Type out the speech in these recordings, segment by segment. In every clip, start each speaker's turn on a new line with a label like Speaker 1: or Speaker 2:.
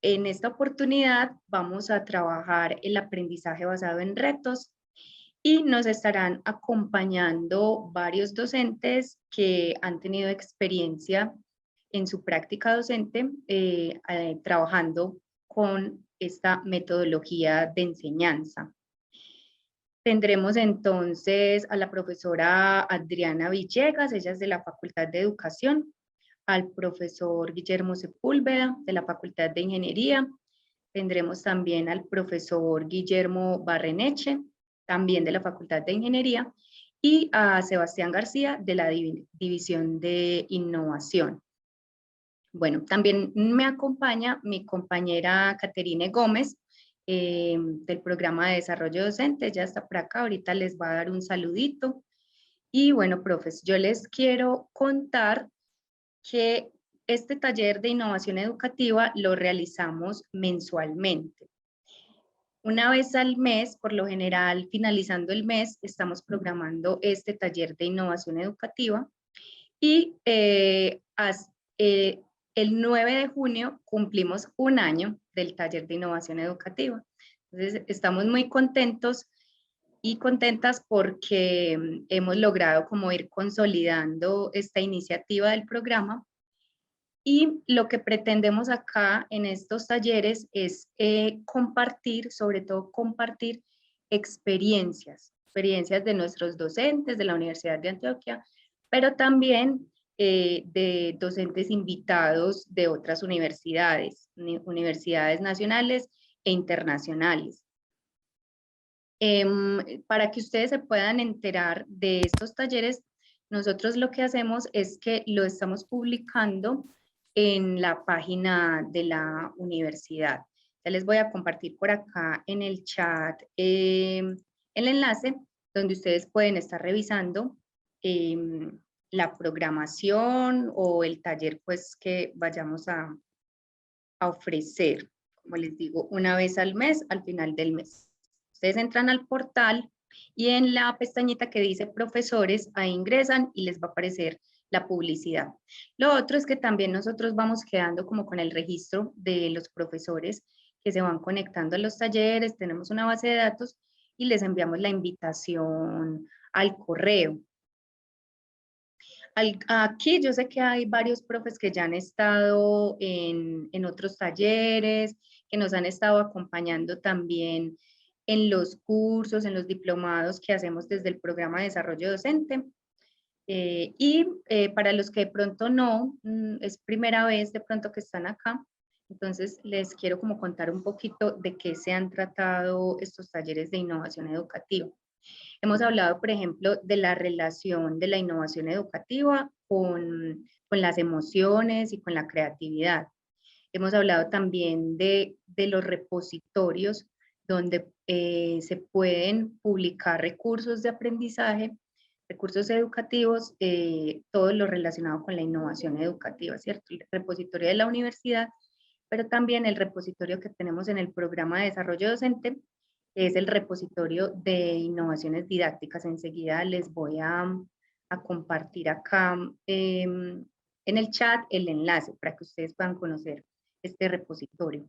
Speaker 1: en esta oportunidad vamos a trabajar el aprendizaje basado en retos y nos estarán acompañando varios docentes que han tenido experiencia en su práctica docente trabajando con esta metodología de enseñanza. Tendremos entonces a la profesora Adriana Villegas, ella es de la Facultad de Educación, al profesor Guillermo Sepúlveda, de la Facultad de Ingeniería. Tendremos también al profesor Guillermo Barreneche, también de la Facultad de Ingeniería, y a Sebastián García, de la División de Innovación. Bueno, también me acompaña mi compañera Caterine Gómez, del programa de desarrollo docente, ya está por acá, ahorita les va a dar un saludito. Y bueno, profes, yo les quiero contar que este taller de innovación educativa lo realizamos mensualmente. Una vez al mes, por lo general, finalizando el mes, estamos programando este taller de innovación educativa y el 9 de junio cumplimos un año del taller de innovación educativa. Entonces, estamos muy contentos y contentas porque hemos logrado como ir consolidando esta iniciativa del programa. Y lo que pretendemos acá en estos talleres es compartir, sobre todo compartir experiencias de nuestros docentes de la Universidad de Antioquia, pero también de docentes invitados de otras universidades nacionales e internacionales. Para que ustedes se puedan enterar de estos talleres, nosotros lo que hacemos es que lo estamos publicando en la página de la universidad. Ya les voy a compartir por acá en el chat el enlace donde ustedes pueden estar revisando la programación o el taller pues que vayamos a ofrecer, como les digo, una vez al mes, al final del mes. Ustedes entran al portal y en la pestañita que dice profesores, ahí ingresan y les va a aparecer la publicidad. Lo otro es que también nosotros vamos quedando como con el registro de los profesores que se van conectando a los talleres, tenemos una base de datos y les enviamos la invitación al correo. Aquí yo sé que hay varios profes que ya han estado en otros talleres, que nos han estado acompañando también en los cursos, en los diplomados que hacemos desde el programa de desarrollo docente. Para los que de pronto no, es primera vez de pronto que están acá, entonces les quiero como contar un poquito de qué se han tratado estos talleres de innovación educativa. Hemos hablado, por ejemplo, de la relación de la innovación educativa con las emociones y con la creatividad. Hemos hablado también de los repositorios donde se pueden publicar recursos de aprendizaje, recursos educativos, todo lo relacionado con la innovación educativa, ¿cierto? El repositorio de la universidad, pero también el repositorio que tenemos en el programa de desarrollo docente, es el repositorio de innovaciones didácticas. Enseguida les voy a compartir acá en el chat el enlace para que ustedes puedan conocer este repositorio.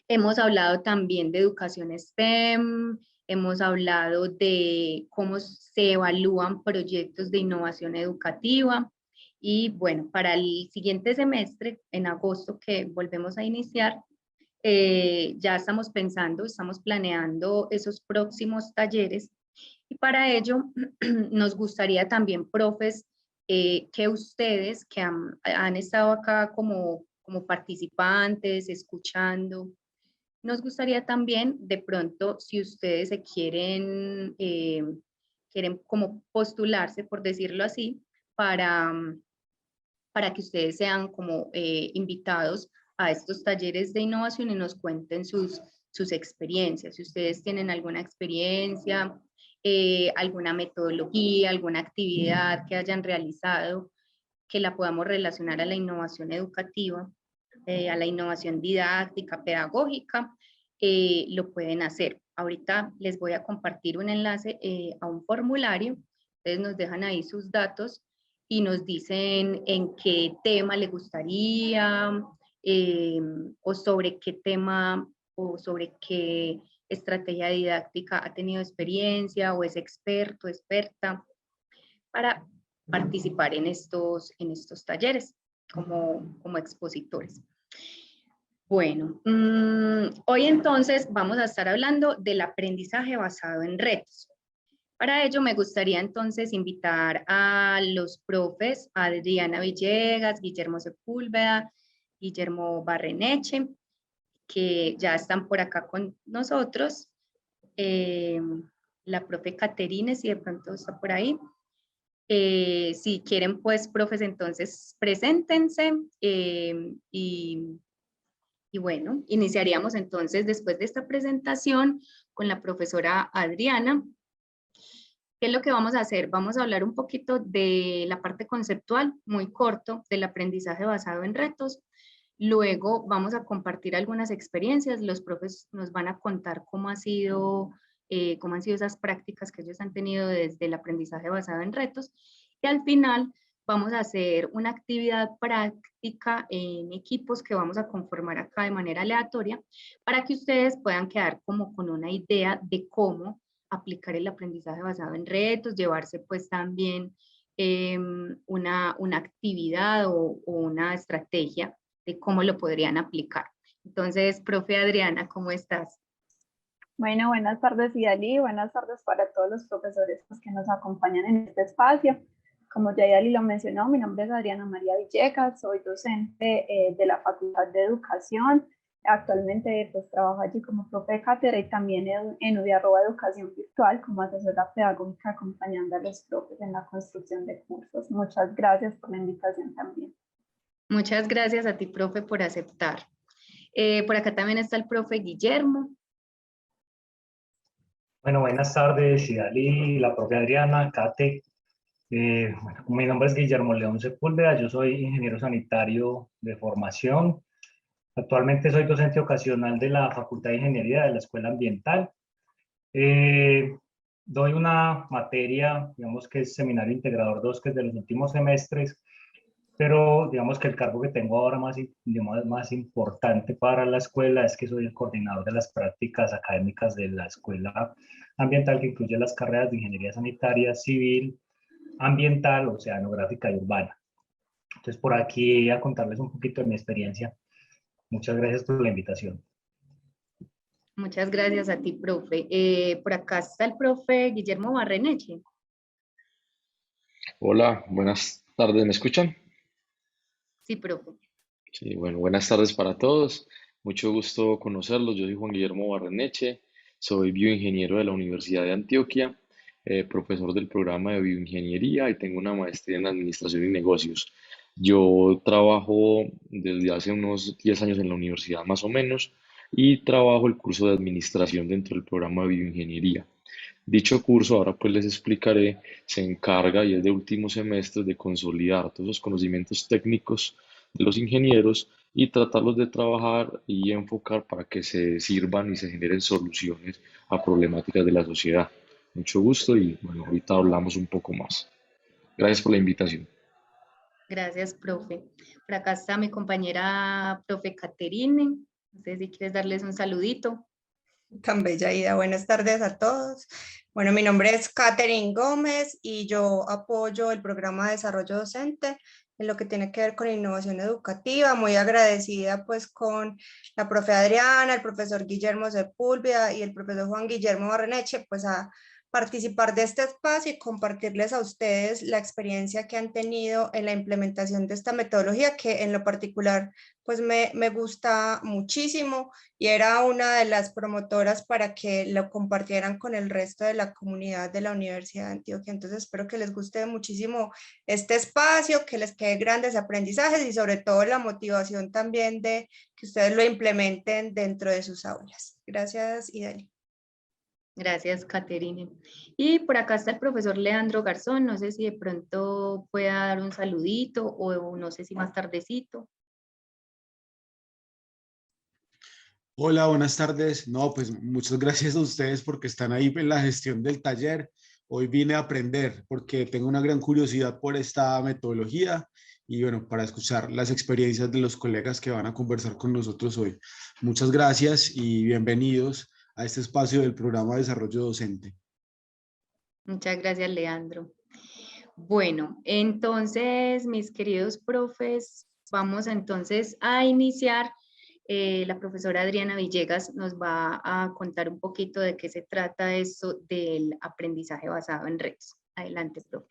Speaker 1: Hemos hablado también de educación STEM, hemos hablado de cómo se evalúan proyectos de innovación educativa y bueno, para el siguiente semestre, en agosto que volvemos a iniciar, ya estamos pensando, estamos planeando esos próximos talleres y para ello nos gustaría también, profes, que ustedes que han estado acá como participantes, escuchando, nos gustaría también de pronto si ustedes se quieren como postularse, por decirlo así, para, para que ustedes sean como invitados a estos talleres de innovación y nos cuenten sus experiencias. Si ustedes tienen alguna experiencia, alguna metodología, alguna actividad que hayan realizado, que la podamos relacionar a la innovación educativa, a la innovación didáctica, pedagógica, lo pueden hacer. Ahorita les voy a compartir un enlace a un formulario. Ustedes nos dejan ahí sus datos y nos dicen en qué tema les gustaría, o sobre qué tema o sobre qué estrategia didáctica ha tenido experiencia o es experto, experta, para participar en estos talleres como expositores. Bueno, hoy entonces vamos a estar hablando del aprendizaje basado en retos. Para ello me gustaría entonces invitar a los profes Adriana Villegas, Guillermo Sepúlveda, Guillermo Barreneche, que ya están por acá con nosotros. La profe Caterine, si de pronto está por ahí. Si quieren, pues, profes, entonces preséntense y bueno, iniciaríamos entonces después de esta presentación con la profesora Adriana. ¿Qué es lo que vamos a hacer? Vamos a hablar un poquito de la parte conceptual, muy corto, del aprendizaje basado en retos. Luego vamos a compartir algunas experiencias. Los profes nos van a contar cómo han sido esas prácticas que ellos han tenido desde el aprendizaje basado en retos. Y al final vamos a hacer una actividad práctica en equipos que vamos a conformar acá de manera aleatoria para que ustedes puedan quedar como con una idea de cómo aplicar el aprendizaje basado en retos, llevarse pues también una actividad o una estrategia de cómo lo podrían aplicar. Entonces, profe Adriana, ¿cómo estás?
Speaker 2: Bueno, buenas tardes, Idali, buenas tardes para todos los profesores que nos acompañan en este espacio. Como ya Idali lo mencionó, mi nombre es Adriana María Villegas, soy docente de la Facultad de Educación. Actualmente pues trabajo allí como profe de cátedra y también en UDI Educación Virtual como asesora pedagógica acompañando a los profes en la construcción de cursos. Muchas gracias por la invitación también.
Speaker 1: Muchas gracias a ti, profe, por aceptar. Por acá también está el profe Guillermo.
Speaker 3: Bueno, buenas tardes, Idali, la profe Adriana, Kate. Bueno, mi nombre es Guillermo León Sepúlveda, yo soy ingeniero sanitario de formación. Actualmente soy docente ocasional de la Facultad de Ingeniería de la Escuela Ambiental. Doy una materia, digamos que es Seminario Integrador 2, que es de los últimos semestres, pero digamos que el cargo que tengo ahora más importante para la escuela es que soy el coordinador de las prácticas académicas de la Escuela Ambiental, que incluye las carreras de Ingeniería Sanitaria, Civil, Ambiental, Oceanográfica y Urbana. Entonces, por aquí a contarles un poquito de mi experiencia. Muchas gracias por la invitación.
Speaker 1: Muchas gracias a ti, profe. Por acá está el profe Guillermo Barreneche.
Speaker 4: Hola, buenas tardes, ¿me escuchan?
Speaker 1: Sí, profe.
Speaker 4: Sí, bueno, buenas tardes para todos. Mucho gusto conocerlos. Yo soy Juan Guillermo Barreneche, soy bioingeniero de la Universidad de Antioquia, profesor del programa de bioingeniería y tengo una maestría en administración y negocios. Yo trabajo desde hace unos 10 años en la universidad más o menos y trabajo el curso de administración dentro del programa de bioingeniería. Dicho curso, ahora pues les explicaré, se encarga y es de últimos semestres de consolidar todos los conocimientos técnicos de los ingenieros y tratarlos de trabajar y enfocar para que se sirvan y se generen soluciones a problemáticas de la sociedad. Mucho gusto y bueno, ahorita hablamos un poco más. Gracias por la invitación.
Speaker 1: Gracias, profe. Por acá está mi compañera, profe Caterine. No sé si quieres darles un saludito.
Speaker 5: Tan bella Ida, buenas tardes a todos. Bueno, mi nombre es Katherine Gómez y yo apoyo el programa de desarrollo docente en lo que tiene que ver con innovación educativa. Muy agradecida pues con la profe Adriana, el profesor Guillermo Sepúlveda y el profesor Juan Guillermo Barreneche, pues a participar de este espacio y compartirles a ustedes la experiencia que han tenido en la implementación de esta metodología que en lo particular pues me gusta muchísimo y era una de las promotoras para que lo compartieran con el resto de la comunidad de la Universidad de Antioquia. Entonces espero que les guste muchísimo este espacio, que les quede grandes aprendizajes y sobre todo la motivación también de que ustedes lo implementen dentro de sus aulas. Gracias, Idali.
Speaker 1: Gracias, Caterine. Y por acá está el profesor Leandro Garzón. No sé si de pronto pueda dar un saludito o no sé si más tardecito.
Speaker 6: Hola, buenas tardes. No, pues muchas gracias a ustedes porque están ahí en la gestión del taller. Hoy vine a aprender porque tengo una gran curiosidad por esta metodología y bueno, para escuchar las experiencias de los colegas que van a conversar con nosotros hoy. Muchas gracias y bienvenidos a este espacio del programa de Desarrollo Docente.
Speaker 1: Muchas gracias, Leandro. Bueno, entonces, mis queridos profes, vamos entonces a iniciar. La profesora Adriana Villegas nos va a contar un poquito de qué se trata esto del aprendizaje basado en retos. Adelante, profe.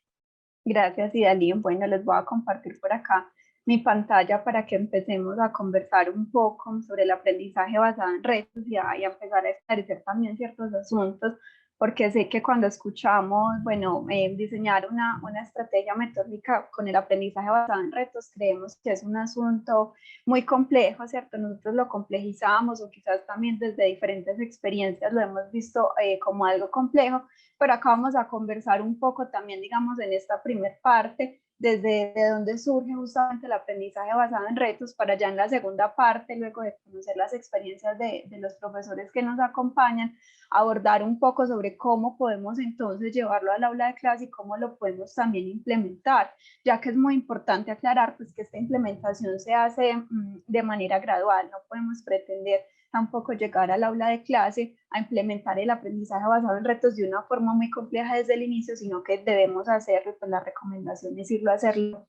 Speaker 2: Gracias, Idalí. Bueno, les voy a compartir por acá mi pantalla para que empecemos a conversar un poco sobre el aprendizaje basado en retos y a empezar a esclarecer también ciertos asuntos, porque sé que cuando escuchamos, bueno, diseñar una estrategia metódica con el aprendizaje basado en retos, creemos que es un asunto muy complejo, ¿cierto? Nosotros lo complejizamos o quizás también desde diferentes experiencias lo hemos visto como algo complejo, pero acá vamos a conversar un poco también, digamos, en esta primer parte, desde de dónde surge justamente el aprendizaje basado en retos, para ya en la segunda parte, luego de conocer las experiencias de los profesores que nos acompañan, abordar un poco sobre cómo podemos entonces llevarlo al aula de clase y cómo lo podemos también implementar, ya que es muy importante aclarar pues, que esta implementación se hace de manera gradual, no podemos pretender tampoco llegar al aula de clase a implementar el aprendizaje basado en retos de una forma muy compleja desde el inicio, sino que debemos hacerlo, pues la recomendación es irlo a hacerlo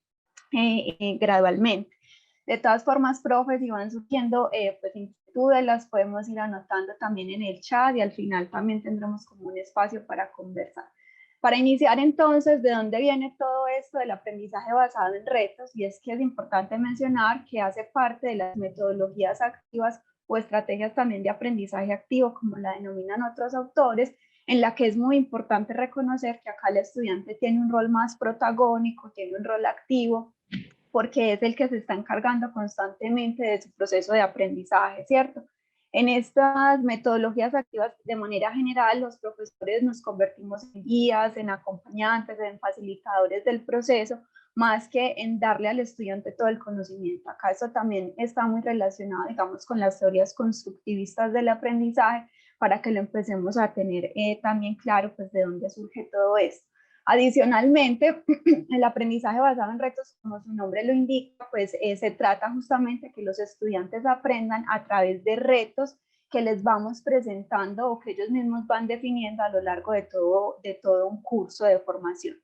Speaker 2: gradualmente. De todas formas, profes, si van surgiendo pues inquietudes, las podemos ir anotando también en el chat y al final también tendremos como un espacio para conversar. Para iniciar entonces, ¿de dónde viene todo esto del aprendizaje basado en retos? Y es que es importante mencionar que hace parte de las metodologías activas o estrategias también de aprendizaje activo, como la denominan otros autores, en la que es muy importante reconocer que acá el estudiante tiene un rol más protagónico, tiene un rol activo, porque es el que se está encargando constantemente de su proceso de aprendizaje, ¿cierto? En estas metodologías activas, de manera general, los profesores nos convertimos en guías, en acompañantes, en facilitadores del proceso, más que en darle al estudiante todo el conocimiento. Acá eso también está muy relacionado, digamos, con las teorías constructivistas del aprendizaje, para que lo empecemos a tener también claro, pues, de dónde surge todo esto. Adicionalmente, el aprendizaje basado en retos, como su nombre lo indica, pues se trata justamente de que los estudiantes aprendan a través de retos que les vamos presentando o que ellos mismos van definiendo a lo largo de todo un curso de formación.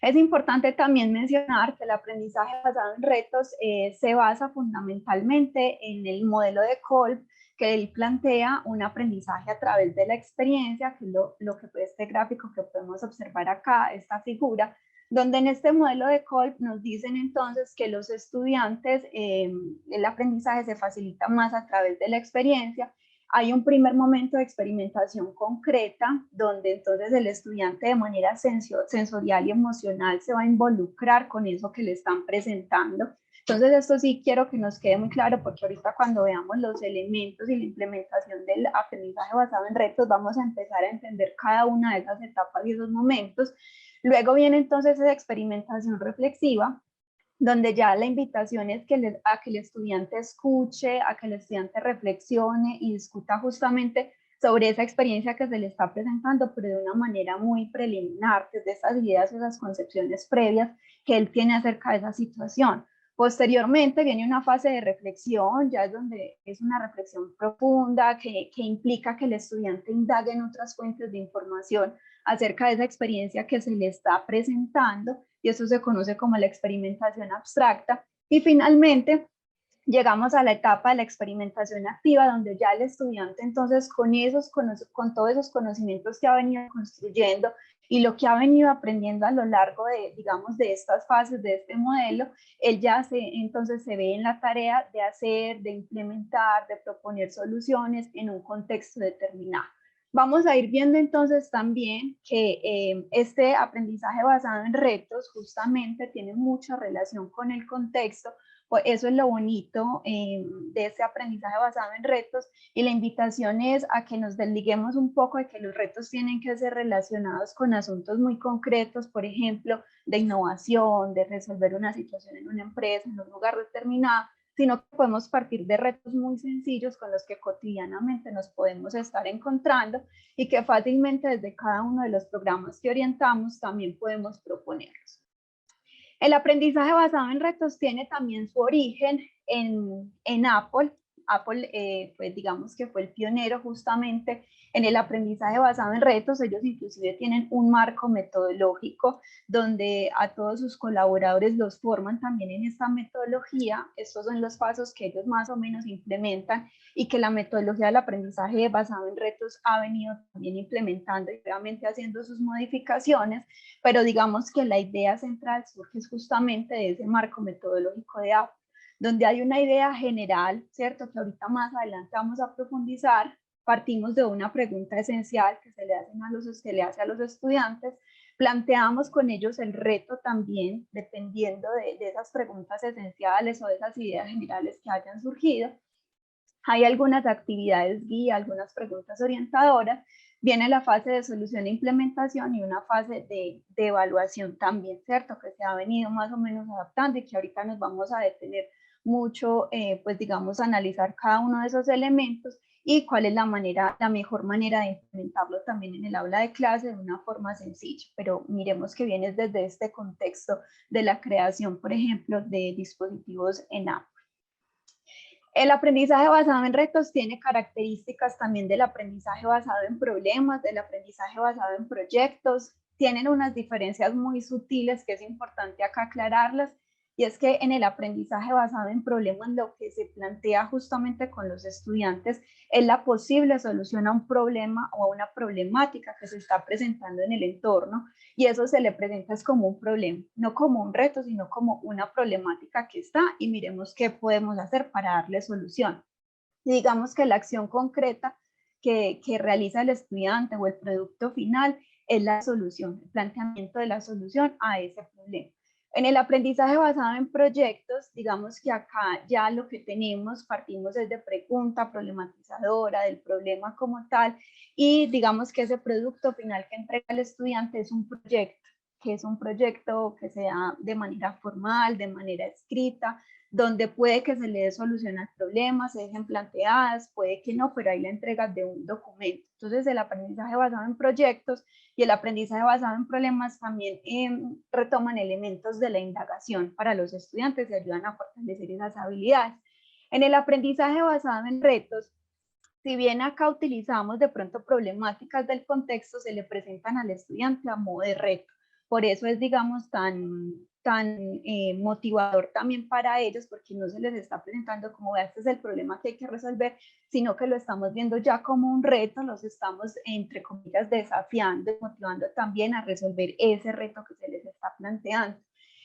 Speaker 2: Es importante también mencionar que el aprendizaje basado en retos se basa fundamentalmente en el modelo de Kolb, que él plantea un aprendizaje a través de la experiencia, que es lo que fue este gráfico que podemos observar acá, esta figura, donde en este modelo de Kolb nos dicen entonces que los estudiantes, el aprendizaje se facilita más a través de la experiencia. Hay un primer momento de experimentación concreta, donde entonces el estudiante de manera sensorial y emocional se va a involucrar con eso que le están presentando. Entonces esto sí quiero que nos quede muy claro, porque ahorita cuando veamos los elementos y la implementación del aprendizaje basado en retos, vamos a empezar a entender cada una de esas etapas y esos momentos. Luego viene entonces esa experimentación reflexiva, donde ya la invitación es a que el estudiante escuche, a que el estudiante reflexione y discuta justamente sobre esa experiencia que se le está presentando, pero de una manera muy preliminar, desde esas ideas, esas concepciones previas que él tiene acerca de esa situación. Posteriormente viene una fase de reflexión, ya es donde es una reflexión profunda que implica que el estudiante indague en otras fuentes de información acerca de esa experiencia que se le está presentando, y eso se conoce como la experimentación abstracta. Y finalmente llegamos a la etapa de la experimentación activa, donde ya el estudiante entonces con todos esos conocimientos que ha venido construyendo y lo que ha venido aprendiendo a lo largo de, digamos, de estas fases de este modelo, él ya entonces se ve en la tarea de hacer, de implementar, de proponer soluciones en un contexto determinado. Vamos a ir viendo entonces también que este aprendizaje basado en retos justamente tiene mucha relación con el contexto. Pues eso es lo bonito de este aprendizaje basado en retos, y la invitación es a que nos desliguemos un poco de que los retos tienen que ser relacionados con asuntos muy concretos, por ejemplo, de innovación, de resolver una situación en una empresa, en un lugar determinado, sino que podemos partir de retos muy sencillos con los que cotidianamente nos podemos estar encontrando y que fácilmente desde cada uno de los programas que orientamos también podemos proponerlos. El aprendizaje basado en retos tiene también su origen en Apple. Apple, pues digamos que fue el pionero justamente en el aprendizaje basado en retos. Ellos inclusive tienen un marco metodológico donde a todos sus colaboradores los forman también en esta metodología. Estos son los pasos que ellos más o menos implementan y que la metodología del aprendizaje basado en retos ha venido también implementando y obviamente haciendo sus modificaciones, pero digamos que la idea central surge justamente de ese marco metodológico de Apple, donde hay una idea general, ¿cierto? Que ahorita más adelante vamos a profundizar. Partimos de una pregunta esencial que se le hace a los estudiantes, planteamos con ellos el reto también, dependiendo de esas preguntas esenciales o de esas ideas generales que hayan surgido. Hay algunas actividades guía, algunas preguntas orientadoras, viene la fase de solución e implementación y una fase de evaluación también, ¿cierto? Que se ha venido más o menos adaptando y que ahorita nos vamos a detener mucho, pues digamos, analizar cada uno de esos elementos y cuál es la mejor manera de implementarlo también en el aula de clase de una forma sencilla. Pero miremos que viene desde este contexto de la creación, por ejemplo, de dispositivos en Apple. El aprendizaje basado en retos tiene características también del aprendizaje basado en problemas, del aprendizaje basado en proyectos. Tienen unas diferencias muy sutiles que es importante acá aclararlas, y es que en el aprendizaje basado en problemas lo que se plantea justamente con los estudiantes es la posible solución a un problema o a una problemática que se está presentando en el entorno, y eso se le presenta es como un problema, no como un reto, sino como una problemática que está y miremos qué podemos hacer para darle solución. Y digamos que la acción concreta que realiza el estudiante o el producto final es la solución, el planteamiento de la solución a ese problema. En el aprendizaje basado en proyectos, digamos que acá ya lo que tenemos, partimos desde pregunta problematizadora del problema como tal, y digamos que ese producto final que entrega el estudiante es un proyecto, que sea de manera formal, de manera escrita, donde puede que se le dé solución al problema, se dejen planteadas, puede que no, pero hay la entrega de un documento. Entonces el aprendizaje basado en proyectos y el aprendizaje basado en problemas también retoman elementos de la indagación para los estudiantes y ayudan a fortalecer esas habilidades. En el aprendizaje basado en retos, si bien acá utilizamos de pronto problemáticas del contexto, se le presentan al estudiante a modo de reto. Por eso es, digamos, tan motivador también para ellos, porque no se les está presentando como este es el problema que hay que resolver, sino que lo estamos viendo ya como un reto, los estamos, entre comillas, desafiando y motivando también a resolver ese reto que se les está planteando.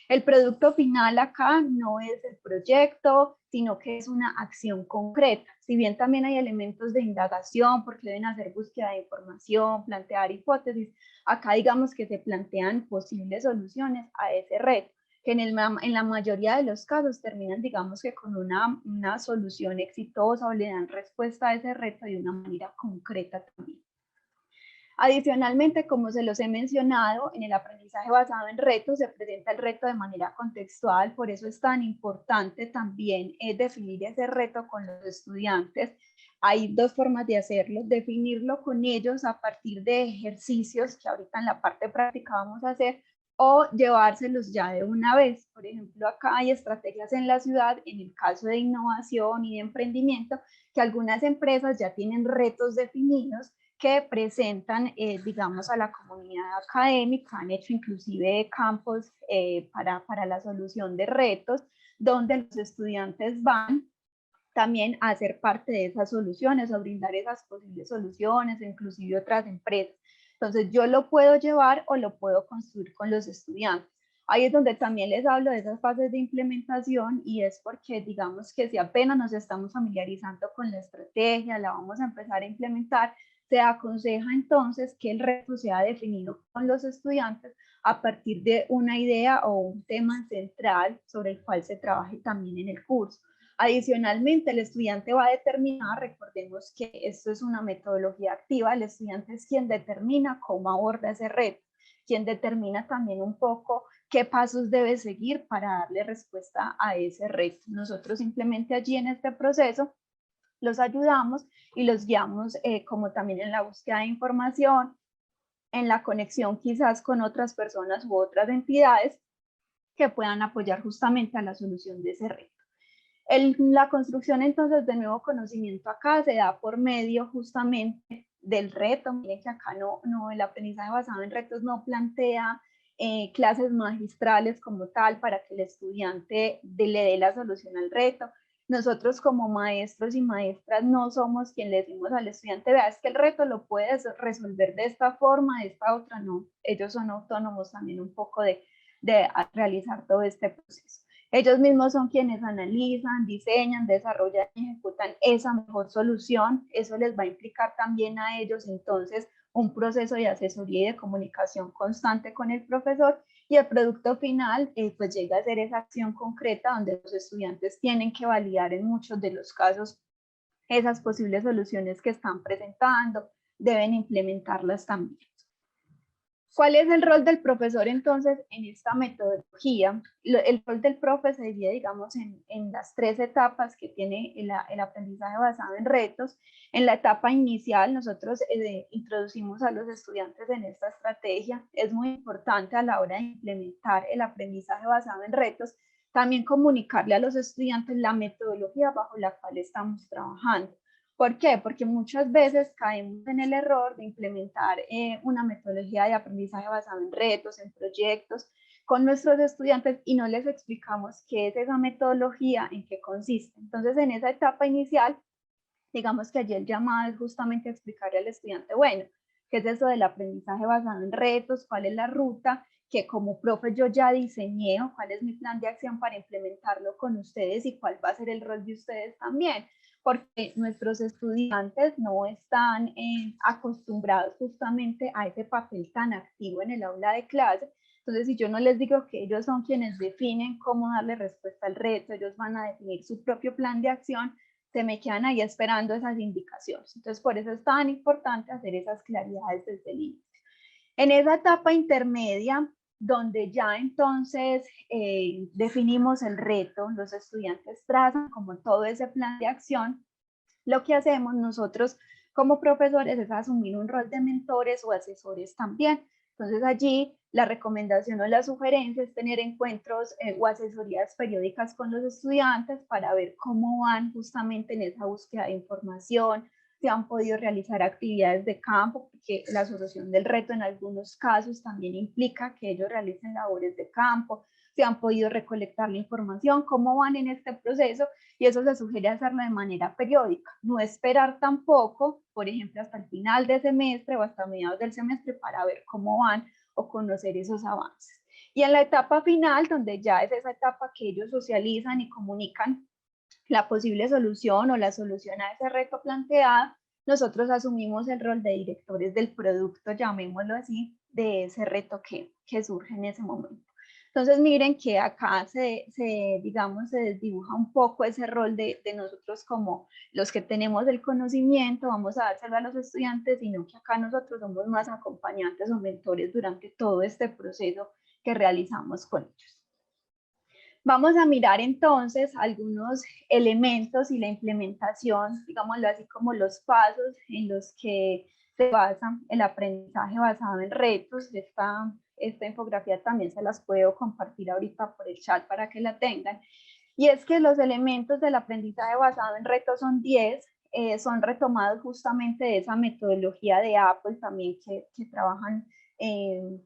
Speaker 2: El producto final acá no es el proyecto, sino que es una acción concreta. Si bien también hay elementos de indagación, porque deben hacer búsqueda de información, plantear hipótesis, acá digamos que se plantean posibles soluciones a ese reto, que en la mayoría de los casos terminan, digamos que con una solución exitosa o le dan respuesta a ese reto de una manera concreta también. Adicionalmente, como se los he mencionado, en el aprendizaje basado en retos se presenta el reto de manera contextual, por eso es tan importante también definir ese reto con los estudiantes. Hay dos formas de hacerlo, definirlo con ellos a partir de ejercicios que ahorita en la parte práctica vamos a hacer, o llevárselos ya de una vez. Por ejemplo, acá hay estrategias en la ciudad, en el caso de innovación y de emprendimiento, que algunas empresas ya tienen retos definidos que presentan, digamos, a la comunidad académica, han hecho inclusive campos para la solución de retos, donde los estudiantes van también a ser parte de esas soluciones o brindar esas posibles soluciones, inclusive otras empresas. Entonces yo lo puedo llevar o lo puedo construir con los estudiantes. Ahí es donde también les hablo de esas fases de implementación, y es porque digamos que si apenas nos estamos familiarizando con la estrategia, la vamos a empezar a implementar, se aconseja entonces que el reto sea definido con los estudiantes a partir de una idea o un tema central sobre el cual se trabaje también en el curso. Adicionalmente, el estudiante va a determinar, recordemos que esto es una metodología activa, el estudiante es quien determina cómo aborda ese reto, quien determina también un poco qué pasos debe seguir para darle respuesta a ese reto. Nosotros simplemente allí en este proceso los ayudamos y los guiamos como también en la búsqueda de información, en la conexión quizás con otras personas u otras entidades, que puedan apoyar justamente a la solución de ese reto. La construcción entonces de nuevo conocimiento acá se da por medio justamente del reto. Miren que acá el aprendizaje basado en retos no plantea clases magistrales como tal para que el estudiante le dé la solución al reto. Nosotros como maestros y maestras no somos quien le decimos al estudiante, vea, es que el reto lo puedes resolver de esta forma, de esta otra, no. Ellos son autónomos también un poco de realizar todo este proceso. Ellos mismos son quienes analizan, diseñan, desarrollan y ejecutan esa mejor solución. Eso les va a implicar también a ellos entonces un proceso de asesoría y de comunicación constante con el profesor, y el producto final pues llega a ser esa acción concreta donde los estudiantes tienen que validar en muchos de los casos esas posibles soluciones que están presentando, deben implementarlas también. ¿Cuál es el rol del profesor entonces en esta metodología? El rol del profe se divide, digamos, en las 3 etapas que tiene el aprendizaje basado en retos. En la etapa inicial, nosotros introducimos a los estudiantes en esta estrategia. Es muy importante a la hora de implementar el aprendizaje basado en retos, también comunicarle a los estudiantes la metodología bajo la cual estamos trabajando. ¿Por qué? Porque muchas veces caemos en el error de implementar una metodología de aprendizaje basado en retos, en proyectos, con nuestros estudiantes y no les explicamos qué es esa metodología, en qué consiste. Entonces, en esa etapa inicial, digamos que allí el llamado es justamente explicarle al estudiante, bueno, ¿qué es eso del aprendizaje basado en retos? ¿Cuál es la ruta que como profe yo ya diseñé? ¿Cuál es mi plan de acción para implementarlo con ustedes y cuál va a ser el rol de ustedes también? Porque nuestros estudiantes no están acostumbrados justamente a ese papel tan activo en el aula de clase. Entonces, si yo no les digo que ellos son quienes definen cómo darle respuesta al reto, ellos van a definir su propio plan de acción, se me quedan ahí esperando esas indicaciones. Entonces, por eso es tan importante hacer esas claridades desde el inicio. En esa etapa intermedia, donde ya entonces definimos el reto, los estudiantes trazan como todo ese plan de acción, lo que hacemos nosotros como profesores es asumir un rol de mentores o asesores también. Entonces allí la recomendación o la sugerencia es tener encuentros o asesorías periódicas con los estudiantes para ver cómo van justamente en esa búsqueda de información, si han podido realizar actividades de campo, porque la solución del reto en algunos casos también implica que ellos realicen labores de campo, si han podido recolectar la información, cómo van en este proceso, y eso se sugiere hacerlo de manera periódica, no esperar tampoco, por ejemplo, hasta el final de semestre o hasta mediados del semestre para ver cómo van o conocer esos avances. Y en la etapa final, donde ya es esa etapa que ellos socializan y comunican la posible solución o la solución a ese reto planteado, nosotros asumimos el rol de directores del producto, llamémoslo así, de ese reto que surge en ese momento. Entonces miren que acá digamos, se desdibuja un poco ese rol de nosotros como los que tenemos el conocimiento, vamos a dárselo a los estudiantes, sino que acá nosotros somos más acompañantes o mentores durante todo este proceso que realizamos con ellos. Vamos a mirar entonces algunos elementos y la implementación, digámoslo así, como los pasos en los que se basa el aprendizaje basado en retos. Esta infografía también se las puedo compartir ahorita por el chat para que la tengan. Y es que los elementos del aprendizaje basado en retos son 10, son retomados justamente de esa metodología de Apple también que trabajan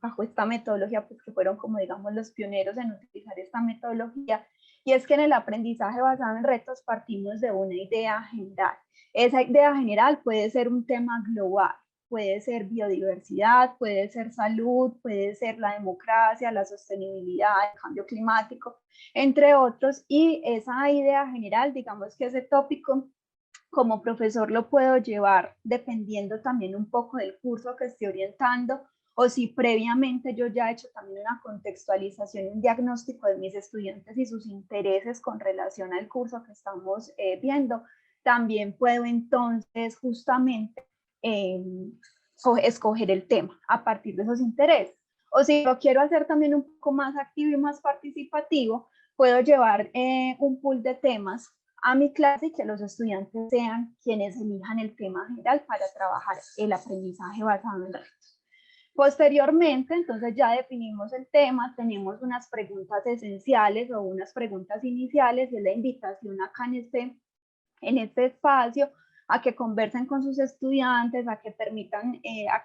Speaker 2: bajo esta metodología, pues que fueron como digamos los pioneros en utilizar esta metodología. Y es que en el aprendizaje basado en retos partimos de una idea general. Esa idea general puede ser un tema global, puede ser biodiversidad, puede ser salud, puede ser la democracia, la sostenibilidad, el cambio climático, entre otros. Y esa idea general, digamos que ese tópico, como profesor lo puedo llevar dependiendo también un poco del curso que esté orientando, o si previamente yo ya he hecho también una contextualización y un diagnóstico de mis estudiantes y sus intereses con relación al curso que estamos viendo, también puedo entonces justamente escoger el tema a partir de esos intereses. O si lo quiero hacer también un poco más activo y más participativo, puedo llevar un pool de temas a mi clase y que los estudiantes sean quienes elijan el tema general para trabajar el aprendizaje basado en retos. Posteriormente, entonces ya definimos el tema, tenemos unas preguntas esenciales o unas preguntas iniciales y es la invitación acá en este espacio a que conversen con sus estudiantes, a que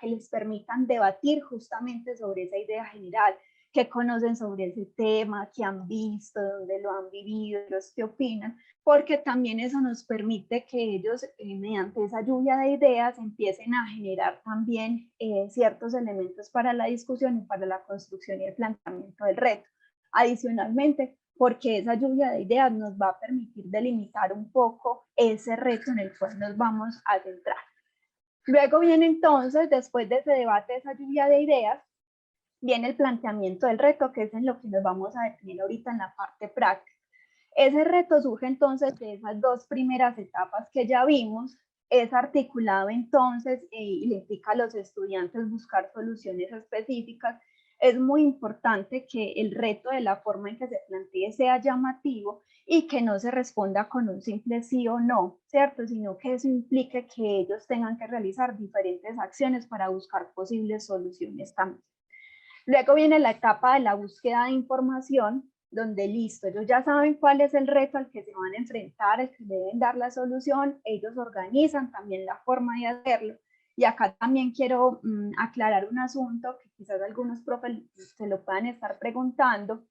Speaker 2: les permitan debatir justamente sobre esa idea general, qué conocen sobre ese tema, qué han visto, dónde lo han vivido, los que opinan, porque también eso nos permite que ellos, mediante esa lluvia de ideas, empiecen a generar también ciertos elementos para la discusión y para la construcción y el planteamiento del reto. Adicionalmente, porque esa lluvia de ideas nos va a permitir delimitar un poco ese reto en el cual nos vamos a centrar. Luego viene entonces, después de ese debate, esa lluvia de ideas, viene el planteamiento del reto, que es en lo que nos vamos a definir ahorita en la parte práctica. Ese reto surge entonces de esas dos primeras etapas que ya vimos, es articulado entonces y le implica a los estudiantes buscar soluciones específicas. Es muy importante que el reto de la forma en que se plantee sea llamativo y que no se responda con un simple sí o no, ¿cierto? Sino que eso implique que ellos tengan que realizar diferentes acciones para buscar posibles soluciones también. Luego viene la etapa de la búsqueda de información, donde listo, ellos ya saben cuál es el reto al que se van a enfrentar, al que deben dar la solución, ellos organizan también la forma de hacerlo. Y acá también quiero aclarar un asunto que quizás algunos profes se lo puedan estar preguntando,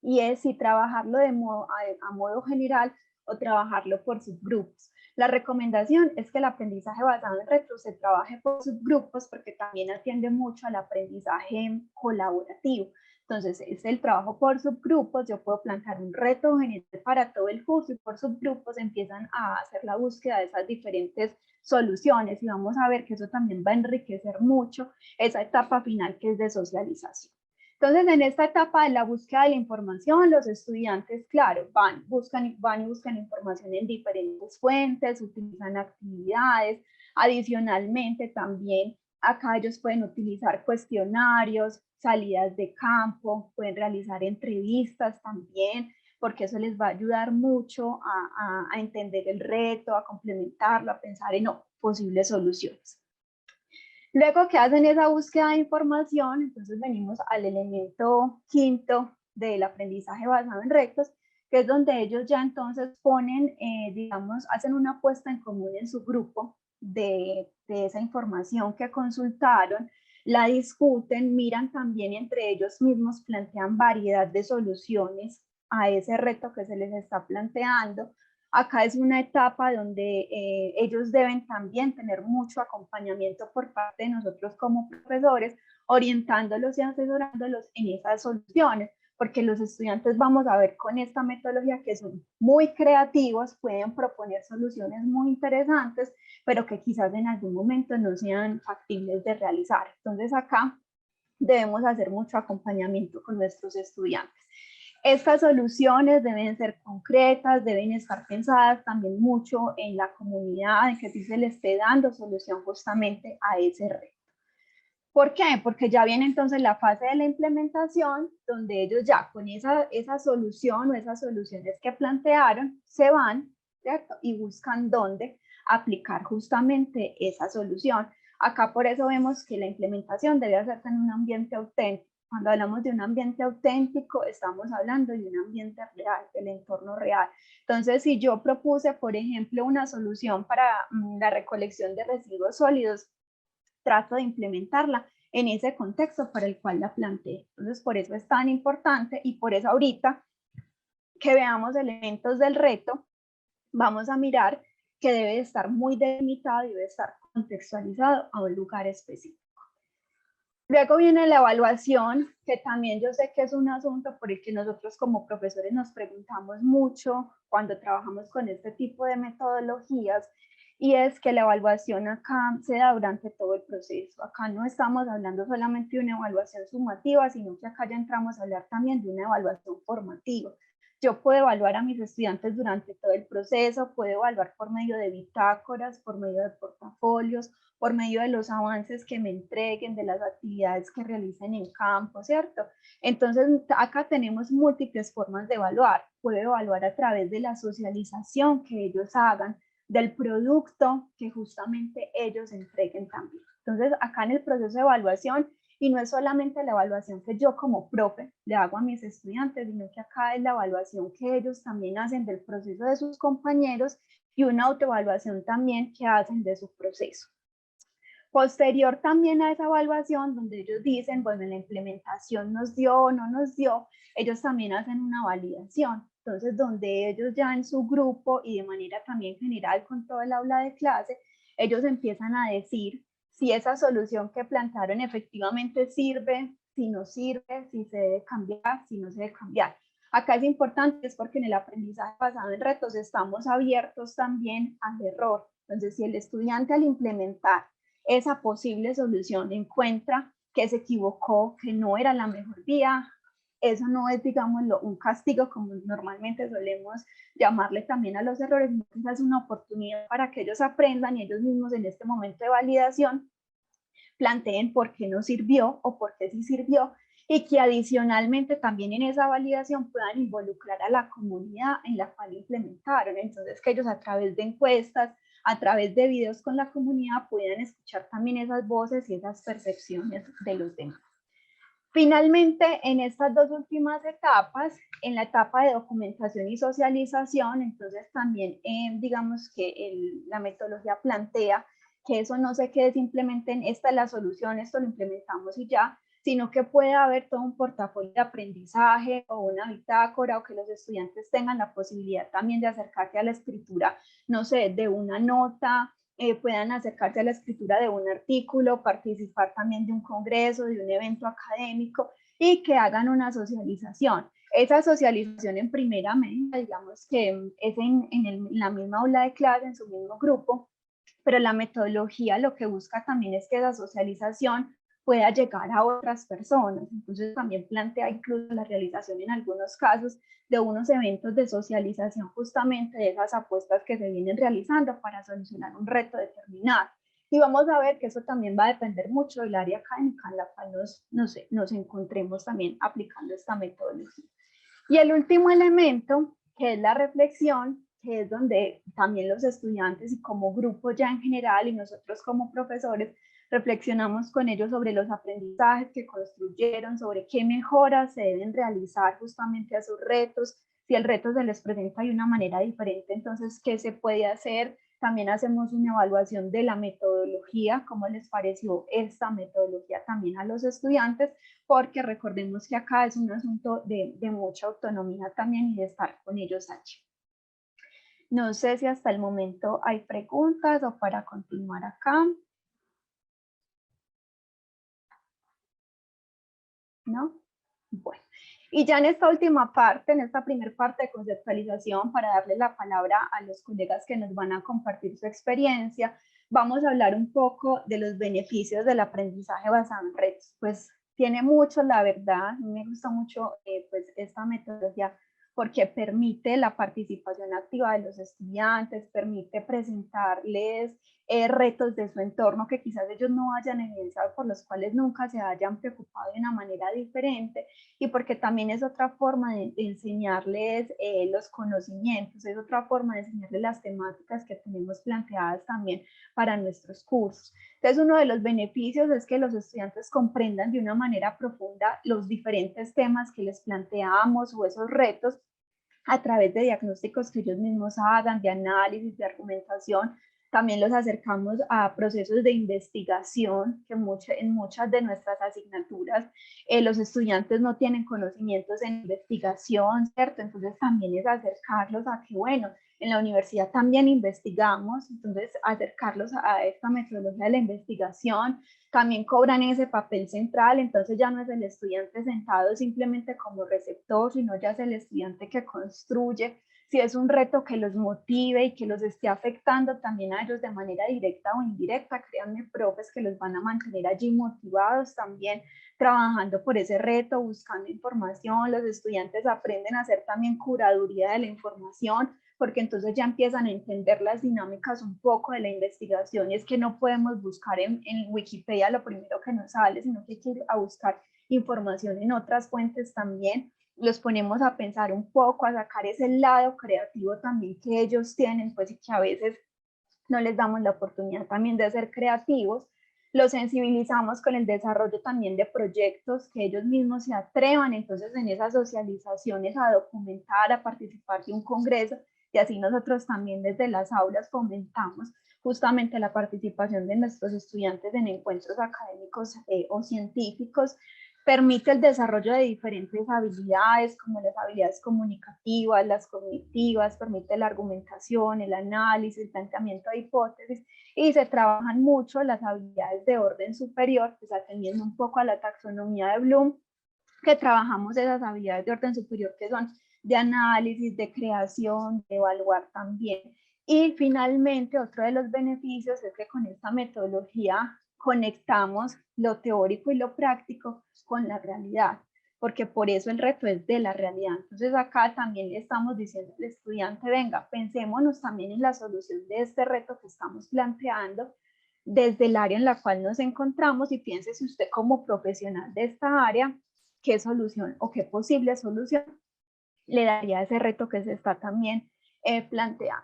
Speaker 2: y es si trabajarlo a modo general o trabajarlo por subgrupos. La recomendación es que el aprendizaje basado en retos se trabaje por subgrupos porque también atiende mucho al aprendizaje colaborativo. Entonces, es el trabajo por subgrupos, yo puedo plantear un reto general para todo el curso y por subgrupos empiezan a hacer la búsqueda de esas diferentes soluciones y vamos a ver que eso también va a enriquecer mucho esa etapa final que es de socialización. Entonces, en esta etapa de la búsqueda de la información, los estudiantes, claro, van y buscan información en diferentes fuentes, utilizan actividades. Adicionalmente, también acá ellos pueden utilizar cuestionarios, salidas de campo, pueden realizar entrevistas también, porque eso les va a ayudar mucho a entender el reto, a complementarlo, a pensar en posibles soluciones. Luego que hacen esa búsqueda de información, entonces venimos al elemento quinto del aprendizaje basado en retos, que es donde ellos ya entonces ponen, digamos, hacen una puesta en común en su grupo de esa información que consultaron, la discuten, miran también entre ellos mismos, plantean variedad de soluciones a ese reto que se les está planteando. Acá es una etapa donde ellos deben también tener mucho acompañamiento por parte de nosotros como profesores, orientándolos y asesorándolos en esas soluciones, porque los estudiantes vamos a ver con esta metodología que son muy creativos, pueden proponer soluciones muy interesantes, pero que quizás en algún momento no sean factibles de realizar. Entonces acá debemos hacer mucho acompañamiento con nuestros estudiantes. Estas soluciones deben ser concretas, deben estar pensadas también mucho en la comunidad, en que sí se le esté dando solución justamente a ese reto. ¿Por qué? Porque ya viene entonces la fase de la implementación, donde ellos ya con esa solución o esas soluciones que plantearon, se van, ¿cierto? Y buscan dónde aplicar justamente esa solución. Acá por eso vemos que la implementación debe hacerse en un ambiente auténtico. Cuando hablamos de un ambiente auténtico, estamos hablando de un ambiente real, del entorno real. Entonces, si yo propuse, por ejemplo, una solución para la recolección de residuos sólidos, trato de implementarla en ese contexto para el cual la planteé. Entonces, por eso es tan importante y por eso ahorita que veamos elementos del reto, vamos a mirar que debe estar muy delimitado y debe estar contextualizado a un lugar específico. Luego viene la evaluación, que también yo sé que es un asunto por el que nosotros como profesores nos preguntamos mucho cuando trabajamos con este tipo de metodologías, y es que la evaluación acá se da durante todo el proceso. Acá no estamos hablando solamente de una evaluación sumativa, sino que acá ya entramos a hablar también de una evaluación formativa. Yo puedo evaluar a mis estudiantes durante todo el proceso, puedo evaluar por medio de bitácoras, por medio de portafolios, por medio de los avances que me entreguen, de las actividades que realicen en campo, ¿cierto? Entonces, acá tenemos múltiples formas de evaluar. Puedo evaluar a través de la socialización que ellos hagan, del producto que justamente ellos entreguen también. Entonces, acá en el proceso de evaluación Y no es solamente la evaluación que yo como profe le hago a mis estudiantes, sino que acá es la evaluación que ellos también hacen del proceso de sus compañeros y una autoevaluación también que hacen de su proceso. Posterior también a esa evaluación, donde ellos dicen, bueno, la implementación nos dio o no nos dio, ellos también hacen una validación. Entonces, donde ellos ya en su grupo y de manera también general con todo el aula de clase, ellos empiezan a decir si esa solución que plantearon efectivamente sirve, si no sirve, si se debe cambiar, si no se debe cambiar. Acá es importante, es porque en el aprendizaje basado en retos estamos abiertos también al error. Entonces, si el estudiante al implementar esa posible solución encuentra que se equivocó, que no era la mejor vía, eso no es, digámoslo, un castigo como normalmente solemos llamarle también a los errores, sino que es una oportunidad para que ellos aprendan y ellos mismos en este momento de validación planteen por qué no sirvió o por qué sí sirvió, y que adicionalmente también en esa validación puedan involucrar a la comunidad en la cual implementaron. Entonces, que ellos a través de encuestas, a través de videos con la comunidad, puedan escuchar también esas voces y esas percepciones de los demás. Finalmente, en estas dos últimas etapas, en la etapa de documentación y socialización, entonces también digamos que la metodología plantea que eso no se quede simplemente en esta es la solución, esto lo implementamos y ya, sino que puede haber todo un portafolio de aprendizaje o una bitácora, o que los estudiantes tengan la posibilidad también de acercarse a la escritura, no sé, de una nota, puedan acercarse a la escritura de un artículo, participar también de un congreso, de un evento académico, y que hagan una socialización. Esa socialización en primera medida, digamos que es en la misma aula de clase, en su mismo grupo, pero la metodología lo que busca también es que esa socialización pueda llegar a otras personas. Entonces también plantea incluso la realización en algunos casos de unos eventos de socialización justamente de esas apuestas que se vienen realizando para solucionar un reto determinado. Y vamos a ver que eso también va a depender mucho del área académica en la cual nos encontremos también aplicando esta metodología. Y el último elemento, que es la reflexión, que es donde también los estudiantes y como grupo ya en general y nosotros como profesores reflexionamos con ellos sobre los aprendizajes que construyeron, sobre qué mejoras se deben realizar justamente a sus retos, si el reto se les presenta de una manera diferente, entonces qué se puede hacer. También hacemos una evaluación de la metodología, cómo les pareció esta metodología también a los estudiantes, porque recordemos que acá es un asunto de mucha autonomía también y de estar con ellos allí. No sé si hasta el momento hay preguntas o para continuar acá. ¿No? Bueno, y ya en esta última parte, en esta primera parte de conceptualización, para darle la palabra a los colegas que nos van a compartir su experiencia, vamos a hablar un poco de los beneficios del aprendizaje basado en retos. Pues tiene mucho, la verdad, me gusta mucho pues esta metodología porque permite la participación activa de los estudiantes, permite presentarles retos de su entorno que quizás ellos no hayan evidenciado, por los cuales nunca se hayan preocupado de una manera diferente, y porque también es otra forma de enseñarles los conocimientos, es otra forma de enseñarles las temáticas que tenemos planteadas también para nuestros cursos. Entonces, uno de los beneficios es que los estudiantes comprendan de una manera profunda los diferentes temas que les planteamos o esos retos a través de diagnósticos que ellos mismos hagan, de análisis, de argumentación. También los acercamos a procesos de investigación, que en muchas de nuestras asignaturas los estudiantes no tienen conocimientos en investigación, ¿cierto? Entonces también es acercarlos a que, bueno, en la universidad también investigamos, entonces acercarlos a esta metodología de la investigación. También cobran ese papel central, entonces ya no es el estudiante sentado simplemente como receptor, sino ya es el estudiante que construye. Si es un reto que los motive y que los esté afectando también a ellos de manera directa o indirecta, créanme, profes, que los van a mantener allí motivados también, trabajando por ese reto, buscando información. Los estudiantes aprenden a hacer también curaduría de la información, porque entonces ya empiezan a entender las dinámicas un poco de la investigación, y es que no podemos buscar en Wikipedia lo primero que nos sale, sino que hay que ir a buscar información en otras fuentes también. Los ponemos a pensar un poco, a sacar ese lado creativo también que ellos tienen, pues, y que a veces no les damos la oportunidad también de ser creativos. Los sensibilizamos con el desarrollo también de proyectos que ellos mismos se atrevan, entonces en esas socializaciones a documentar, a participar de un congreso, y así nosotros también desde las aulas fomentamos justamente la participación de nuestros estudiantes en encuentros académicos o científicos. Permite el desarrollo de diferentes habilidades, como las habilidades comunicativas, las cognitivas, permite la argumentación, el análisis, el planteamiento de hipótesis, y se trabajan mucho las habilidades de orden superior, pues atendiendo un poco a la taxonomía de Bloom, que trabajamos esas habilidades de orden superior que son de análisis, de creación, de evaluar también. Y finalmente, otro de los beneficios es que con esta metodología conectamos lo teórico y lo práctico con la realidad, porque por eso el reto es de la realidad. Entonces acá también le estamos diciendo al estudiante, venga, pensémonos también en la solución de este reto que estamos planteando desde el área en la cual nos encontramos, y piénsese usted como profesional de esta área, qué solución o qué posible solución le daría a ese reto que se está también planteando.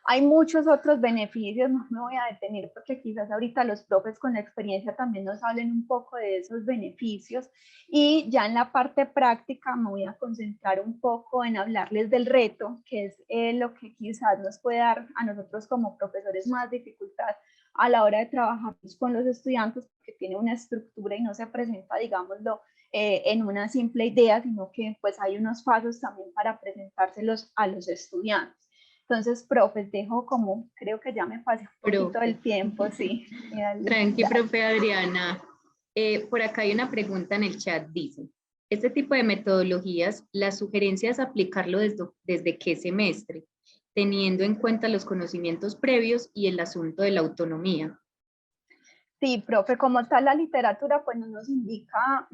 Speaker 2: Hay muchos otros beneficios, no me voy a detener porque quizás ahorita los profes con la experiencia también nos hablen un poco de esos beneficios, y ya en la parte práctica me voy a concentrar un poco en hablarles del reto, que es lo que quizás nos puede dar a nosotros como profesores más dificultad a la hora de trabajar con los estudiantes, porque tiene una estructura y no se presenta, digámoslo, en una simple idea, sino que pues hay unos pasos también para presentárselos a los estudiantes. Entonces, profes, dejo como, creo que ya me pasé un poquito del tiempo, sí.
Speaker 1: Tranqui, profe Adriana. Por acá hay una pregunta en el chat, dice, este tipo de metodologías, la sugerencia es aplicarlo desde qué semestre, teniendo en cuenta los conocimientos previos y el asunto de la autonomía.
Speaker 2: Sí, profe, como tal la literatura pues no nos indica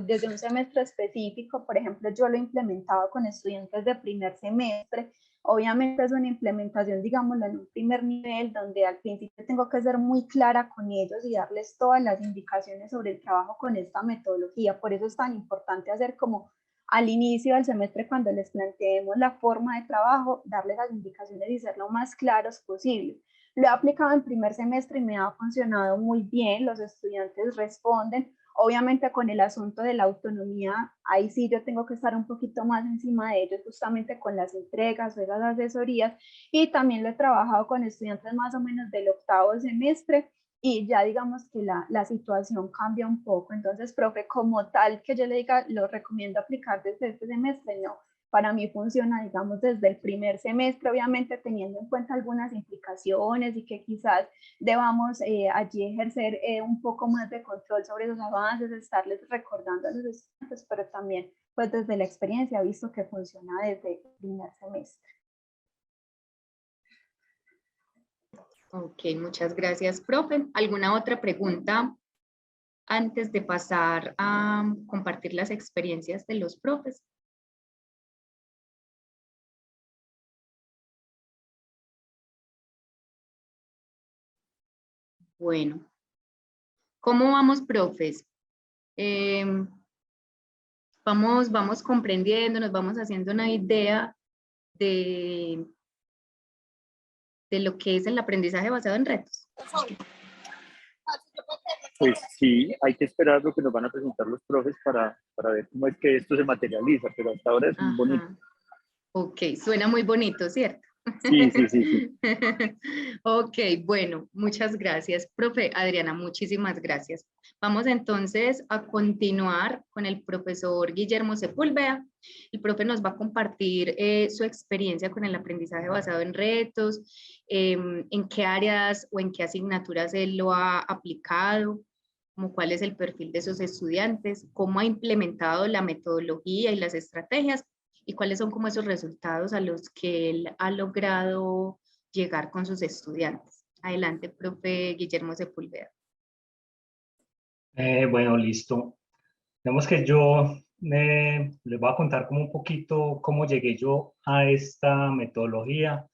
Speaker 2: desde un semestre específico. Por ejemplo, yo lo he implementado con estudiantes de primer semestre. Obviamente es una implementación, digámoslo, en un primer nivel, donde al principio tengo que ser muy clara con ellos y darles todas las indicaciones sobre el trabajo con esta metodología. Por eso es tan importante hacer como al inicio del semestre, cuando les planteemos la forma de trabajo, darles las indicaciones y ser lo más claros posible. Lo he aplicado en primer semestre y me ha funcionado muy bien, los estudiantes responden. Obviamente con el asunto de la autonomía, ahí sí yo tengo que estar un poquito más encima de ellos, justamente con las entregas o esas asesorías, y también lo he trabajado con estudiantes más o menos del octavo semestre, y ya digamos que la situación cambia un poco. Entonces, profe, como tal que yo le diga, lo recomiendo aplicar desde este semestre, no. Para mí funciona, digamos, desde el primer semestre, obviamente teniendo en cuenta algunas implicaciones y que quizás debamos allí ejercer un poco más de control sobre los avances, estarles recordando a los estudiantes, pero también pues desde la experiencia he visto que funciona desde el primer semestre.
Speaker 1: Ok, muchas gracias, profe. ¿Alguna otra pregunta antes de pasar a compartir las experiencias de los profes? Bueno, ¿cómo vamos, profes? Vamos comprendiendo, nos vamos haciendo una idea de lo que es el aprendizaje basado en retos.
Speaker 7: Pues sí, hay que esperar lo que nos van a presentar los profes para ver cómo es que esto se materializa, pero hasta ahora es muy bonito.
Speaker 1: Ok, suena muy bonito, ¿cierto?
Speaker 7: Sí, sí, sí, sí.
Speaker 1: Ok, bueno, muchas gracias, profe Adriana, muchísimas gracias. Vamos entonces a continuar con el profesor Guillermo Sepúlveda. El profe nos va a compartir su experiencia con el aprendizaje basado en retos, en qué áreas o en qué asignaturas él lo ha aplicado, como cuál es el perfil de esos estudiantes, cómo ha implementado la metodología y las estrategias, y cuáles son como esos resultados a los que él ha logrado llegar con sus estudiantes. Adelante, profe Guillermo Sepúlveda.
Speaker 3: Bueno, listo. Digamos que yo les voy a contar como un poquito cómo llegué yo a esta metodología,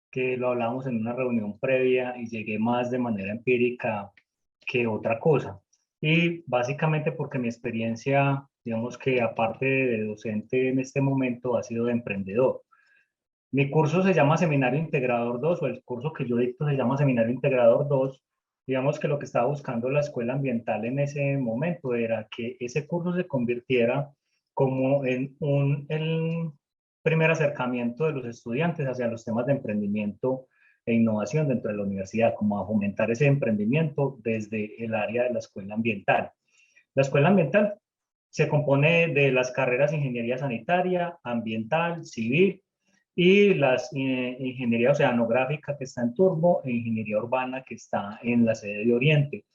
Speaker 3: que lo hablamos en una reunión previa y llegué más de manera empírica que otra cosa. Y básicamente porque mi experiencia, digamos que aparte de docente en este momento, ha sido de emprendedor. Mi curso se llama Seminario Integrador 2, o el curso que yo dicto se llama Seminario Integrador 2, digamos que lo que estaba buscando la escuela ambiental en ese momento era que ese curso se convirtiera como en el primer acercamiento de los estudiantes hacia los temas de emprendimiento e innovación dentro de la universidad, como a fomentar ese emprendimiento desde el área de la escuela ambiental. La escuela ambiental se compone de las carreras Ingeniería Sanitaria, Ambiental, Civil y las Ingeniería Oceanográfica que está en Turbo e Ingeniería Urbana que está en la sede de Oriente.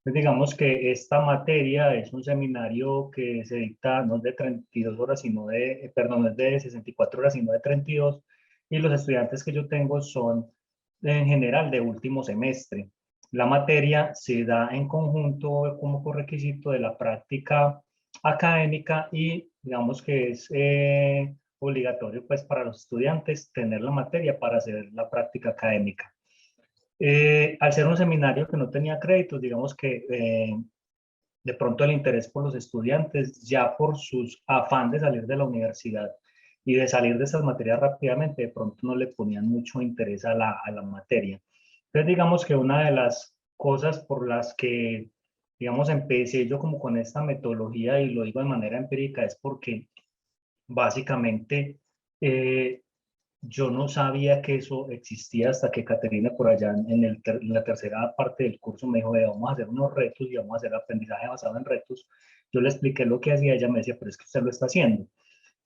Speaker 3: Pues digamos que esta materia es un seminario que se dicta no es de 32 horas, sino de, perdón, no es de 64 horas, sino de 32, y los estudiantes que yo tengo son en general de último semestre. La materia se da en conjunto como por requisito de la práctica académica y digamos que es obligatorio pues para los estudiantes tener la materia para hacer la práctica académica. Al ser un seminario que no tenía créditos, digamos que de pronto el interés por los estudiantes, ya por sus afán de salir de la universidad y de salir de esas materias rápidamente, de pronto no le ponían mucho interés a la materia. Entonces digamos que una de las cosas por las que, digamos, empecé yo como con esta metodología, y lo digo de manera empírica, es porque básicamente yo no sabía que eso existía hasta que Caterina por allá en la tercera parte del curso me dijo, vamos a hacer unos retos y vamos a hacer aprendizaje basado en retos. Yo le expliqué lo que hacía, ella me decía, pero es que usted lo está haciendo.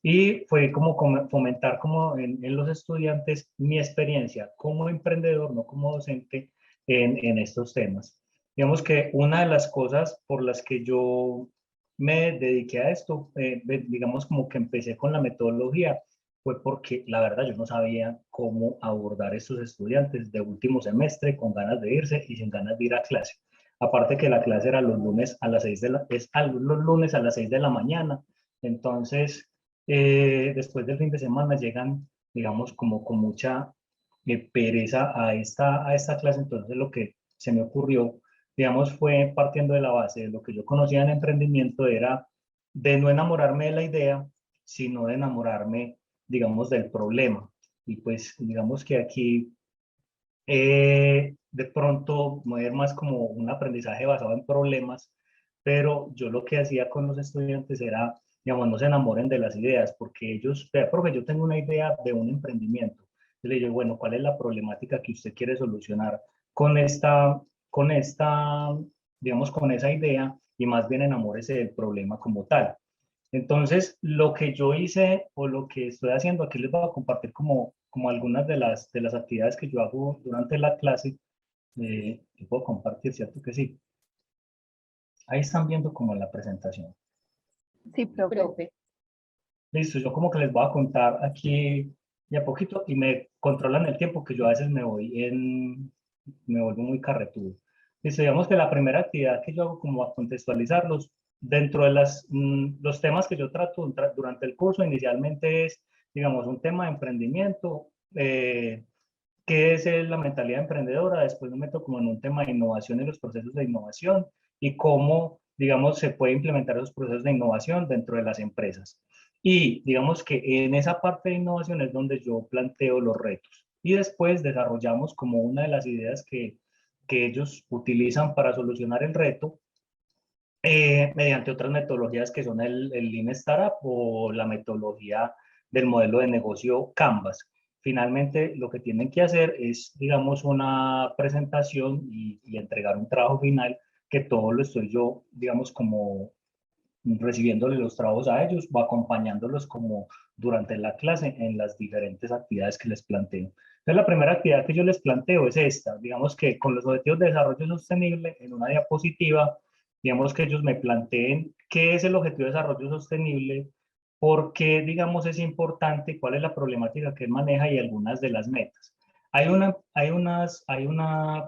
Speaker 3: Y fue como fomentar como en los estudiantes mi experiencia como emprendedor, no como docente, en estos temas. Digamos que una de las cosas por las que yo me dediqué a esto, digamos como que empecé con la metodología, fue porque la verdad yo no sabía cómo abordar a estos estudiantes de último semestre con ganas de irse y sin ganas de ir a clase. Aparte que la clase era los lunes a las 6 de la, los lunes a las 6 de la mañana. Entonces, después del fin de semana llegan, digamos, como con mucha pereza a esta clase. Entonces lo que se me ocurrió, digamos, fue partiendo de la base de lo que yo conocía en emprendimiento, era de no enamorarme de la idea, sino de enamorarme, digamos, del problema. Y pues, digamos que aquí de pronto mover más como un aprendizaje basado en problemas, pero yo lo que hacía con los estudiantes era, digamos, no se enamoren de las ideas, porque ellos, vea, profe, yo tengo una idea de un emprendimiento. Yo le digo, bueno, ¿cuál es la problemática que usted quiere solucionar con esta, digamos, con esa idea? Y más bien enamórese del problema como tal. Entonces, lo que yo hice o lo que estoy haciendo, aquí les voy a compartir como algunas de las actividades que yo hago durante la clase. Yo puedo compartir, ¿cierto que sí? Ahí están viendo como la presentación.
Speaker 2: Sí, profe.
Speaker 3: Listo, yo como que les voy a contar aquí de a poquito y me controlan el tiempo que yo a veces me vuelvo muy carretudo. Listo, digamos que la primera actividad que yo hago como a contextualizarlos dentro de los temas que yo trato durante el curso inicialmente es, digamos, un tema de emprendimiento, qué es la mentalidad emprendedora, después me meto como en un tema de innovación y los procesos de innovación y cómo, digamos, se puede implementar esos procesos de innovación dentro de las empresas. Y digamos que en esa parte de innovación es donde yo planteo los retos. Y después desarrollamos como una de las ideas que ellos utilizan para solucionar el reto mediante otras metodologías que son el Lean Startup o la metodología del modelo de negocio Canvas. Finalmente, lo que tienen que hacer es, digamos, una presentación y entregar un trabajo final que todo lo estoy yo, digamos, como recibiéndole los trabajos a ellos o acompañándolos como durante la clase en las diferentes actividades que les planteo. Entonces, la primera actividad que yo les planteo es esta, digamos que con los objetivos de desarrollo sostenible, en una diapositiva, digamos que ellos me planteen qué es el objetivo de desarrollo sostenible, por qué, digamos, es importante, cuál es la problemática que él maneja y algunas de las metas. Hay una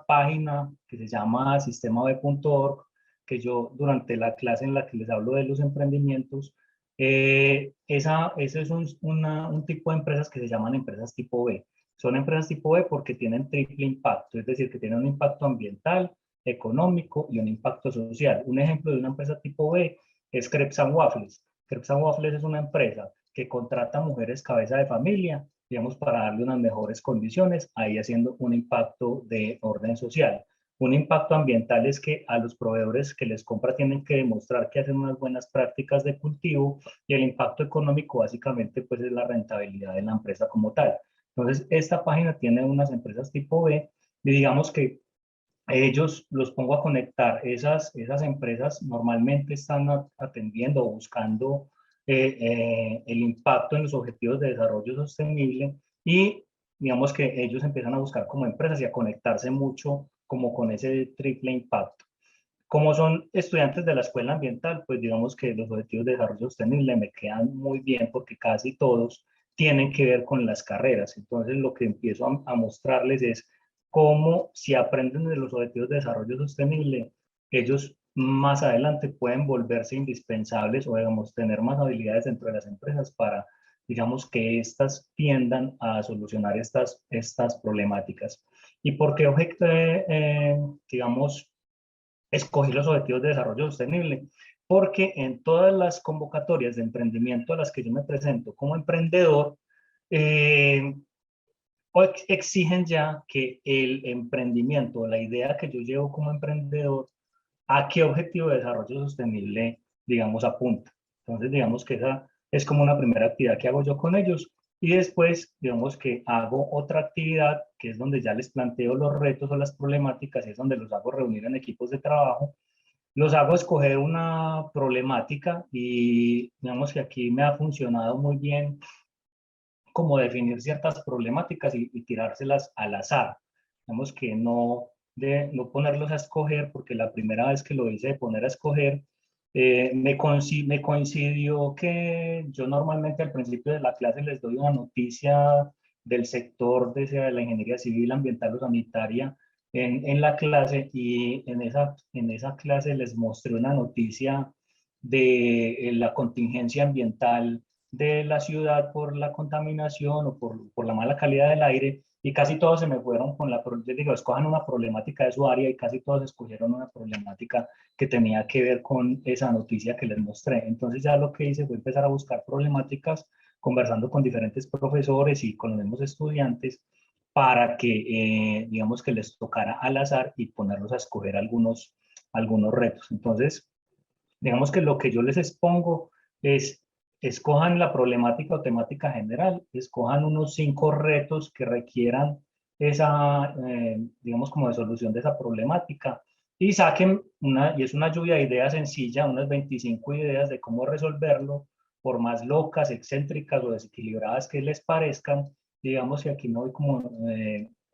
Speaker 3: página que se llama sistemaweb.org que yo durante la clase en la que les hablo de los emprendimientos, ese es un tipo de empresas que se llaman empresas tipo B. Son empresas tipo B porque tienen triple impacto, es decir, que tienen un impacto ambiental, económico y un impacto social. Un ejemplo de una empresa tipo B es Crepes and Waffles. Crepes and Waffles es una empresa que contrata mujeres cabeza de familia, digamos, para darle unas mejores condiciones, ahí haciendo un impacto de orden social. Un impacto ambiental es que a los proveedores que les compra tienen que demostrar que hacen unas buenas prácticas de cultivo, y el impacto económico básicamente pues es la rentabilidad de la empresa como tal. Entonces, esta página tiene unas empresas tipo B y digamos que ellos los pongo a conectar. Esas empresas normalmente están atendiendo o buscando el impacto en los objetivos de desarrollo sostenible, y digamos que ellos empiezan a buscar como empresas y a conectarse mucho como con ese triple impacto. Como son estudiantes de la escuela ambiental, pues digamos que los objetivos de desarrollo sostenible me quedan muy bien porque casi todos tienen que ver con las carreras. Entonces lo que empiezo a mostrarles es cómo, si aprenden de los objetivos de desarrollo sostenible, ellos más adelante pueden volverse indispensables o digamos tener más habilidades dentro de las empresas para digamos que éstas tiendan a solucionar estas problemáticas. ¿Y por qué digamos, escogí los objetivos de desarrollo sostenible? Porque en todas las convocatorias de emprendimiento a las que yo me presento como emprendedor, exigen ya que el emprendimiento, la idea que yo llevo como emprendedor, a qué objetivo de desarrollo sostenible, digamos, apunta. Entonces, digamos que esa es como una primera actividad que hago yo con ellos. Y después, digamos que hago otra actividad, que es donde ya les planteo los retos o las problemáticas, y es donde los hago reunir en equipos de trabajo. Los hago escoger una problemática y digamos que aquí me ha funcionado muy bien como definir ciertas problemáticas y tirárselas al azar. Digamos que no ponerlos a escoger, porque la primera vez que lo hice de poner a escoger, me coincidió que yo normalmente al principio de la clase les doy una noticia del sector de la ingeniería civil, ambiental o sanitaria en la clase, y en esa clase les mostré una noticia de la contingencia ambiental de la ciudad por la contaminación o por la mala calidad del aire, y casi todos se me fueron con les digo, escojan una problemática de su área, y casi todos escogieron una problemática que tenía que ver con esa noticia que les mostré. Entonces ya lo que hice fue empezar a buscar problemáticas, conversando con diferentes profesores y con los mismos estudiantes, para que digamos que les tocara al azar y ponerlos a escoger algunos retos. Entonces, digamos que lo que yo les expongo es: escojan la problemática o temática general, escojan unos 5 retos que requieran digamos, como de solución de esa problemática, y saquen y es una lluvia de ideas sencilla, unas 25 ideas de cómo resolverlo, por más locas, excéntricas o desequilibradas que les parezcan. Digamos que aquí no hay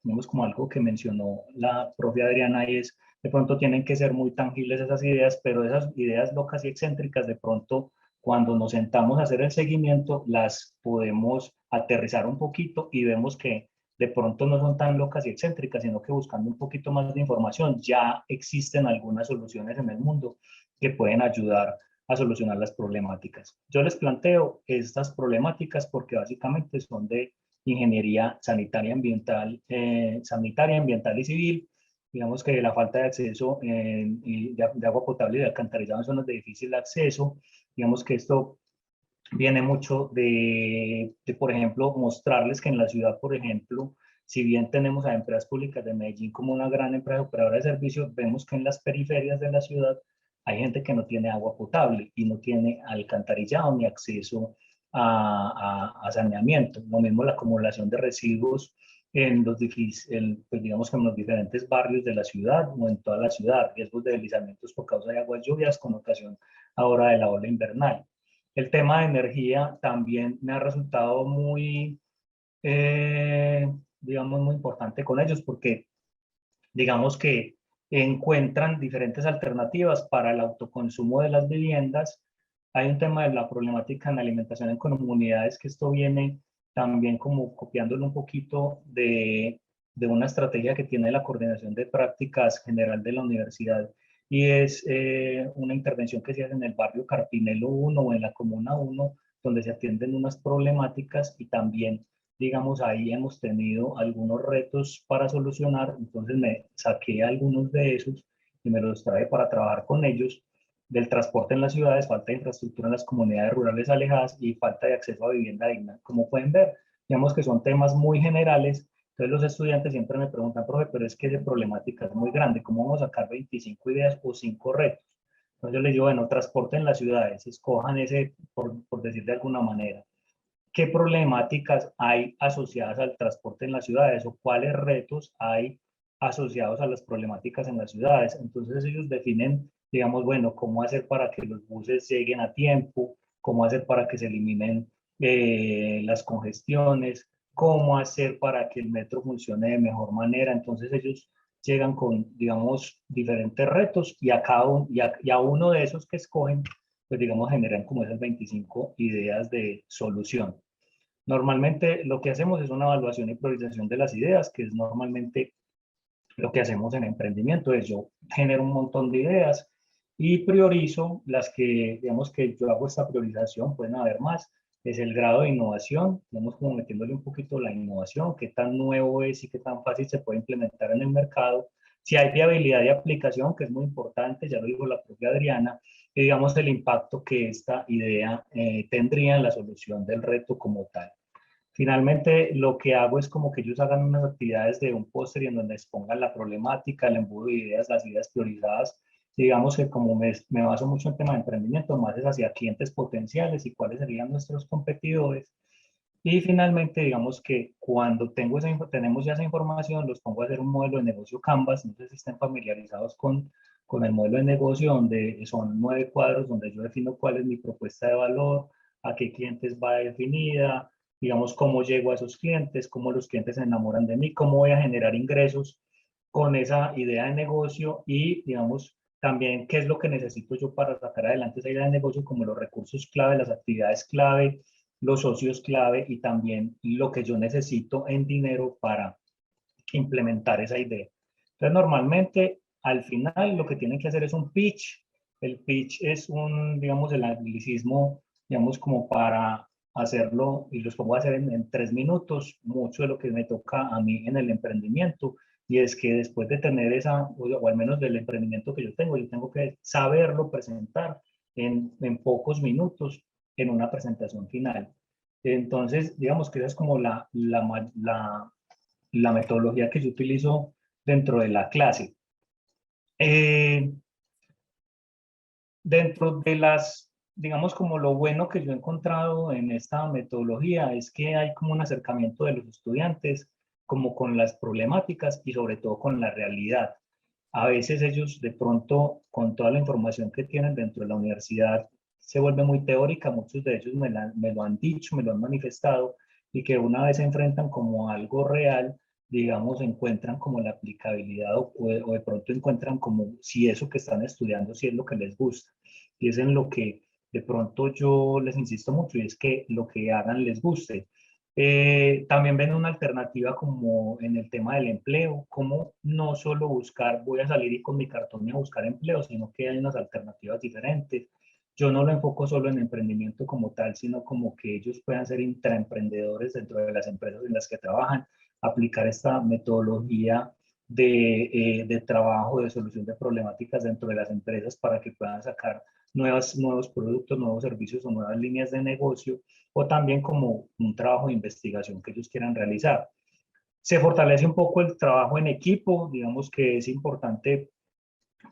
Speaker 3: digamos, como algo que mencionó la profe Adriana, y es: de pronto tienen que ser muy tangibles esas ideas, pero esas ideas locas y excéntricas, de pronto, cuando nos sentamos a hacer el seguimiento, las podemos aterrizar un poquito y vemos que de pronto no son tan locas y excéntricas, sino que buscando un poquito más de información, ya existen algunas soluciones en el mundo que pueden ayudar a solucionar las problemáticas. Yo les planteo estas problemáticas porque básicamente son de ingeniería sanitaria, ambiental y civil. Digamos que la falta de acceso de agua potable y de alcantarillado en zonas de difícil acceso. Digamos que esto viene mucho por ejemplo, mostrarles que en la ciudad, por ejemplo, si bien tenemos a Empresas Públicas de Medellín como una gran empresa operadora de servicios, vemos que en las periferias de la ciudad hay gente que no tiene agua potable y no tiene alcantarillado ni acceso a saneamiento. Lo mismo la acumulación de residuos pues digamos que en los diferentes barrios de la ciudad o en toda la ciudad, riesgos de deslizamientos por causa de aguas lluvias con ocasión ahora de la ola invernal. El tema de energía también me ha resultado digamos, muy importante con ellos, porque digamos que encuentran diferentes alternativas para el autoconsumo de las viviendas. Hay un tema de la problemática en la alimentación en comunidades, que esto viene también como copiándolo un poquito de una estrategia que tiene la Coordinación de Prácticas General de la Universidad, y es una intervención que se hace en el barrio Carpinelo 1 o en la Comuna 1, donde se atienden unas problemáticas, y también, digamos, ahí hemos tenido algunos retos para solucionar. Entonces me saqué algunos de esos y me los traje para trabajar con ellos: del transporte en las ciudades, falta de infraestructura en las comunidades rurales alejadas y falta de acceso a vivienda digna. Como pueden ver, digamos que son temas muy generales, Entonces los estudiantes siempre me preguntan, profe, pero es que esa problemática es muy grande, ¿cómo vamos a sacar 25 ideas o 5 retos? Entonces yo les digo, bueno, transporten las ciudades, escojan ese, por decir de alguna manera, qué problemáticas hay asociadas al transporte en las ciudades o cuáles retos hay asociados a las problemáticas en las ciudades. Entonces ellos definen, digamos, bueno, cómo hacer para que los buses lleguen a tiempo, cómo hacer para que se eliminen las congestiones, cómo hacer para que el metro funcione de mejor manera. Entonces ellos llegan con, digamos, diferentes retos y a uno de esos que escogen, pues digamos, generan como esas 25 ideas de solución. Normalmente lo que hacemos es una evaluación y priorización de las ideas, que es normalmente lo que hacemos en emprendimiento. Es yo genero un montón de ideas y priorizo las que, digamos que yo hago esta priorización, pueden haber más, es el grado de innovación, digamos como metiéndole un poquito la innovación, qué tan nuevo es y qué tan fácil se puede implementar en el mercado, si hay viabilidad de aplicación, que es muy importante, ya lo dijo la propia Adriana, y digamos el impacto que esta idea tendría en la solución del reto como tal. Finalmente, lo que hago es como que ellos hagan unas actividades de un póster y en donde expongan la problemática, el embudo de ideas, las ideas priorizadas. Digamos que como me baso mucho en tema de emprendimiento, más es hacia clientes potenciales y cuáles serían nuestros competidores. Y finalmente, digamos que cuando tenemos ya esa información, los pongo a hacer un modelo de negocio Canvas. No sé si estén familiarizados con el modelo de negocio, donde son 9 cuadros, donde yo defino cuál es mi propuesta de valor, a qué clientes va definida, digamos, cómo llego a esos clientes, cómo los clientes se enamoran de mí, cómo voy a generar ingresos con esa idea de negocio y, digamos, también qué es lo que necesito yo para sacar adelante esa idea de negocio, como los recursos clave, las actividades clave, los socios clave y también lo que yo necesito en dinero para implementar esa idea. Entonces, normalmente, al final, lo que tienen que hacer es un pitch. El pitch es digamos, el anglicismo, digamos, como para hacerlo, y los pongo a hacer en 3 minutos, mucho de lo que me toca a mí en el emprendimiento, y es que después de tener o al menos del emprendimiento que yo tengo que saberlo presentar en pocos minutos en una presentación final. Entonces, digamos que esa es como la metodología que yo utilizo dentro de la clase. Dentro de digamos como lo bueno que yo he encontrado en esta metodología es que hay como un acercamiento de los estudiantes como con las problemáticas y sobre todo con la realidad. A veces ellos de pronto con toda la información que tienen dentro de la universidad se vuelve muy teórica, muchos de ellos me lo han dicho, me lo han manifestado y que una vez se enfrentan como a algo real, digamos, encuentran como la aplicabilidad o de pronto encuentran como si eso que están estudiando, si es lo que les gusta. Y es en lo que de pronto yo les insisto mucho y es que lo que hagan les guste. También ven una alternativa como en el tema del empleo, como no solo buscar, voy a salir y con mi cartón y a buscar empleo, sino que hay unas alternativas diferentes. Yo no lo enfoco solo en emprendimiento como tal, sino como que ellos puedan ser intraemprendedores dentro de las empresas en las que trabajan, aplicar esta metodología de trabajo, de solución de problemáticas dentro de las empresas para que puedan sacar nuevos productos, nuevos servicios o nuevas líneas de negocio, o también como un trabajo de investigación que ellos quieran realizar. Se fortalece un poco el trabajo en equipo, digamos que es importante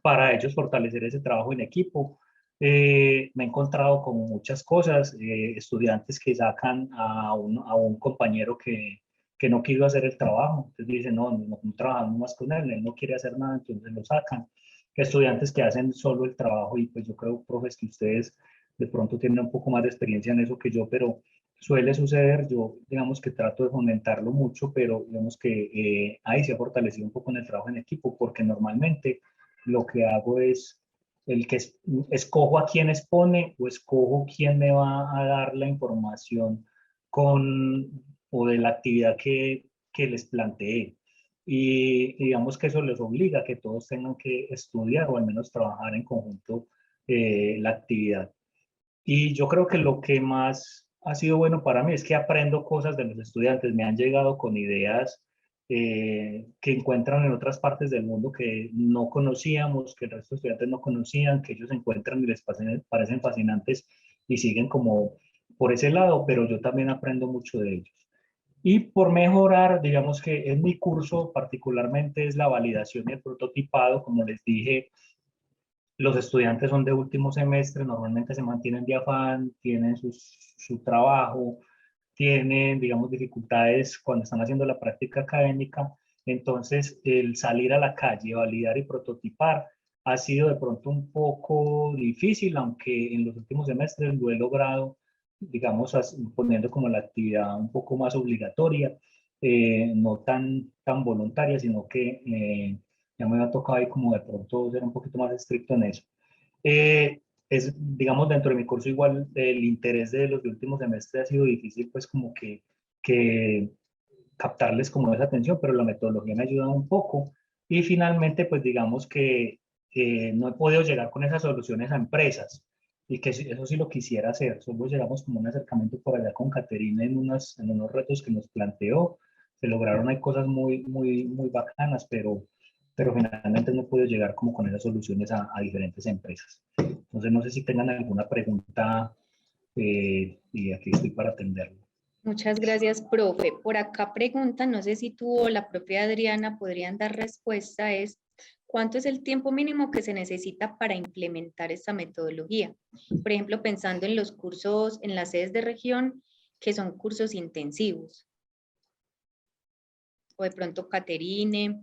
Speaker 3: para ellos fortalecer ese trabajo en equipo. Me he encontrado con muchas cosas, estudiantes que sacan a un compañero que no quiso hacer el trabajo, entonces dicen, no trabajamos más con él, él no quiere hacer nada, entonces lo sacan. Estudiantes que hacen solo el trabajo y pues yo creo, profes, que ustedes de pronto tienen un poco más de experiencia en eso que yo, pero suele suceder, yo digamos que trato de fomentarlo mucho, pero digamos que ahí se ha fortalecido un poco en el trabajo en equipo, porque normalmente lo que hago es el que escojo a quién expone o escojo quién me va a dar la información o de la actividad que les planteé. Y digamos que eso les obliga a que todos tengan que estudiar o al menos trabajar en conjunto la actividad. Y yo creo que lo que más ha sido bueno para mí es que aprendo cosas de los estudiantes. Me han llegado con ideas que encuentran en otras partes del mundo que no conocíamos, que el resto de estudiantes no conocían, que ellos encuentran y les parecen fascinantes y siguen como por ese lado, pero yo también aprendo mucho de ellos. Y por mejorar, digamos que en mi curso particularmente es la validación y el prototipado. Como les dije, los estudiantes son de último semestre, normalmente se mantienen de afán, tienen su trabajo, tienen, digamos, dificultades cuando están haciendo la práctica académica. Entonces, el salir a la calle, validar y prototipar ha sido de pronto un poco difícil, aunque en los últimos semestres lo he logrado, digamos, poniendo como la actividad un poco más obligatoria, no tan voluntaria, sino que ya me ha tocado ahí como de pronto ser un poquito más estricto en eso. Digamos, dentro de mi curso igual el interés de los últimos semestres ha sido difícil, pues como que captarles como esa atención, pero la metodología me ha ayudado un poco. Y finalmente, pues digamos que no he podido llegar con esas soluciones a empresas, y que eso sí lo quisiera hacer. Solo llegamos como un acercamiento por allá con Caterina en unos retos que nos planteó. Se lograron, hay cosas muy bacanas, pero finalmente no puedo llegar como con esas soluciones a diferentes empresas. Entonces no sé si tengan alguna pregunta, y aquí estoy para atenderlo.
Speaker 1: Muchas gracias, profe. Por acá preguntan, no sé si tú o la propia Adriana podrían dar respuesta, es ¿cuánto es el tiempo mínimo que se necesita para implementar esta metodología? Por ejemplo, pensando en los cursos en las sedes de región, que son cursos intensivos. O de pronto Caterine.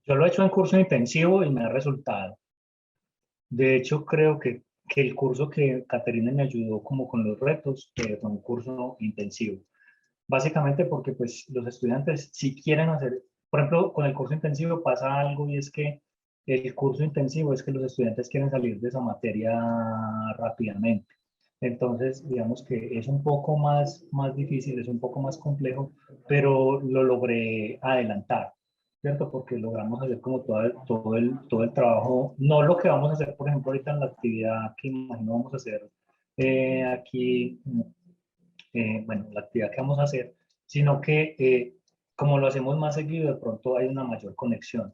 Speaker 3: Yo lo he hecho en curso intensivo y me ha resultado. De hecho, creo que el curso que Caterina me ayudó como con los retos, fue un curso intensivo. Básicamente porque pues los estudiantes si quieren hacer, por ejemplo, con el curso intensivo pasa algo, y es que el curso intensivo es que los estudiantes quieren salir de esa materia rápidamente. Entonces, digamos que es un poco más difícil, es un poco más complejo, pero lo logré adelantar, ¿cierto? Porque logramos hacer como todo el trabajo, no lo que vamos a hacer, por ejemplo, ahorita en la actividad que imagino vamos a hacer aquí, bueno, la actividad que vamos a hacer, sino que como lo hacemos más seguido, de pronto hay una mayor conexión.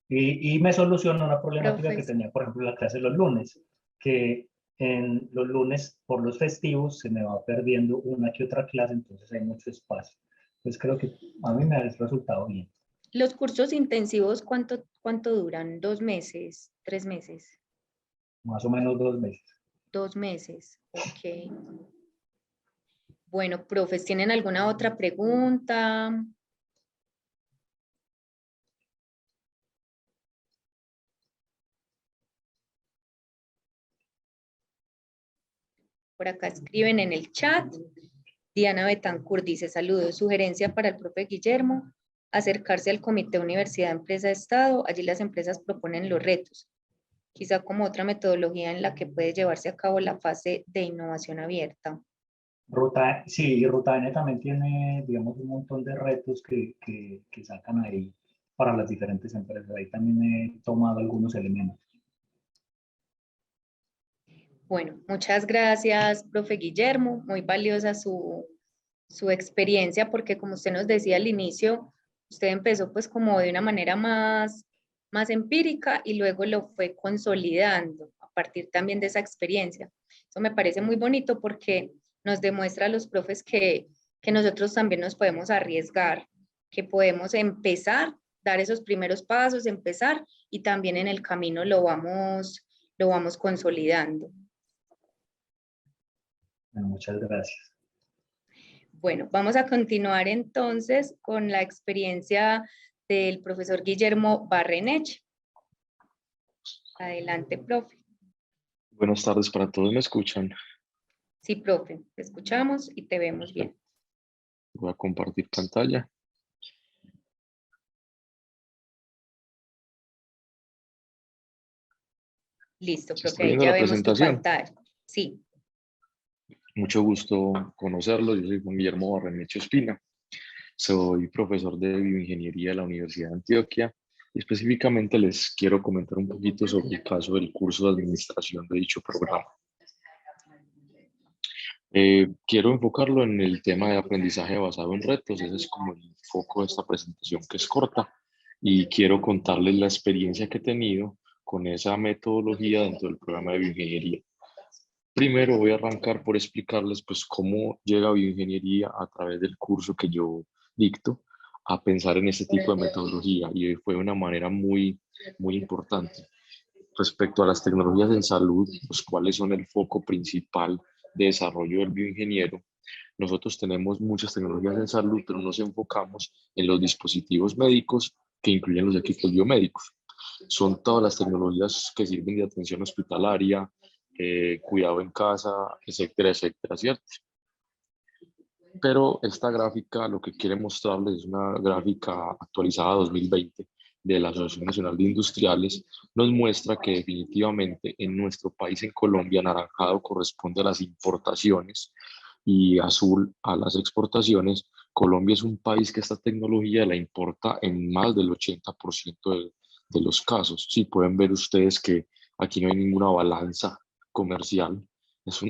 Speaker 3: Y me soluciona una problemática que tenía, por ejemplo, en la clase los lunes, que en los lunes, por los festivos, se me va perdiendo una que otra clase, entonces hay mucho espacio. Entonces creo que a mí me ha resultado bien.
Speaker 1: ¿Los cursos intensivos cuánto duran? ¿2 meses? ¿3 meses?
Speaker 3: Más o menos 2 meses.
Speaker 1: 2 meses, ok. Bueno, profes, ¿tienen alguna otra pregunta? Por acá escriben en el chat. Diana Betancourt dice, saludos, sugerencia para el profe Guillermo, acercarse al Comité Universidad Empresa Estado, allí las empresas proponen los retos, quizá como otra metodología en la que puede llevarse a cabo la fase de innovación abierta.
Speaker 3: Sí, Ruta N también tiene, digamos, un montón de retos que sacan ahí para las diferentes empresas. Ahí también he tomado algunos elementos.
Speaker 1: Bueno, muchas gracias, profe Guillermo. Muy valiosa su experiencia, porque como usted nos decía al inicio, usted empezó pues como de una manera más empírica y luego lo fue consolidando a partir también de esa experiencia. Eso me parece muy bonito porque nos demuestra a los profes que nosotros también nos podemos arriesgar, que podemos empezar, dar esos primeros pasos, empezar, y también en el camino lo vamos consolidando.
Speaker 3: Bueno, muchas gracias.
Speaker 1: Bueno, vamos a continuar entonces con la experiencia del profesor Guillermo Barrenechea. Adelante, profe.
Speaker 4: Buenas tardes para todos, ¿me escuchan?
Speaker 1: Sí, profe, te escuchamos y te vemos bien.
Speaker 4: Voy a compartir pantalla.
Speaker 1: Listo,
Speaker 4: ¿Se
Speaker 1: profe,
Speaker 4: está
Speaker 1: ahí
Speaker 4: viendo
Speaker 1: ya
Speaker 4: la
Speaker 1: vemos tu
Speaker 4: presentación?
Speaker 1: pantalla. Sí.
Speaker 4: Mucho gusto conocerlo. Yo soy Juan Guillermo Barrenechea Espina. Soy profesor de bioingeniería de la Universidad de Antioquia. Específicamente les quiero comentar un poquito sobre el caso del curso de administración de dicho programa. Quiero enfocarlo en el tema de aprendizaje basado en retos. Ese es como el foco de esta presentación, que es corta, y quiero contarles la experiencia que he tenido con esa metodología dentro del programa de bioingeniería. Primero voy a arrancar por explicarles pues cómo llega bioingeniería a través del curso que yo dicto a pensar en este tipo de metodología, y fue una manera muy importante. Respecto a las tecnologías en salud, los cuales son el foco principal de desarrollo del bioingeniero, nosotros tenemos muchas tecnologías en salud, pero nos enfocamos en los dispositivos médicos que incluyen los equipos biomédicos. Son todas las tecnologías que sirven de atención hospitalaria, cuidado en casa, etcétera, etcétera, ¿cierto? Pero esta gráfica lo que quiere mostrarles es una gráfica actualizada 2020 de la Asociación Nacional de Industriales. Nos muestra que definitivamente en nuestro país, en Colombia, anaranjado corresponde a las importaciones y azul a las exportaciones. Colombia es un país que esta tecnología la importa en más del 80% de los casos. Sí, pueden ver ustedes que aquí no hay ninguna balanza comercial, es,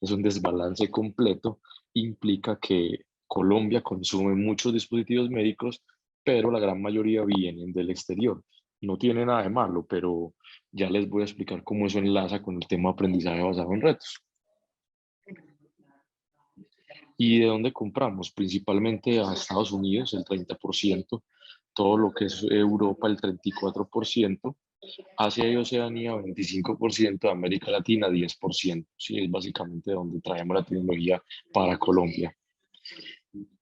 Speaker 4: es un desbalance completo. Implica que Colombia consume muchos dispositivos médicos, pero la gran mayoría vienen del exterior. No tiene nada de malo, pero ya les voy a explicar cómo eso enlaza con el tema de aprendizaje basado en retos. ¿Y de dónde compramos? Principalmente a Estados Unidos, el 30%, todo lo que es Europa, el 34%, Asia y Oceanía, 25%, América Latina, 10%. Sí, es básicamente donde traemos la tecnología para Colombia.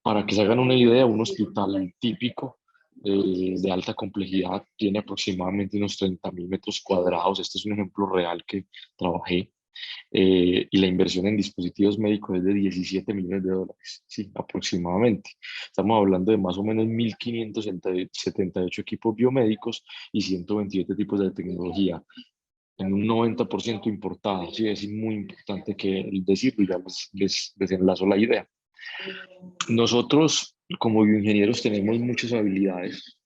Speaker 4: Para que se hagan una idea, un hospital típico de alta complejidad tiene aproximadamente unos 30.000 metros cuadrados. Este es un ejemplo real que trabajé. Y la inversión en dispositivos médicos es de 17 millones de dólares, sí, aproximadamente. Estamos hablando de más o menos 1.578 equipos biomédicos y 127 tipos de tecnología, en un 90% importada. Sí, es muy importante que decirlo, y ya les enlazo la idea. Nosotros, como bioingenieros, tenemos muchas habilidades,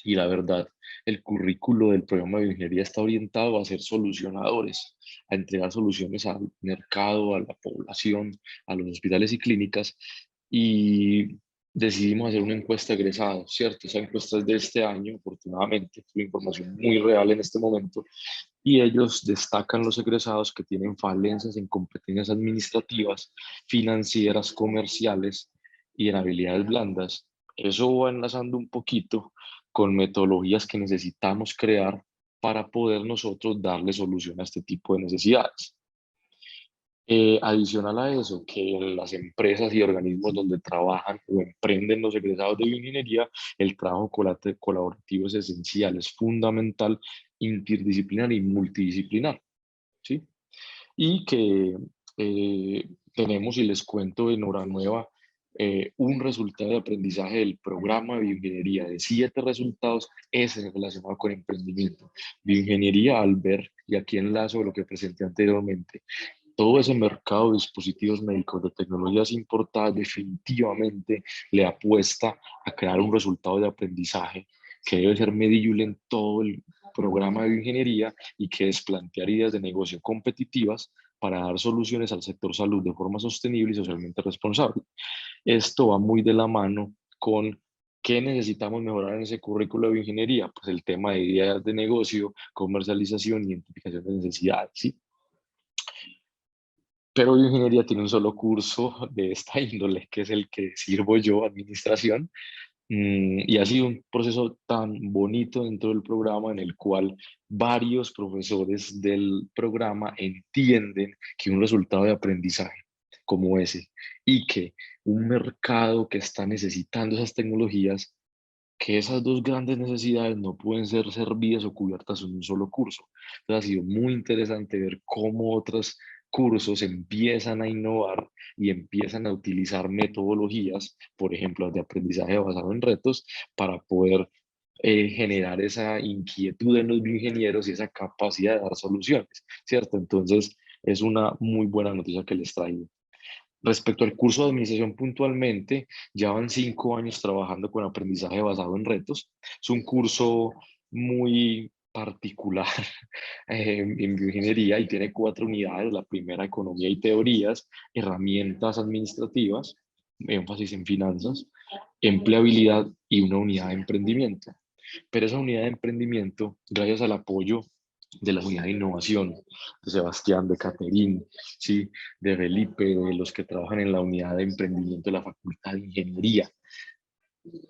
Speaker 4: y la verdad, el currículo del programa de bioingeniería está orientado a ser solucionadores, a entregar soluciones al mercado, a la población, a los hospitales y clínicas. Y decidimos hacer una encuesta de egresados, ¿cierto? Esa encuesta es de este año, afortunadamente, es una información muy real en este momento, y ellos destacan los egresados que tienen falencias en competencias administrativas, financieras, comerciales y en habilidades blandas. Eso va enlazando un poquito con metodologías que necesitamos crear para poder nosotros darle solución a este tipo de necesidades. Adicional a eso, que en las empresas y organismos donde trabajan o emprenden los egresados de bioingeniería, el trabajo colaborativo es esencial, es fundamental, interdisciplinar y multidisciplinar, ¿sí? Y que tenemos, y les cuento en hora nueva, un resultado de aprendizaje del programa de bioingeniería de 7 resultados, ese relacionado con emprendimiento. Bioingeniería, al ver, y aquí enlazo lo que presenté anteriormente, todo ese mercado de dispositivos médicos, de tecnologías importadas, definitivamente le apuesta a crear un resultado de aprendizaje que debe ser medible en todo el programa de bioingeniería, y que es plantear ideas de negocio competitivas para dar soluciones al sector salud de forma sostenible y socialmente responsable. Esto va muy de la mano con qué necesitamos mejorar en ese currículo de bioingeniería, pues el tema de ideas de negocio, comercialización, identificación de necesidades, ¿sí? Pero bioingeniería tiene un solo curso de esta índole, que es el que sirvo yo, administración. Y ha sido un proceso tan bonito dentro del programa, en el cual varios profesores del programa entienden que un resultado de aprendizaje como ese, y que un mercado que está necesitando esas tecnologías, que esas dos grandes necesidades no pueden ser servidas o cubiertas en un solo curso. Entonces ha sido muy interesante ver cómo otros cursos empiezan a innovar y empiezan a utilizar metodologías, por ejemplo, de aprendizaje basado en retos, para poder generar esa inquietud en los bioingenieros y esa capacidad de dar soluciones, ¿cierto? Entonces es una muy buena noticia que les traigo. Respecto al curso de administración puntualmente, llevan 5 años trabajando con aprendizaje basado en retos. Es un curso muy particular en bioingeniería, y tiene 4 unidades. La primera, economía y teorías, herramientas administrativas, énfasis en finanzas, empleabilidad y una unidad de emprendimiento. Pero esa unidad de emprendimiento, gracias al apoyo de la unidad de innovación, de Sebastián, de Caterín, ¿sí? De Felipe, de los que trabajan en la unidad de emprendimiento de la Facultad de Ingeniería.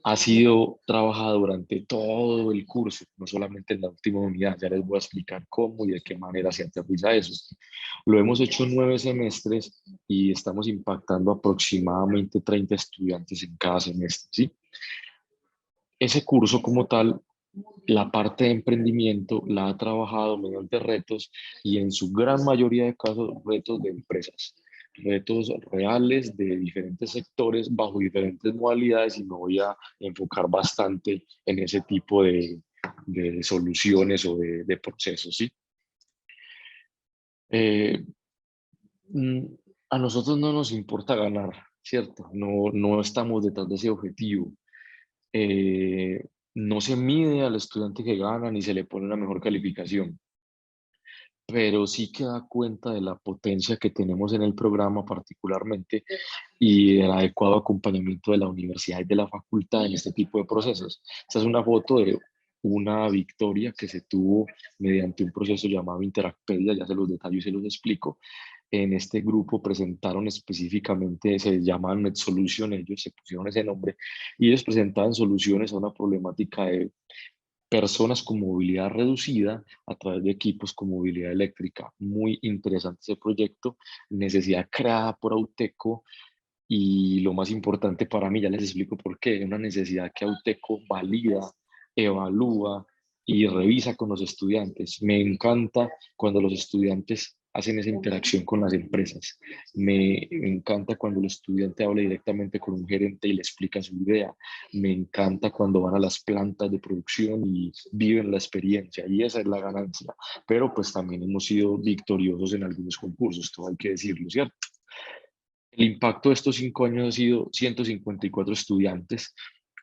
Speaker 4: Ha sido trabajado durante todo el curso, no solamente en la última unidad. Ya les voy a explicar cómo y de qué manera se aterriza eso. Lo hemos hecho 9 semestres y estamos impactando aproximadamente 30 estudiantes en cada semestre, ¿sí? Ese curso como tal, la parte de emprendimiento la ha trabajado mediante retos y en su gran mayoría de casos retos de empresas, retos reales de diferentes sectores bajo diferentes modalidades, y me voy a enfocar bastante en ese tipo de soluciones o de procesos, ¿sí? Eh, mm, a nosotros no nos importa ganar, ¿cierto? No estamos detrás de ese objetivo. eh, no se mide al estudiante que gana ni se le pone una mejor calificación, pero sí que da cuenta de la potencia que tenemos en el programa particularmente y el adecuado acompañamiento de la universidad y de la facultad en este tipo de procesos. Esta es una foto de una victoria que se tuvo mediante un proceso llamado Interacpedia, ya se los detallo y se los explico. En este grupo presentaron específicamente, se llaman NetSolution, ellos se pusieron ese nombre, y ellos presentaban soluciones a una problemática de personas con movilidad reducida a través de equipos con movilidad eléctrica. Muy interesante ese proyecto, necesidad creada por Auteco, y lo más importante para mí, ya les explico por qué, una necesidad que Auteco valida, evalúa y revisa con los estudiantes. Me encanta cuando los estudiantes hacen esa interacción con las empresas. Me encanta cuando el estudiante habla directamente con un gerente y le explica su idea. Me encanta cuando van a las plantas de producción y viven la experiencia, y esa es la ganancia. Pero pues también hemos sido victoriosos en algunos concursos, todo hay que decirlo, ¿cierto? El impacto de estos 5 años ha sido 154 estudiantes,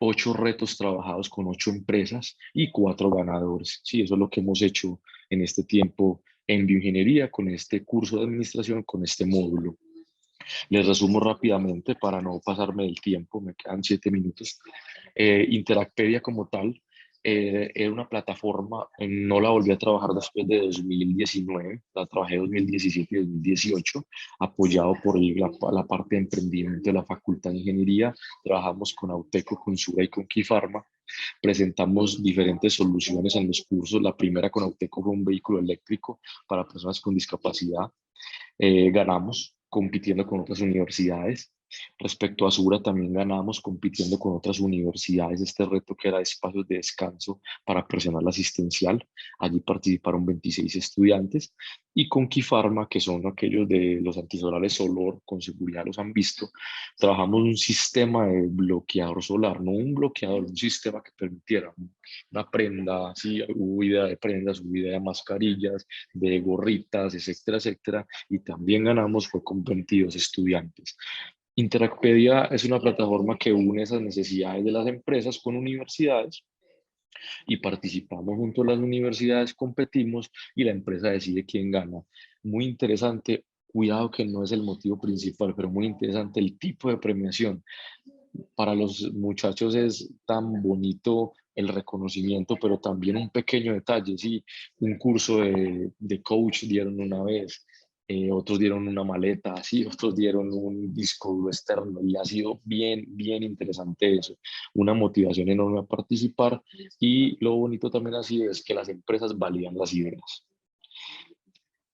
Speaker 4: 8 retos trabajados con 8 empresas y 4 ganadores. Sí, eso es lo que hemos hecho en este tiempo en bioingeniería, con este curso de administración, con este módulo. Les resumo rápidamente para no pasarme del tiempo, me quedan 7 minutos. Interacpedia como tal era una plataforma, no la volví a trabajar después de 2019, la trabajé 2017 y 2018, apoyado por la parte de emprendimiento de la Facultad de Ingeniería. Trabajamos con Auteco, con Sura y con Kifarma. Presentamos diferentes soluciones en los cursos. La primera con Auteco fue un vehículo eléctrico para personas con discapacidad. Ganamos compitiendo con otras universidades. Respecto a Sura, también ganamos compitiendo con otras universidades este reto que era espacios de descanso para personal asistencial. Allí participaron 26 estudiantes. Y con Kifarma, que son aquellos de los antisolares Solor, con seguridad los han visto, trabajamos un sistema de bloqueador solar, no un bloqueador, un sistema que permitiera una prenda, sí, hubo idea de prendas, hubo idea de mascarillas, de gorritas, etcétera, etcétera, y también ganamos, fue con 22 estudiantes. Interacpedia es una plataforma que une esas necesidades de las empresas con universidades, y participamos junto a las universidades, competimos y la empresa decide quién gana. Muy interesante, cuidado que no es el motivo principal, pero muy interesante el tipo de premiación. Para los muchachos es tan bonito el reconocimiento, pero también un pequeño detalle, sí, un curso de coach dieron una vez, otros dieron una maleta, sí, otros dieron un disco duro externo, y ha sido bien, bien interesante eso, una motivación enorme a participar. Y lo bonito también ha sido es que las empresas validan las ideas.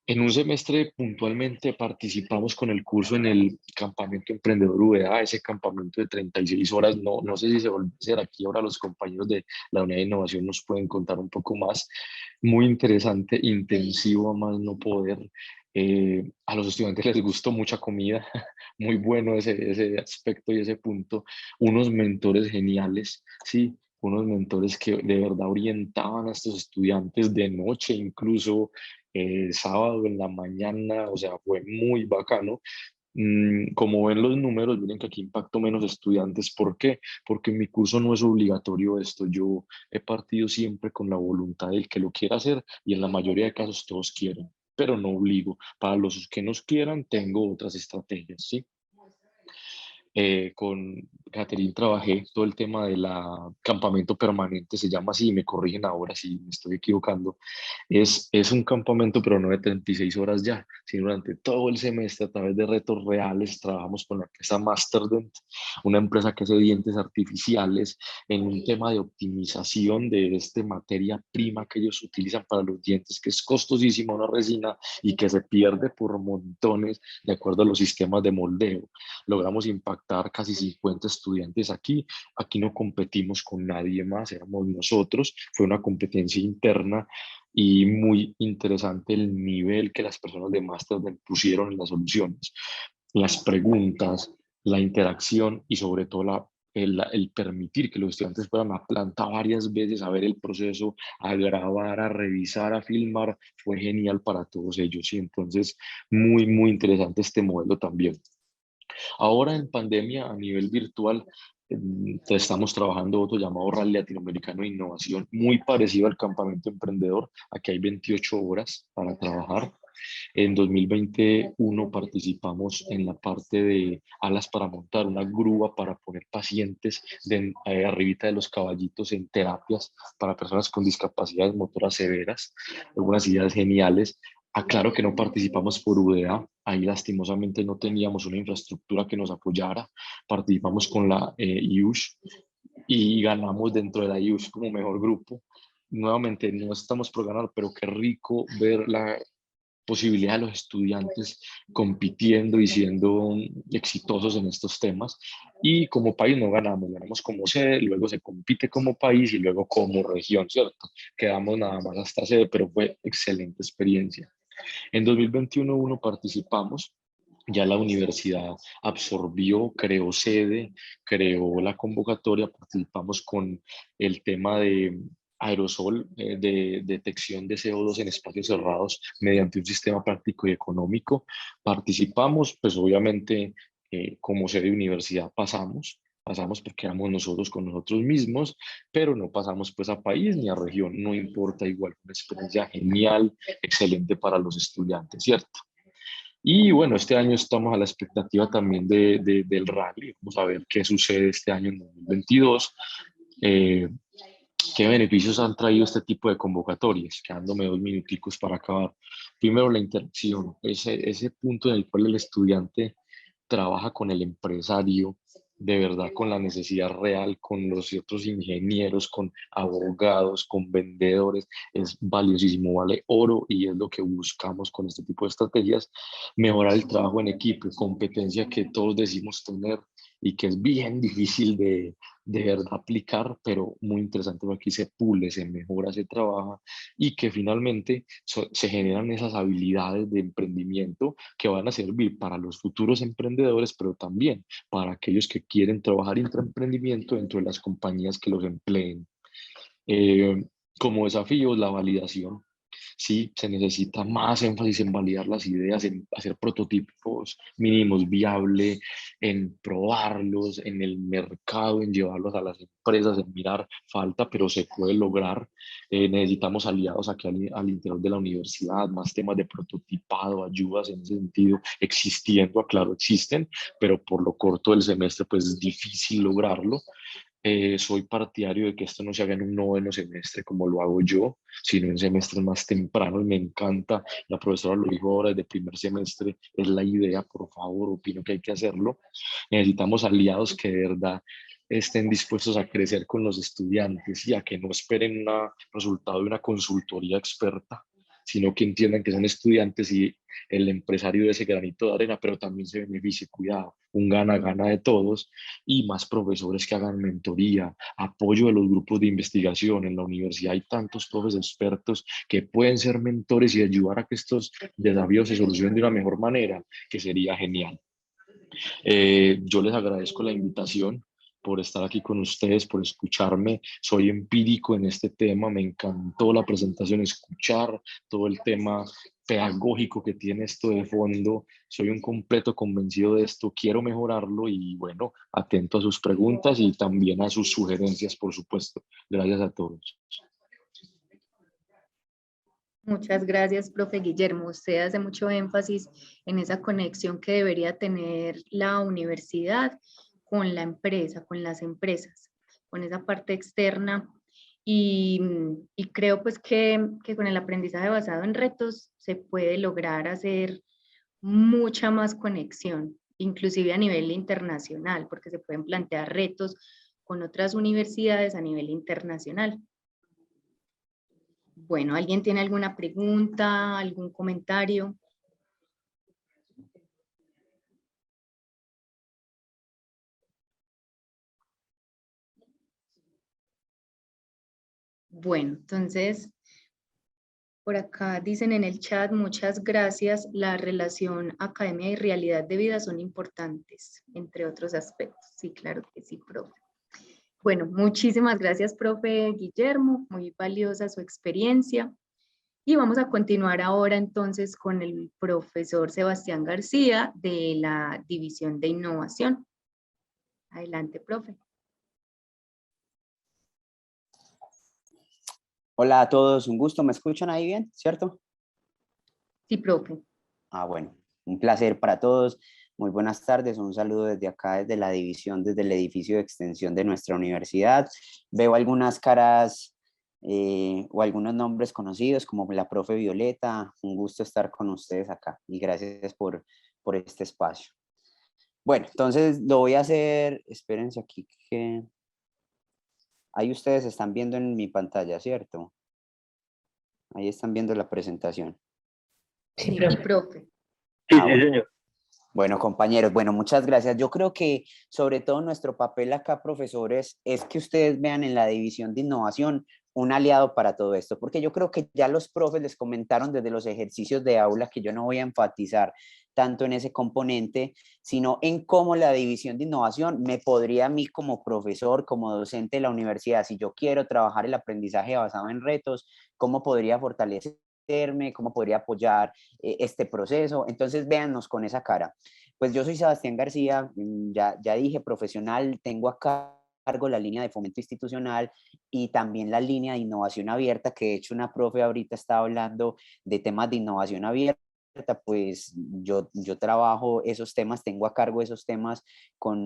Speaker 4: En un semestre puntualmente participamos con el curso en el campamento Emprendedor VA, ese campamento de 36 horas, no sé si se vuelve a hacer aquí, ahora los compañeros de la unidad de innovación nos pueden contar un poco más. Muy interesante, intensivo a más no poder. A los estudiantes les gustó mucha comida, muy bueno ese aspecto y ese punto. Unos mentores geniales, sí, unos mentores que de verdad orientaban a estos estudiantes de noche, incluso sábado en la mañana, o sea, fue muy bacano. Como ven los números, miren que aquí impacto menos estudiantes. ¿Por qué? Porque en mi curso no es obligatorio esto. Yo he partido siempre con la voluntad del que lo quiera hacer, y en la mayoría de casos todos quieren, pero no obligo. Para los que nos quieran, tengo otras estrategias, ¿sí? Catherine, trabajé todo el tema del campamento permanente, se llama así, me corrigen ahora si me estoy equivocando. Es un campamento, pero no de 36 horas ya, sino durante todo el semestre a través de retos reales. Trabajamos con la empresa Masterdent, una empresa que hace dientes artificiales, en un tema de optimización de esta materia prima que ellos utilizan para los dientes, que es costosísima, una resina, y que se pierde por montones de acuerdo a los sistemas de moldeo. Logramos impactar casi 50 estudiantes aquí. Aquí no competimos con nadie más, éramos nosotros. Fue una competencia interna y muy interesante el nivel que las personas de máster pusieron en las soluciones, las preguntas, la interacción y sobre todo el permitir que los estudiantes fueran a planta varias veces a ver el proceso, a grabar, a revisar, a filmar, fue genial para todos ellos. Y entonces, muy, muy interesante este modelo también. Ahora en pandemia a nivel virtual, estamos trabajando otro llamado Rally Latinoamericano de Innovación, muy parecido al campamento emprendedor. Aquí hay 28 horas para trabajar. En 2021 participamos en la parte de alas para montar, una grúa para poner pacientes arribita de los caballitos en terapias para personas con discapacidades motoras severas. Algunas ideas geniales. Aclaro que no participamos por UDA, ahí lastimosamente no teníamos una infraestructura que nos apoyara. Participamos con la IUSH y ganamos dentro de la IUSH como mejor grupo. Nuevamente, no estamos por ganar, pero qué rico ver la posibilidad de los estudiantes compitiendo y siendo exitosos en estos temas. Y como país no ganamos, ganamos como sede, luego se compite como país y luego como región, ¿cierto? Quedamos nada más hasta sede, pero fue excelente experiencia. En 2021 participamos, ya la universidad absorbió, creó sede, creó la convocatoria, participamos con el tema de aerosol, de detección de CO2 en espacios cerrados mediante un sistema práctico y económico. Participamos, pues obviamente como sede de universidad pasamos porque éramos nosotros con nosotros mismos, pero no pasamos pues a país ni a región, no importa, igual una experiencia genial, excelente para los estudiantes, ¿cierto? Y bueno, este año estamos a la expectativa también del rally. Vamos a ver qué sucede este año en 2022. Eh, ¿Qué beneficios han traído este tipo de convocatorias? Quedándome 2 minuticos para acabar. Primero, la interacción, ese punto en el cual el estudiante trabaja con el empresario, de verdad con la necesidad real, con los otros ingenieros, con abogados, con vendedores, es valiosísimo, vale oro y es lo que buscamos con este tipo de estrategias, mejorar el trabajo en equipo, competencia que todos decimos tener y que es bien difícil de verdad aplicar, pero muy interesante porque aquí se pule, se mejora, se trabaja y que finalmente se generan esas habilidades de emprendimiento que van a servir para los futuros emprendedores, pero también para aquellos que quieren trabajar intraemprendimiento dentro de las compañías que los empleen. Eh, Como desafío, la validación. Sí, se necesita más énfasis en validar las ideas, en hacer prototipos mínimos viables, en probarlos en el mercado, en llevarlos a las empresas, en mirar, falta, pero se puede lograr. Necesitamos aliados aquí al interior de la universidad, más temas de prototipado, ayudas en ese sentido, existiendo, aclaro, existen, pero por lo corto del semestre, pues es difícil lograrlo. Soy partidario de que esto no se haga en un noveno semestre como lo hago yo, sino en semestres más tempranos. Me encanta, la profesora lo dijo ahora desde primer semestre, es la idea, por favor, opino que hay que hacerlo. Necesitamos aliados que de verdad estén dispuestos a crecer con los estudiantes y a que no esperen un resultado de una consultoría experta, sino que entiendan que son estudiantes y el empresario de ese granito de arena, pero también se beneficie, cuidado, un gana-gana de todos y más profesores que hagan mentoría, apoyo de los grupos de investigación. En la universidad hay tantos profesores expertos que pueden ser mentores y ayudar a que estos desafíos se solucionen de una mejor manera, que sería genial. Yo les agradezco la invitación por estar aquí con ustedes, por escucharme. Soy empírico en este tema, me encantó la presentación, escuchar todo el tema pedagógico que tiene esto de fondo. Soy un completo convencido de esto, quiero mejorarlo y bueno, atento a sus preguntas y también a sus sugerencias, por supuesto. Gracias a todos.
Speaker 1: Muchas gracias, profe Guillermo. Usted hace mucho énfasis en esa conexión que debería tener la universidad con la empresa, con las empresas, con esa parte externa. Y creo pues que con el aprendizaje basado en retos se puede lograr hacer mucha más conexión, inclusive a nivel internacional, porque se pueden plantear retos con otras universidades a nivel internacional. Bueno, ¿alguien tiene alguna pregunta, algún comentario? Bueno, entonces, por acá dicen en el chat, muchas gracias, la relación academia y realidad de vida son importantes, entre otros aspectos. Sí, claro que sí, profe. Bueno, muchísimas gracias, profe Guillermo, muy valiosa su experiencia. Y vamos a continuar ahora entonces con el profesor Sebastián García de la División de Innovación. Adelante, profe.
Speaker 8: Hola a todos, un gusto. ¿Me escuchan ahí bien, cierto?
Speaker 1: Sí, profe.
Speaker 8: Bueno, un placer para todos. Muy buenas tardes. Un saludo desde acá, desde la división, desde el edificio de extensión de nuestra universidad. Veo algunas caras o algunos nombres conocidos como la profe Violeta. Un gusto estar con ustedes acá y gracias por este espacio. Bueno, entonces lo voy a hacer, espérense aquí que... Ahí ustedes están viendo en mi pantalla, ¿cierto? Ahí están viendo la presentación.
Speaker 1: Sí, profe.
Speaker 7: Sí,
Speaker 8: Bueno.
Speaker 7: señor.
Speaker 8: Bueno, compañeros, bueno, muchas gracias. Yo creo que sobre todo nuestro papel acá, profesores, es que ustedes vean en la división de innovación un aliado para todo esto, porque yo creo que ya los profes les comentaron desde los ejercicios de aula que yo no voy a enfatizar tanto en ese componente, sino en cómo la división de innovación me podría a mí como profesor, como docente de la universidad, si yo quiero trabajar el aprendizaje basado en retos, cómo podría fortalecerme, cómo podría apoyar este proceso. Entonces, véannos con esa cara. Pues yo soy Sebastián García, ya dije, profesional, tengo acá cargo la línea de fomento institucional y también la línea de innovación abierta, que de hecho una profe ahorita está hablando de temas de innovación abierta, pues yo trabajo esos temas, tengo a cargo esos temas con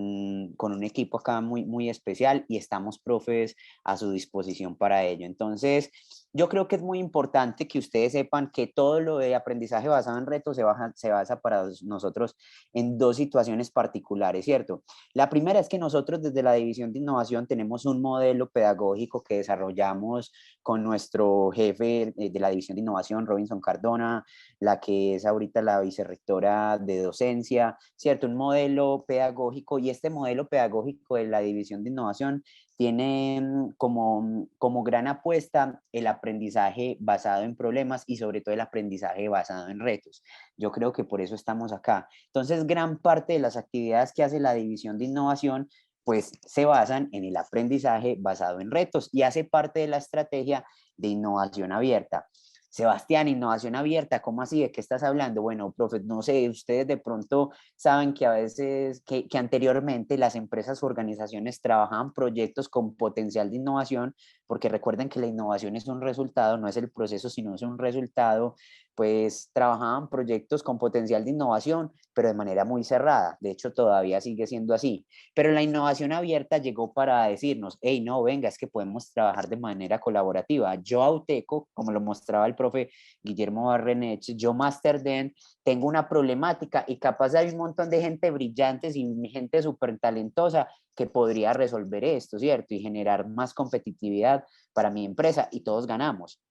Speaker 8: un equipo acá muy especial y estamos profes a su disposición para ello. Entonces, yo creo que es muy importante que ustedes sepan que todo lo de aprendizaje basado en retos se basa para nosotros en dos situaciones particulares, ¿cierto? La primera es que nosotros desde la División de Innovación tenemos un modelo pedagógico que desarrollamos con nuestro jefe de la División de Innovación, Robinson Cardona, la que es ahorita la vicerrectora de docencia, ¿cierto? Un modelo pedagógico, y este modelo pedagógico de la División de Innovación tiene como gran apuesta el aprendizaje basado en problemas y sobre todo el aprendizaje basado en retos. Yo creo que por eso estamos acá. Entonces, gran parte de las actividades que hace la División de Innovación pues se basan en el aprendizaje basado en retos y hace parte de la estrategia de innovación abierta. Sebastián, innovación abierta, ¿cómo así? ¿De qué estás hablando? Bueno, profe, no sé, ustedes de pronto saben que a veces, que anteriormente las empresas o organizaciones trabajaban proyectos con potencial de innovación, porque recuerden que la innovación es un resultado, no es el proceso, sino es un resultado, pues trabajaban proyectos con potencial de innovación, pero de manera muy cerrada. De hecho, todavía sigue siendo así. Pero la innovación abierta llegó para decirnos, hey, no, venga, es que podemos trabajar de manera colaborativa. Yo, Auteco, como lo mostraba el profe Guillermo Barrenech, yo, Master Den, tengo una problemática y capaz hay un montón de gente brillante y gente súper talentosa que podría resolver esto, ¿cierto? Y generar más competitividad para mi empresa y todos ganamos.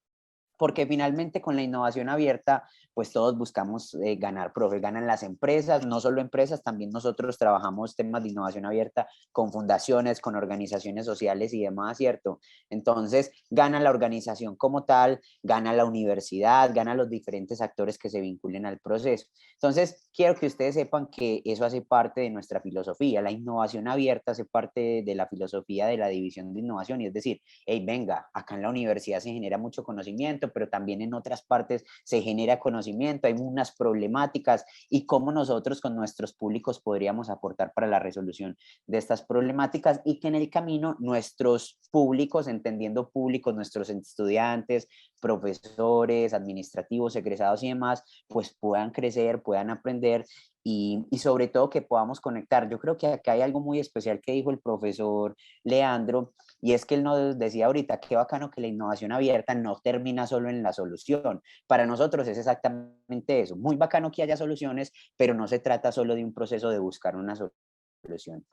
Speaker 8: Porque finalmente con la innovación abierta, pues todos buscamos ganar, profe, ganan las empresas, no solo empresas, también nosotros trabajamos temas de innovación abierta con fundaciones, con organizaciones sociales y demás, ¿cierto? Entonces, gana la organización como tal, gana la universidad, gana los diferentes actores que se vinculen al proceso. Entonces, quiero que ustedes sepan que eso hace parte de nuestra filosofía, la innovación abierta hace parte de la filosofía de la División de Innovación, y es decir, hey, venga, acá en la universidad se genera mucho conocimiento, pero también en otras partes se genera conocimiento, hay unas problemáticas y cómo nosotros con nuestros públicos podríamos aportar para la resolución de estas problemáticas y que en el camino nuestros públicos, entendiendo públicos, nuestros estudiantes, profesores, administrativos, egresados y demás, pues puedan crecer, puedan aprender y sobre todo que podamos conectar. Yo creo que acá hay algo muy especial que dijo el profesor Leandro, y es que él nos decía ahorita, qué bacano que la innovación abierta no termina solo en la solución. Para nosotros es exactamente eso, muy bacano que haya soluciones, pero no se trata solo de un proceso de buscar una solución.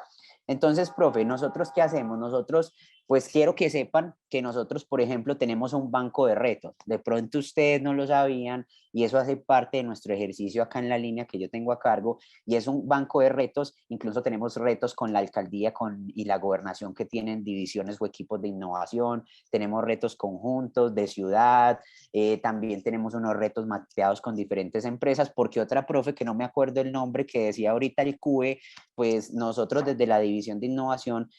Speaker 8: Entonces, profe, ¿nosotros qué hacemos? Nosotros, pues quiero que sepan que nosotros, por ejemplo, tenemos un banco de retos. De pronto ustedes no lo sabían y eso hace parte de nuestro ejercicio acá en la línea que yo tengo a cargo, y es un banco de retos. Incluso tenemos retos con la alcaldía y la gobernación, que tienen divisiones o equipos de innovación. Tenemos retos conjuntos de ciudad, también tenemos unos retos mapeados con diferentes empresas, porque otra profe que no me acuerdo el nombre, que decía ahorita el CUE, pues nosotros desde la División de Innovación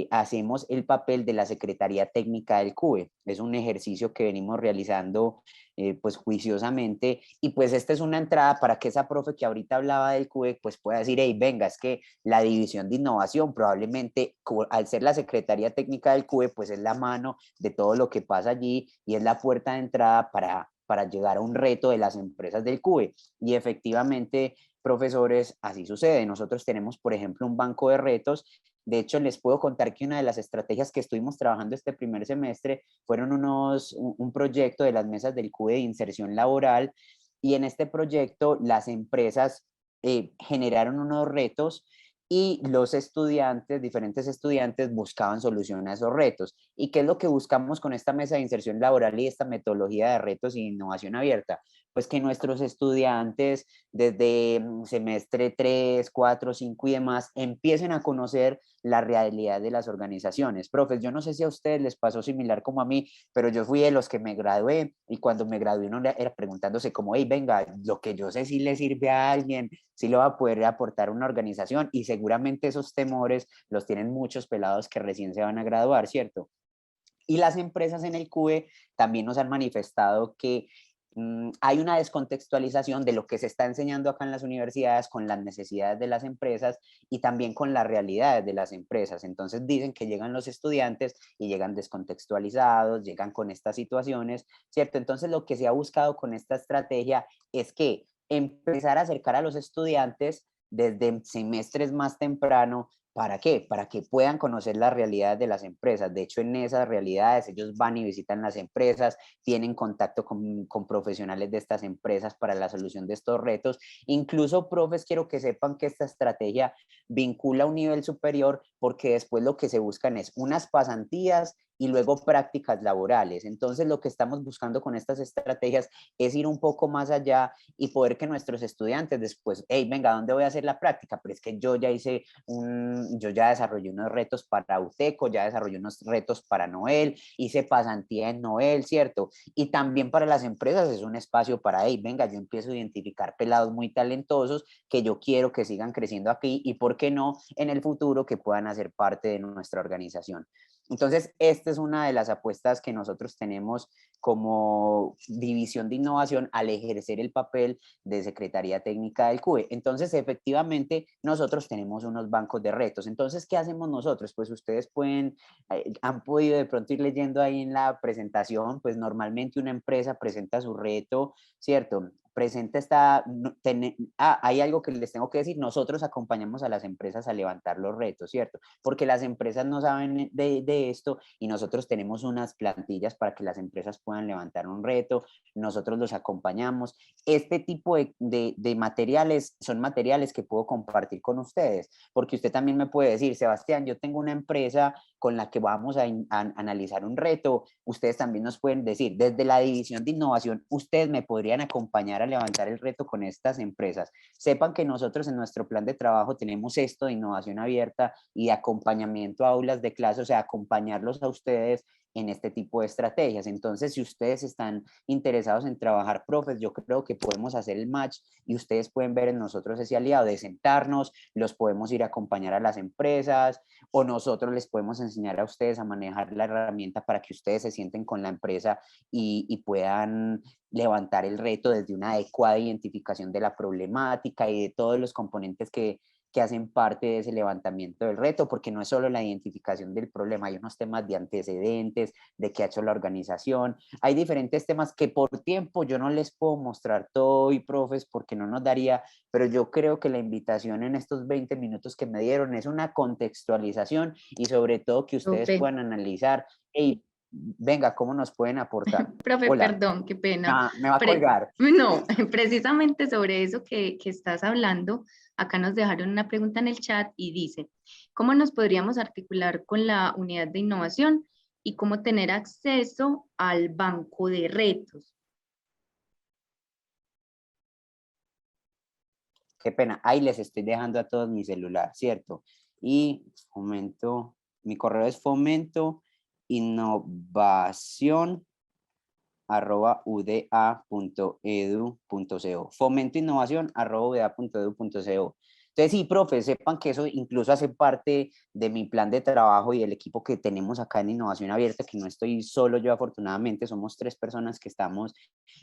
Speaker 8: hacemos el papel de la Secretaría Técnica del CUE. Es un ejercicio que venimos realizando pues juiciosamente, y pues esta es una entrada para que esa profe que ahorita hablaba del CUE pues pueda decir, hey, venga, es que la División de Innovación probablemente al ser la Secretaría Técnica del CUE pues es la mano de todo lo que pasa allí y es la puerta de entrada para llegar a un reto de las empresas del CUE. Y efectivamente, profesores, así sucede. Nosotros tenemos, por ejemplo, un banco de retos. De hecho, les puedo contar que una de las estrategias que estuvimos trabajando este primer semestre fueron un proyecto de las mesas del CUE de inserción laboral, y en este proyecto las empresas generaron unos retos y los estudiantes, diferentes estudiantes, buscaban solución a esos retos. ¿Y qué es lo que buscamos con esta mesa de inserción laboral y esta metodología de retos y innovación abierta? Pues que nuestros estudiantes desde semestre 3, 4, 5 y demás empiecen a conocer la realidad de las organizaciones. Profes, yo no sé si a ustedes les pasó similar como a mí, pero yo fui de los que me gradué, y cuando me gradué uno era preguntándose como, hey, venga, lo que yo sé si le sirve a alguien, si lo va a poder aportar a una organización, y seguramente esos temores los tienen muchos pelados que recién se van a graduar, ¿cierto? Y las empresas en el CUE también nos han manifestado que hay una descontextualización de lo que se está enseñando acá en las universidades con las necesidades de las empresas y también con las realidades de las empresas. Entonces dicen que llegan los estudiantes y llegan descontextualizados, llegan con estas situaciones, ¿cierto? Entonces lo que se ha buscado con esta estrategia es que empezar a acercar a los estudiantes desde semestres más temprano. ¿Para qué? Para que puedan conocer las realidades de las empresas. De hecho, en esas realidades ellos van y visitan las empresas, tienen contacto con profesionales de estas empresas para la solución de estos retos. Incluso, profes, quiero que sepan que esta estrategia vincula a un nivel superior, porque después lo que se buscan es unas pasantías y luego prácticas laborales. Entonces, lo que estamos buscando con estas estrategias es ir un poco más allá y poder que nuestros estudiantes después, hey, venga, ¿dónde voy a hacer la práctica? Pero es que yo ya desarrollé unos retos para UTECO, ya desarrollé unos retos para Noel, hice pasantía en Noel, ¿cierto? Y también para las empresas es un espacio para, hey, venga, yo empiezo a identificar pelados muy talentosos que yo quiero que sigan creciendo aquí, y por qué no en el futuro que puedan hacer parte de nuestra organización. Entonces, esta es una de las apuestas que nosotros tenemos como división de innovación al ejercer el papel de Secretaría Técnica del CUE. Entonces, efectivamente, nosotros tenemos unos bancos de retos. Entonces, ¿qué hacemos nosotros? Pues ustedes han podido de pronto ir leyendo ahí en la presentación, pues normalmente una empresa presenta su reto, ¿cierto? Hay algo que les tengo que decir, nosotros acompañamos a las empresas a levantar los retos, ¿cierto? Porque las empresas no saben de esto, y nosotros tenemos unas plantillas para que las empresas puedan levantar un reto, nosotros los acompañamos. Este tipo de materiales son materiales que puedo compartir con ustedes, porque usted también me puede decir, Sebastián, yo tengo una empresa con la que vamos a analizar un reto. Ustedes también nos pueden decir, desde la División de Innovación, ustedes me podrían acompañar a levantar el reto con estas empresas. Sepan que nosotros en nuestro plan de trabajo tenemos esto de innovación abierta y de acompañamiento a aulas de clase, o sea, acompañarlos a ustedes en este tipo de estrategias. Entonces, si ustedes están interesados en trabajar, profes, yo creo que podemos hacer el match y ustedes pueden ver en nosotros ese aliado de sentarnos, los podemos ir a acompañar a las empresas, o nosotros les podemos enseñar a ustedes a manejar la herramienta para que ustedes se sienten con la empresa y puedan levantar el reto desde una adecuada identificación de la problemática y de todos los componentes que que hacen parte de ese levantamiento del reto, porque no es solo la identificación del problema, hay unos temas de antecedentes, de qué ha hecho la organización, hay diferentes temas que por tiempo yo no les puedo mostrar todo y profes porque no nos daría, pero yo creo que la invitación en estos 20 minutos que me dieron es una contextualización y sobre todo que ustedes
Speaker 1: Profe,
Speaker 8: puedan analizar, hey, venga, ¿cómo nos pueden aportar?
Speaker 1: profe,
Speaker 8: Hola,
Speaker 1: perdón, qué pena.
Speaker 8: me va a colgar.
Speaker 1: No, precisamente sobre eso que estás hablando, acá nos dejaron una pregunta en el chat y dice, ¿cómo nos podríamos articular con la unidad de innovación y cómo tener acceso al banco de retos?
Speaker 8: Qué pena, ahí les estoy dejando a todos mi celular, ¿cierto? Y fomento, mi correo es fomento innovación uda.edu.co. Fomento innovación uda.edu.co. Entonces, sí, profe, sepan que eso incluso hace parte de mi plan de trabajo y del equipo que tenemos acá en Innovación Abierta, que no estoy solo yo, afortunadamente, somos 3 personas que estamos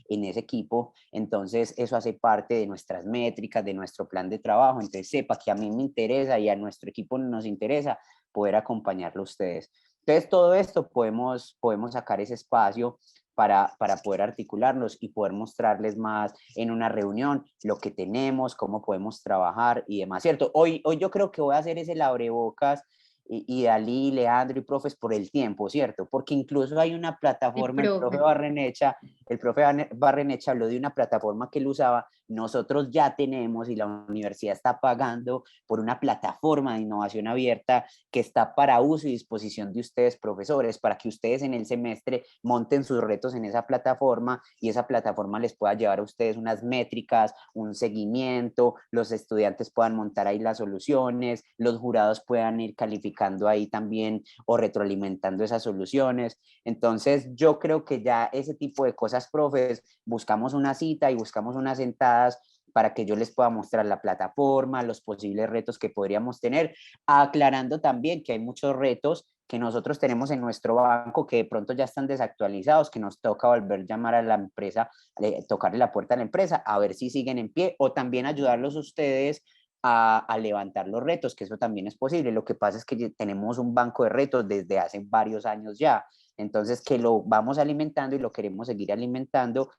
Speaker 8: en ese equipo. Entonces, eso hace parte de nuestras métricas, de nuestro plan de trabajo. Entonces, sepa que a mí me interesa y a nuestro equipo nos interesa poder acompañarlo a ustedes. Entonces, todo esto podemos sacar ese espacio para poder articularnos y poder mostrarles más en una reunión lo que tenemos, cómo podemos trabajar y demás, ¿cierto? Hoy yo creo que voy a hacer ese abrebocas y Dalí, Leandro y profes por el tiempo, ¿cierto? Porque incluso hay una
Speaker 1: Sí,
Speaker 8: plataforma,
Speaker 1: profe.
Speaker 8: el profe Barrenecha habló de una plataforma que él usaba, nosotros ya tenemos y la universidad está pagando por una plataforma de innovación abierta que está para uso y disposición de ustedes, profesores, para que ustedes en el semestre monten sus retos en esa plataforma y esa plataforma les pueda llevar a ustedes unas métricas, un seguimiento, los estudiantes puedan montar ahí las soluciones, los jurados puedan ir calificando ahí también o retroalimentando esas soluciones. Entonces, yo creo que ya ese tipo de cosas, profes, buscamos una cita y buscamos unas sentadas para que yo les pueda mostrar la plataforma, los posibles retos que podríamos tener, aclarando también que hay muchos retos que nosotros tenemos en nuestro banco que de pronto ya están desactualizados, que nos toca volver a llamar a la empresa, tocarle la puerta a la empresa, a ver si siguen en pie o también ayudarlos ustedes a levantar los retos, que eso también es posible. Lo que pasa es que tenemos un banco de retos desde hace varios años ya, entonces que lo vamos alimentando y lo queremos seguir alimentando,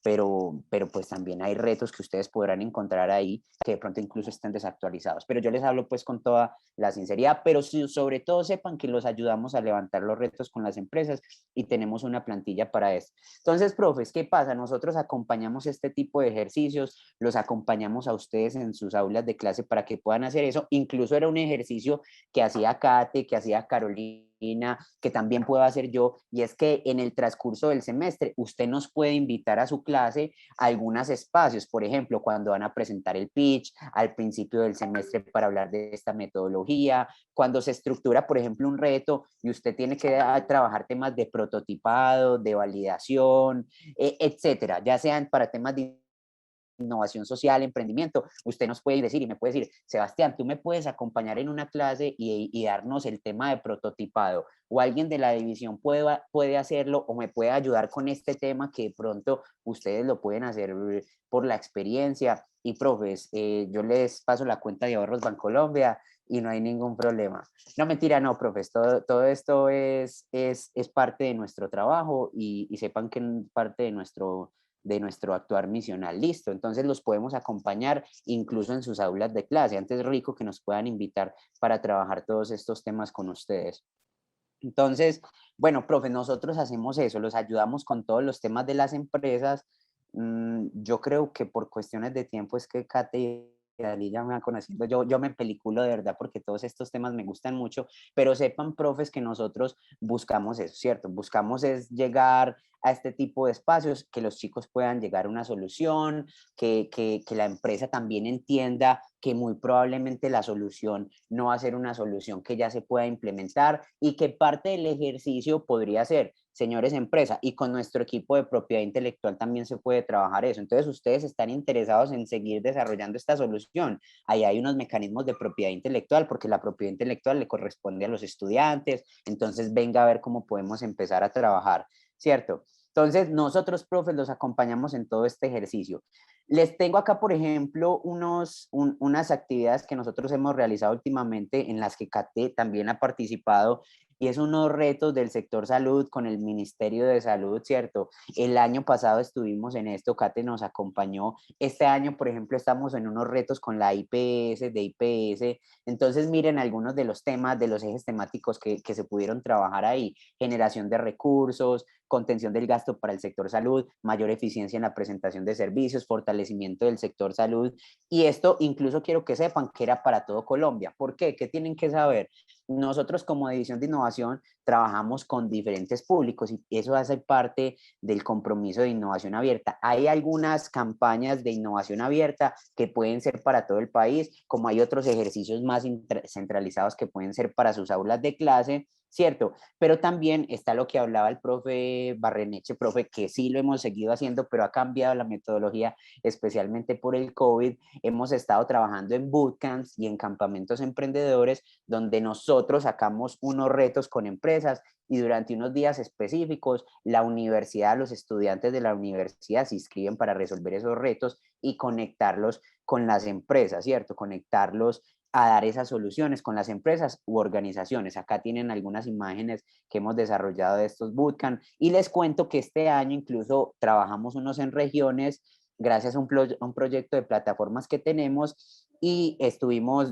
Speaker 8: pero pues también hay retos que ustedes podrán encontrar ahí que de pronto incluso estén desactualizados. Pero yo les hablo pues con toda la sinceridad, pero sobre todo sepan que los ayudamos a levantar los retos con las empresas y tenemos una plantilla para eso. Entonces, profes, ¿qué pasa? Nosotros acompañamos este tipo de ejercicios, los acompañamos a ustedes en sus aulas de clase para que puedan hacer eso. Incluso era un ejercicio que hacía Kate, que hacía Carolina, que también puedo hacer yo, y es que en el transcurso del semestre usted nos puede invitar a su clase a algunos espacios, por ejemplo, cuando van a presentar el pitch al principio del semestre para hablar de esta metodología, cuando se estructura, por ejemplo, un reto y usted tiene que trabajar temas de prototipado, de validación, etcétera, ya sean para temas de innovación social, emprendimiento, usted nos puede decir y me puede decir, Sebastián, tú me puedes acompañar en una clase y darnos el tema de prototipado, o alguien de la división puede hacerlo o me puede ayudar con este tema que de pronto ustedes lo pueden hacer por la experiencia. Y profes, yo les paso la cuenta de ahorros Bancolombia y no hay ningún problema. No, mentira, no, profes, todo esto es parte de nuestro trabajo y sepan que es parte de nuestro actuar misional. Listo, entonces los podemos acompañar incluso en sus aulas de clase. Antes rico que nos puedan invitar para trabajar todos estos temas con ustedes. Entonces, bueno, profe, nosotros hacemos eso, los ayudamos con todos los temas de las empresas. Yo creo que por cuestiones de tiempo es que Kate y Dalí ya me van conociendo, yo me peliculo de verdad porque todos estos temas me gustan mucho, pero sepan, profes, que nosotros buscamos eso, ¿cierto? Buscamos es llegar a este tipo de espacios, que los chicos puedan llegar a una solución, que la empresa también entienda que muy probablemente la solución no va a ser una solución que ya se pueda implementar y que parte del ejercicio podría ser, señores empresa, y con nuestro equipo de propiedad intelectual también se puede trabajar eso. Entonces, ustedes están interesados en seguir desarrollando esta solución. Ahí hay unos mecanismos de propiedad intelectual, porque la propiedad intelectual le corresponde a los estudiantes. Entonces, venga a ver cómo podemos empezar a trabajar, ¿cierto? Entonces, nosotros, profes, los acompañamos en todo este ejercicio. Les tengo acá, por ejemplo, unas actividades que nosotros hemos realizado últimamente en las que Kate también ha participado y es unos retos del sector salud con el Ministerio de Salud, ¿cierto? El año pasado estuvimos en esto, Kate nos acompañó. Este año, por ejemplo, estamos en unos retos con la IPS, de IPS. Entonces, miren algunos de los temas, de los ejes temáticos que se pudieron trabajar ahí. Generación de recursos, contención del gasto para el sector salud, mayor eficiencia en la presentación de servicios, fortalecimiento del sector salud. Y esto incluso quiero que sepan que era para todo Colombia. ¿Por qué? ¿Qué tienen que saber? Nosotros como División de Innovación trabajamos con diferentes públicos y eso hace parte del compromiso de innovación abierta. Hay algunas campañas de innovación abierta que pueden ser para todo el país, como hay otros ejercicios más centralizados que pueden ser para sus aulas de clase, ¿cierto? Pero también está lo que hablaba el profe Barreneche, profe, que sí lo hemos seguido haciendo, pero ha cambiado la metodología, especialmente por el COVID. Hemos estado trabajando en bootcamps y en campamentos emprendedores, donde nosotros sacamos unos retos con empresas y durante unos días específicos, la universidad, los estudiantes de la universidad se inscriben para resolver esos retos y conectarlos con las empresas, ¿cierto? Conectarlos a dar esas soluciones con las empresas u organizaciones. Acá tienen algunas imágenes que hemos desarrollado de estos bootcamp y les cuento que este año incluso trabajamos unos en regiones gracias a un proyecto de plataformas que tenemos y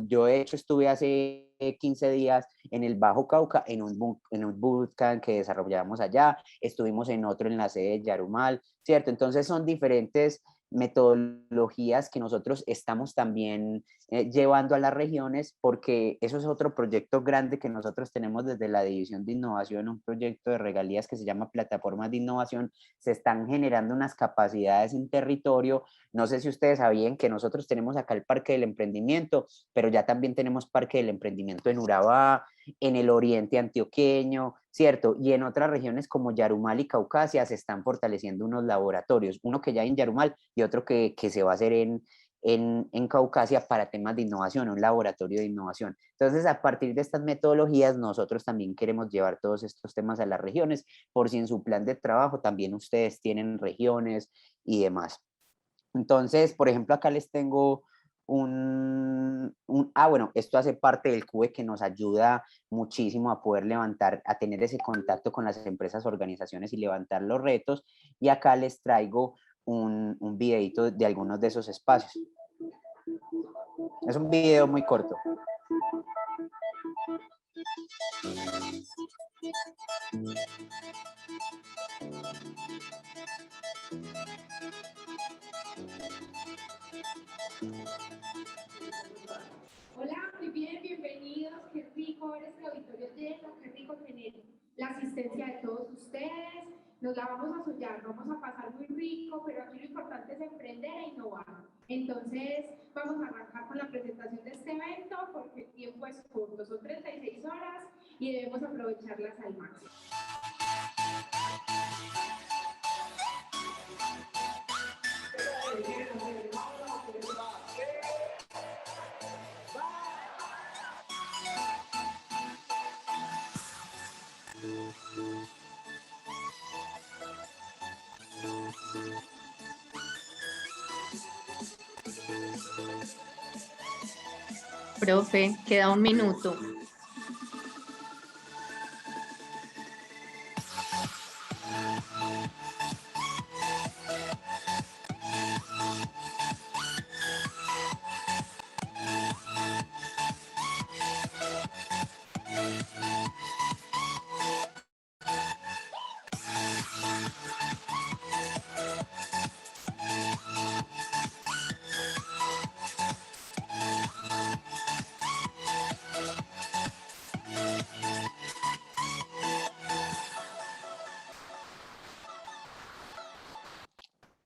Speaker 8: yo de hecho estuve hace 15 días en el Bajo Cauca en un bootcamp que desarrollamos allá, estuvimos en otro en la sede de Yarumal, ¿cierto? Entonces son diferentes metodologías que nosotros estamos también llevando a las regiones, porque eso es otro proyecto grande que nosotros tenemos desde la División de Innovación, un proyecto de regalías que se llama Plataformas de Innovación. Se están generando unas capacidades en territorio. No sé si ustedes sabían que nosotros tenemos acá el Parque del Emprendimiento, pero ya también tenemos Parque del Emprendimiento en Urabá, en el oriente antioqueño, ¿cierto? Y en otras regiones como Yarumal y Caucasia se están fortaleciendo unos laboratorios, uno que ya hay en Yarumal y otro que se va a hacer en Caucasia para temas de innovación, un laboratorio de innovación. Entonces, a partir de estas metodologías, nosotros también queremos llevar todos estos temas a las regiones, por si en su plan de trabajo también ustedes tienen regiones y demás. Entonces, por ejemplo, acá les tengo bueno, esto hace parte del CUBE que nos ayuda muchísimo a poder levantar, a tener ese contacto con las empresas, organizaciones y levantar los retos. Y acá les traigo un videito de algunos de esos espacios. Es un video muy corto.
Speaker 9: Hola, muy bien, bienvenidos. Qué rico ver este auditorio lleno, qué rico tener la asistencia de todos ustedes. Nos la vamos a soñar, vamos a pasar muy rico, pero aquí lo importante es emprender e innovar. Entonces, vamos a arrancar con la presentación de este evento porque el tiempo es corto, son 36 horas y debemos aprovecharlas al máximo.
Speaker 1: Profe, queda un minuto.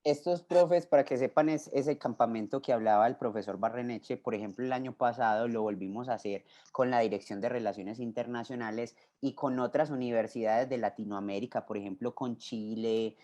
Speaker 8: Estos profes, para que sepan, es ese campamento que hablaba el profesor Barreneche. Por ejemplo, el año pasado lo volvimos a hacer con la Dirección de Relaciones Internacionales y con otras universidades de Latinoamérica, por ejemplo, con Chile,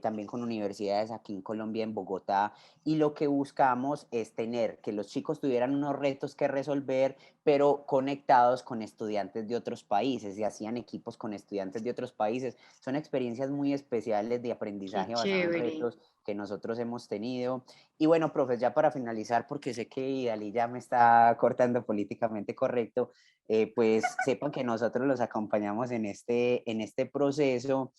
Speaker 8: también con universidades aquí en Colombia, en Bogotá, y lo que buscamos es tener que los chicos tuvieran unos retos que resolver, pero conectados con estudiantes de otros países, y hacían equipos con estudiantes de otros países. Son experiencias muy especiales de
Speaker 1: Qué
Speaker 8: aprendizaje basado en
Speaker 1: chévere.
Speaker 8: retos que nosotros hemos tenido. Y bueno, profes, ya para finalizar, porque sé que Idalí ya me está cortando políticamente correcto, pues sepan que nosotros los acompañamos en este proceso.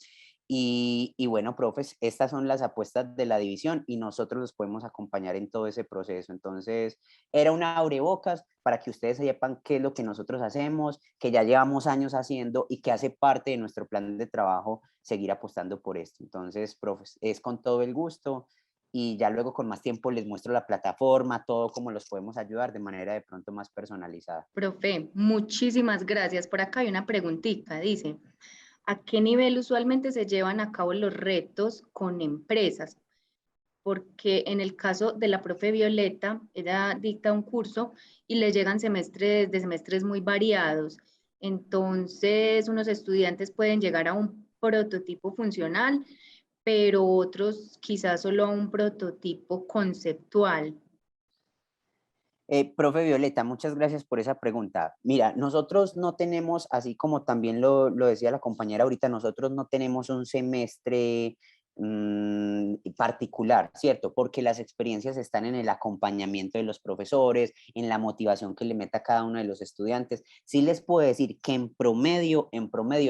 Speaker 8: Y bueno, profes, estas son las apuestas de la división y nosotros los podemos acompañar en todo ese proceso. Entonces, era una abrebocas para que ustedes sepan qué es lo que nosotros hacemos, que ya llevamos años haciendo y que hace parte de nuestro plan de trabajo seguir apostando por esto. Entonces, profes, es con todo el gusto y ya luego con más tiempo les muestro la plataforma, todo cómo los podemos ayudar de manera de pronto más personalizada.
Speaker 1: Profe, muchísimas gracias. Por acá hay una preguntita, dice, ¿a qué nivel usualmente se llevan a cabo los retos con empresas? Porque en el caso de la profe Violeta, ella dicta un curso y le llegan semestres muy variados. Entonces, unos estudiantes pueden llegar a un prototipo funcional, pero otros quizás solo a un prototipo conceptual.
Speaker 8: Profe Violeta, muchas gracias por esa pregunta. Mira, nosotros no tenemos, así como también lo decía la compañera ahorita, nosotros no tenemos un semestre particular, ¿cierto? Porque las experiencias están en el acompañamiento de los profesores, en la motivación que le meta cada uno de los estudiantes. Sí les puedo decir que en promedio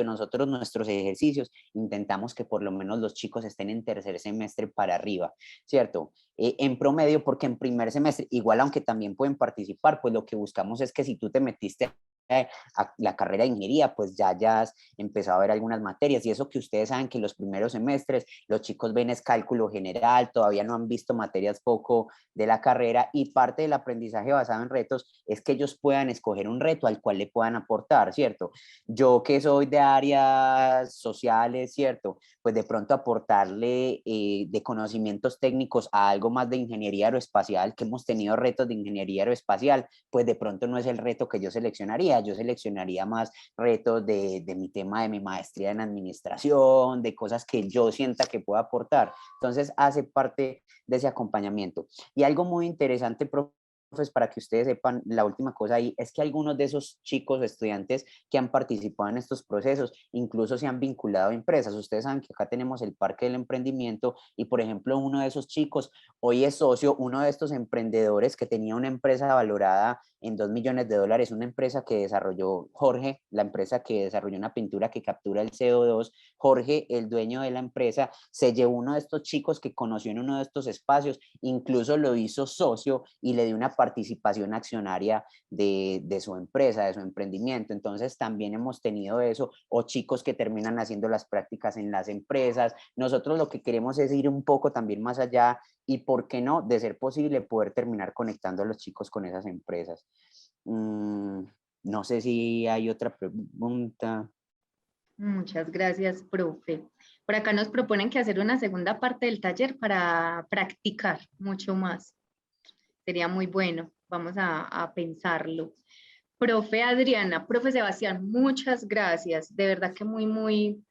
Speaker 8: nosotros nuestros ejercicios intentamos que por lo menos los chicos estén en tercer semestre para arriba, ¿cierto? En promedio, porque en primer semestre, igual aunque también pueden participar, pues lo que buscamos es que si tú te metiste a la carrera de ingeniería, pues ya has empezado a ver algunas materias, y eso que ustedes saben que los primeros semestres los chicos ven es cálculo general, todavía no han visto materias poco de la carrera, y parte del aprendizaje basado en retos es que ellos puedan escoger un reto al cual le puedan aportar, ¿cierto? Yo que soy de áreas sociales, ¿cierto? Pues de pronto aportarle de conocimientos técnicos a algo más de ingeniería aeroespacial, que hemos tenido retos de ingeniería aeroespacial, pues de pronto no es el reto que yo seleccionaría más retos de mi tema de mi maestría en administración, de cosas que yo sienta que puedo aportar. Entonces hace parte de ese acompañamiento. Y algo muy interesante, profes, para que ustedes sepan, la última cosa ahí es que algunos de esos chicos o estudiantes que han participado en estos procesos incluso se han vinculado a empresas. Ustedes saben que acá tenemos el Parque del Emprendimiento y, por ejemplo, uno de esos chicos hoy es socio, uno de estos emprendedores que tenía una empresa valorada en $2 millones, una empresa que desarrolló Jorge, la empresa que desarrolló una pintura que captura el CO2. Jorge, el dueño de la empresa, se llevó uno de estos chicos que conoció en uno de estos espacios, incluso lo hizo socio y le dio una participación accionaria de su empresa, de su emprendimiento. Entonces también hemos tenido eso, o chicos que terminan haciendo las prácticas en las empresas. Nosotros lo que queremos es ir un poco también más allá y, ¿por qué no?, de ser posible, poder terminar conectando a los chicos con esas empresas. No sé si hay otra pregunta.
Speaker 1: Muchas gracias, profe. Por acá nos proponen que hacer una segunda parte del taller para practicar mucho más. Sería muy bueno. Vamos a pensarlo. Profe Adriana, profe Sebastián, muchas gracias. De verdad que muy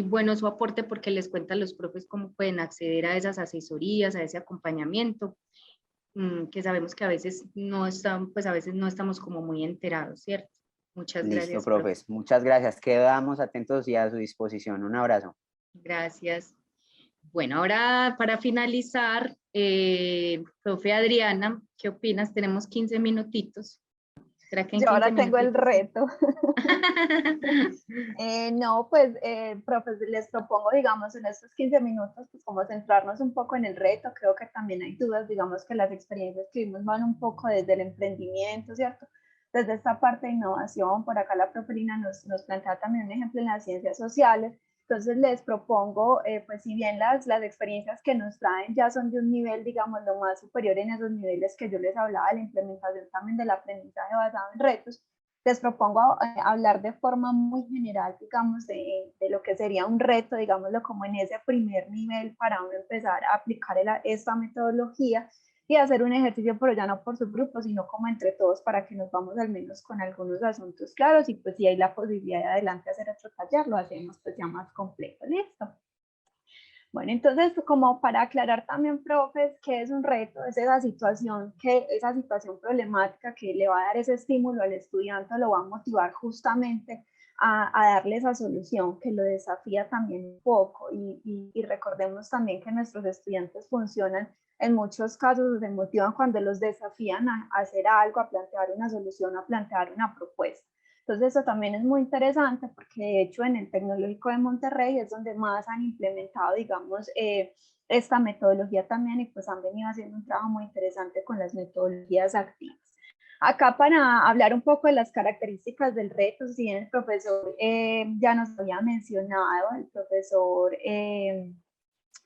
Speaker 1: bueno su aporte, porque les cuenta a los profes cómo pueden acceder a esas asesorías, a ese acompañamiento, que sabemos que a veces no están, pues a veces no estamos como muy enterados, ¿cierto? Muchas
Speaker 8: Listo,
Speaker 1: gracias, profe.
Speaker 8: profes. Muchas gracias. Quedamos atentos y a su disposición. Un abrazo.
Speaker 1: Gracias. Bueno, ahora para finalizar, profe Adriana, ¿qué opinas? Tenemos 15 minutitos. ¿Será que en
Speaker 2: Yo
Speaker 1: 15
Speaker 2: ahora tengo el
Speaker 1: minutitos?
Speaker 2: reto. No, pues, profes, les propongo, digamos, en estos 15 minutos, pues como centrarnos un poco en el reto. Creo que también hay dudas, digamos que las experiencias que vimos van un poco desde el emprendimiento, ¿cierto? Desde esta parte de innovación. Por acá la profe Lina nos plantea también un ejemplo en las ciencias sociales. Entonces les propongo, pues si bien las experiencias que nos traen ya son de un nivel, digamos, lo más superior en esos niveles que yo les hablaba, la implementación también del aprendizaje basado en retos, les propongo hablar de forma muy general, digamos, de lo que sería un reto, digámoslo, como en ese primer nivel para uno empezar a aplicar esta metodología y hacer un ejercicio, pero ya no por subgrupos, sino como entre todos, para que nos vamos al menos con algunos asuntos claros, y pues si hay la posibilidad de adelante hacer otro taller, lo hacemos pues ya más completo. ¿Listo? Bueno, entonces, como para aclarar también, profes, qué es un reto, es esa situación problemática que le va a dar ese estímulo al estudiante, lo va a motivar justamente a darle esa solución, que lo desafía también un poco. Y recordemos también que nuestros estudiantes funcionan en muchos casos, se motivan cuando los desafían a hacer algo, a plantear una solución, a plantear una propuesta. Entonces eso también es muy interesante porque de hecho en el Tecnológico de Monterrey es donde más han implementado, digamos, esta metodología también, y pues han venido haciendo un trabajo muy interesante con las metodologías activas. Acá para hablar un poco de las características del reto, si el profesor ya nos había mencionado, el profesor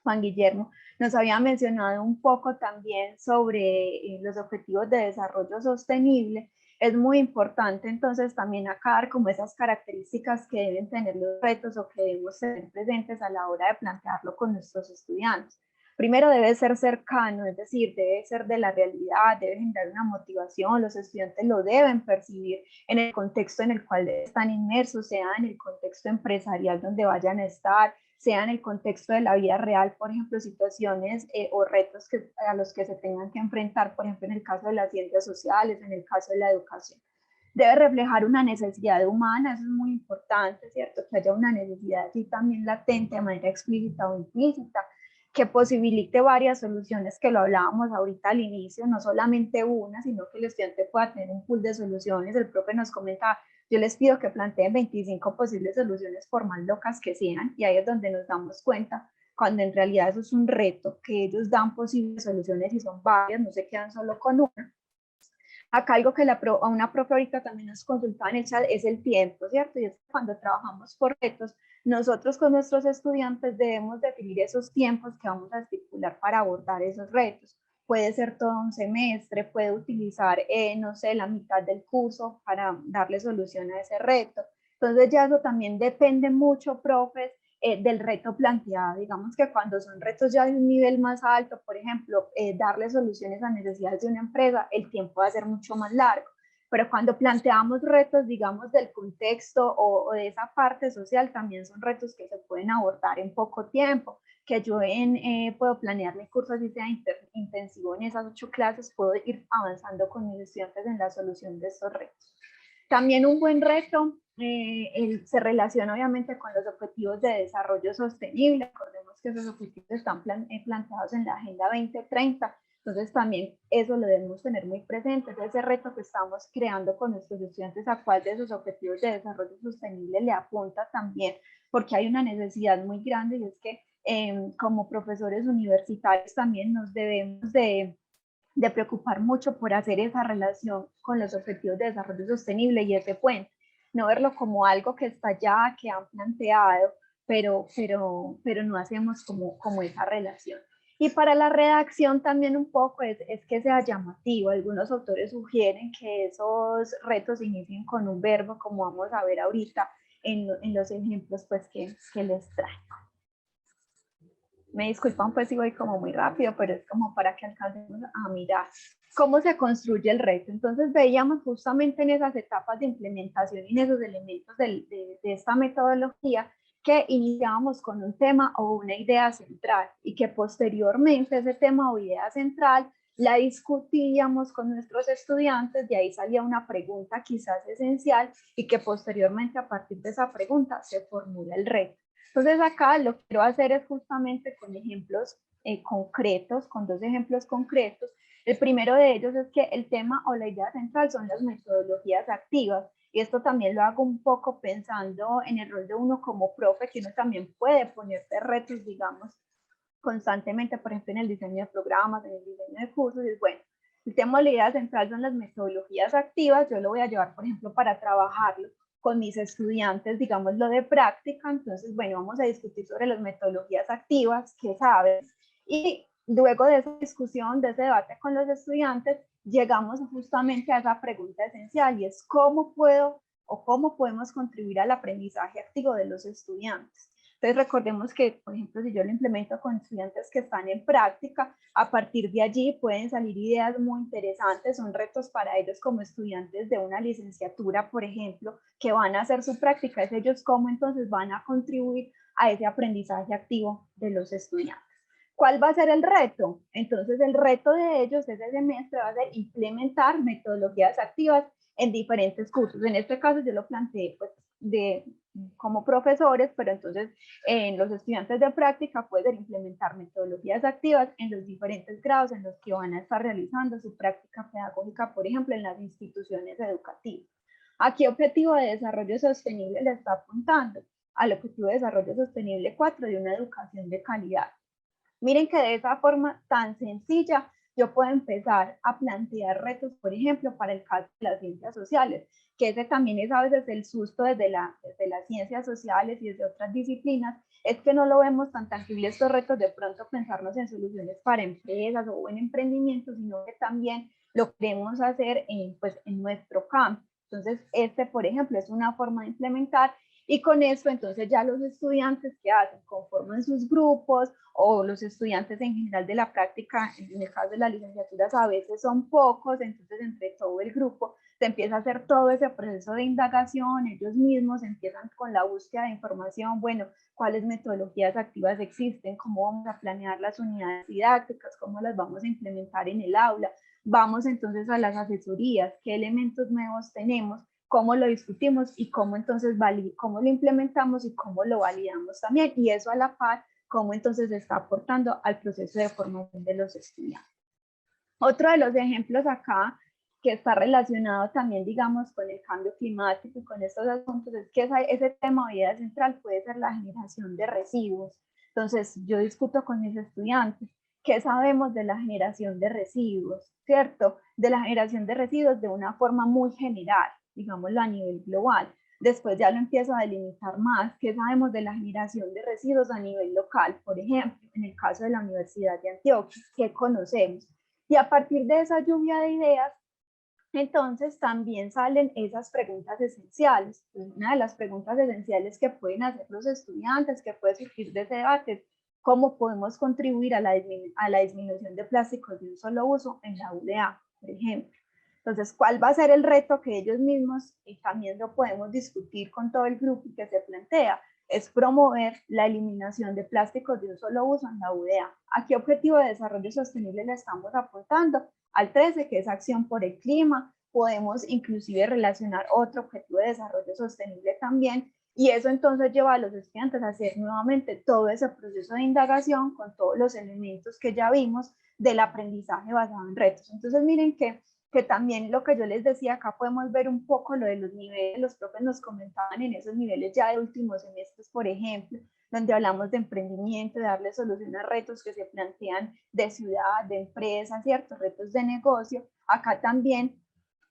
Speaker 2: Juan Guillermo nos había mencionado un poco también sobre los objetivos de desarrollo sostenible. Es muy importante entonces también acá dar como esas características que deben tener los retos o que debemos tener presentes a la hora de plantearlo con nuestros estudiantes. Primero debe ser cercano, es decir, debe ser de la realidad, debe generar una motivación, los estudiantes lo deben percibir en el contexto en el cual están inmersos, sea en el contexto empresarial donde vayan a estar, sea en el contexto de la vida real, por ejemplo, situaciones o retos a los que se tengan que enfrentar, por ejemplo, en el caso de las ciencias sociales, en el caso de la educación. Debe reflejar una necesidad humana, eso es muy importante, ¿cierto? Que haya una necesidad así también latente, de manera explícita o implícita, que posibilite varias soluciones, que lo hablábamos ahorita al inicio, no solamente una, sino que el estudiante pueda tener un pool de soluciones. El profe nos comentaba, yo les pido que planteen 25 posibles soluciones por más locas que sean, y ahí es donde nos damos cuenta cuando en realidad eso es un reto, que ellos dan posibles soluciones y son varias, no se quedan solo con una. Acá algo que a una profe ahorita también nos consultaba en el chat es el tiempo, ¿cierto? Y es que cuando trabajamos por retos, nosotros con nuestros estudiantes debemos definir esos tiempos que vamos a estipular para abordar esos retos. Puede ser todo un semestre, puede utilizar, no sé, la mitad del curso para darle solución a ese reto. Entonces ya eso también depende mucho, profes, del reto planteado. Digamos que cuando son retos ya de un nivel más alto, por ejemplo, darle soluciones a necesidades de una empresa, el tiempo va a ser mucho más largo. Pero cuando planteamos retos, digamos, del contexto o de esa parte social, también son retos que se pueden abordar en poco tiempo, que yo puedo planear mi curso así sea intensivo en esas 8 clases, puedo ir avanzando con mis estudiantes en la solución de estos retos. También un buen reto se relaciona obviamente con los objetivos de desarrollo sostenible. Recordemos que esos objetivos están planteados en la Agenda 2030, entonces también eso lo debemos tener muy presente. Ese reto que estamos creando con nuestros estudiantes, a cuál de esos objetivos de desarrollo sostenible le apunta también, porque hay una necesidad muy grande, y es que como profesores universitarios también nos debemos de preocupar mucho por hacer esa relación con los objetivos de desarrollo sostenible y ese puente, no verlo como algo que está ya, que han planteado, pero no hacemos como esa relación. Y para la redacción también un poco es que sea llamativo. Algunos autores sugieren que esos retos inicien con un verbo, como vamos a ver ahorita en los ejemplos pues, que les traigo. Me disculpan pues si voy como muy rápido, pero es como para que alcancemos a mirar cómo se construye el reto. Entonces veíamos justamente en esas etapas de implementación y en esos elementos de esta metodología que iniciábamos con un tema o una idea central, y que posteriormente ese tema o idea central la discutíamos con nuestros estudiantes, de ahí salía una pregunta quizás esencial, y que posteriormente a partir de esa pregunta se formula el reto. Entonces acá lo que quiero hacer es justamente con ejemplos concretos, con 2 ejemplos concretos. El primero de ellos es que el tema o la idea central son las metodologías activas, y esto también lo hago un poco pensando en el rol de uno como profe, que uno también puede ponerse retos, digamos, constantemente, por ejemplo, en el diseño de programas, en el diseño de cursos. Y es bueno, el tema o la idea central son las metodologías activas, yo lo voy a llevar, por ejemplo, para trabajarlo con mis estudiantes, digamos, lo de práctica. Entonces, bueno, vamos a discutir sobre las metodologías activas, qué sabes, y luego de esa discusión, de ese debate con los estudiantes, llegamos justamente a esa pregunta esencial, y es cómo puedo o cómo podemos contribuir al aprendizaje activo de los estudiantes. Entonces recordemos que, por ejemplo, si yo lo implemento con estudiantes que están en práctica, a partir de allí pueden salir ideas muy interesantes, son retos para ellos como estudiantes de una licenciatura, por ejemplo, que van a hacer su práctica, es ellos cómo entonces van a contribuir a ese aprendizaje activo de los estudiantes. ¿Cuál va a ser el reto? Entonces el reto de ellos ese semestre va a ser implementar metodologías activas en diferentes cursos. En este caso yo lo planteé pues, como profesores, pero entonces en los estudiantes de práctica pueden implementar metodologías activas en los diferentes grados en los que van a estar realizando su práctica pedagógica, por ejemplo, en las instituciones educativas. ¿A qué objetivo de desarrollo sostenible le está apuntando? Al objetivo de desarrollo sostenible 4 de una educación de calidad. Miren que de esa forma tan sencilla yo puedo empezar a plantear retos, por ejemplo, para el caso de las ciencias sociales, que ese también es a veces el susto desde las ciencias sociales y desde otras disciplinas, es que no lo vemos tan tangible estos retos, de pronto pensarnos en soluciones para empresas o en emprendimientos, sino que también lo queremos hacer pues, en nuestro campo. Entonces, por ejemplo, es una forma de implementar. Y con esto, entonces, ya los estudiantes que hacen, conforman sus grupos, o los estudiantes en general de la práctica, en el caso de las licenciaturas a veces son pocos, entonces entre todo el grupo se empieza a hacer todo ese proceso de indagación, ellos mismos empiezan con la búsqueda de información, bueno, cuáles metodologías activas existen, cómo vamos a planear las unidades didácticas, cómo las vamos a implementar en el aula, vamos entonces a las asesorías, qué elementos nuevos tenemos, cómo lo discutimos y cómo entonces cómo lo implementamos y cómo lo validamos también, y eso a la par, cómo entonces está aportando al proceso de formación de los estudiantes. Otro de los ejemplos acá que está relacionado también, digamos, con el cambio climático y con estos asuntos, es que ese tema de vida central puede ser la generación de residuos. Entonces, yo discuto con mis estudiantes, ¿qué sabemos de la generación de residuos? ¿Cierto? De la generación de residuos de una forma muy general, digámoslo a nivel global. Después ya lo empiezo a delimitar más, ¿qué sabemos de la generación de residuos a nivel local? Por ejemplo, en el caso de la Universidad de Antioquia, ¿qué conocemos? Y a partir de esa lluvia de ideas, entonces también salen esas preguntas esenciales. Una de las preguntas esenciales que pueden hacer los estudiantes, que puede surgir de ese debate, es cómo podemos contribuir a la disminución de plásticos de un solo uso en la UDA, por ejemplo. Entonces, ¿cuál va a ser el reto que ellos mismos, y también lo podemos discutir con todo el grupo que se plantea? Es promover la eliminación de plásticos de un solo uso en la UDA. ¿A qué objetivo de desarrollo sostenible le estamos apuntando? Al 13, que es acción por el clima. Podemos inclusive relacionar otro objetivo de desarrollo sostenible también, y eso entonces lleva a los estudiantes a hacer nuevamente todo ese proceso de indagación con todos los elementos que ya vimos del aprendizaje basado en retos. Entonces miren que también lo que yo les decía, acá podemos ver un poco lo de los niveles, los profes nos comentaban en esos niveles ya de últimos semestres, por ejemplo, donde hablamos de emprendimiento, de darle solución a retos que se plantean de ciudad, de empresa, ¿cierto? Retos de negocio. Acá también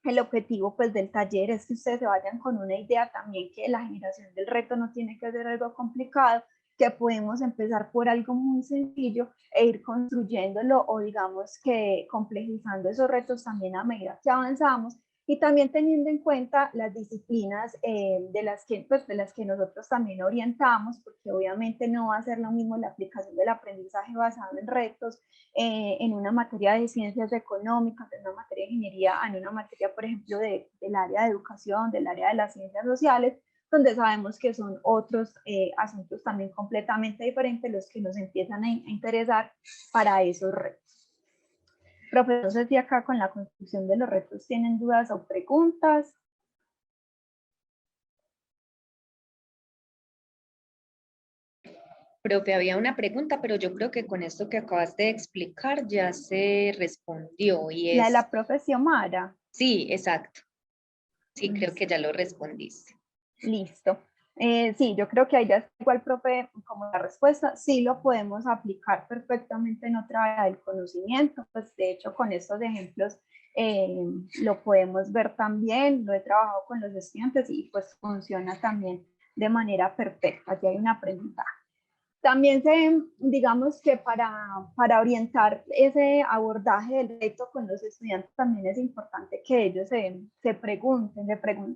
Speaker 2: el objetivo pues del taller es que ustedes se vayan con una idea también, que la generación del reto no tiene que ser algo complicado, que podemos empezar por algo muy sencillo e ir construyéndolo, o digamos que complejizando esos retos también a medida que avanzamos, y también teniendo en cuenta las disciplinas de las que nosotros también orientamos, porque obviamente no va a ser lo mismo la aplicación del aprendizaje basado en retos en una materia de ciencias económicas, en una materia de ingeniería, en una materia, por ejemplo, del área de educación, del área de las ciencias sociales, donde sabemos que son otros asuntos también completamente diferentes los que nos empiezan a interesar para esos retos. Profesor, no sé si acá con la construcción de los retos tienen dudas o preguntas.
Speaker 1: Profe, había una pregunta, pero yo creo que con esto que acabas de explicar ya se respondió, y
Speaker 2: La de
Speaker 1: es...
Speaker 2: la profe Xiomara.
Speaker 1: Sí, exacto. Sí, creo que ya lo respondiste.
Speaker 2: Listo. Sí, yo creo que ahí ya igual, profe, como la respuesta, sí lo podemos aplicar perfectamente en otra área del conocimiento. Pues de hecho con estos ejemplos lo podemos ver también, lo he trabajado con los estudiantes y pues funciona también de manera perfecta. Aquí hay un aprendizaje. También digamos que para orientar ese abordaje del reto con los estudiantes también es importante que ellos se pregunten,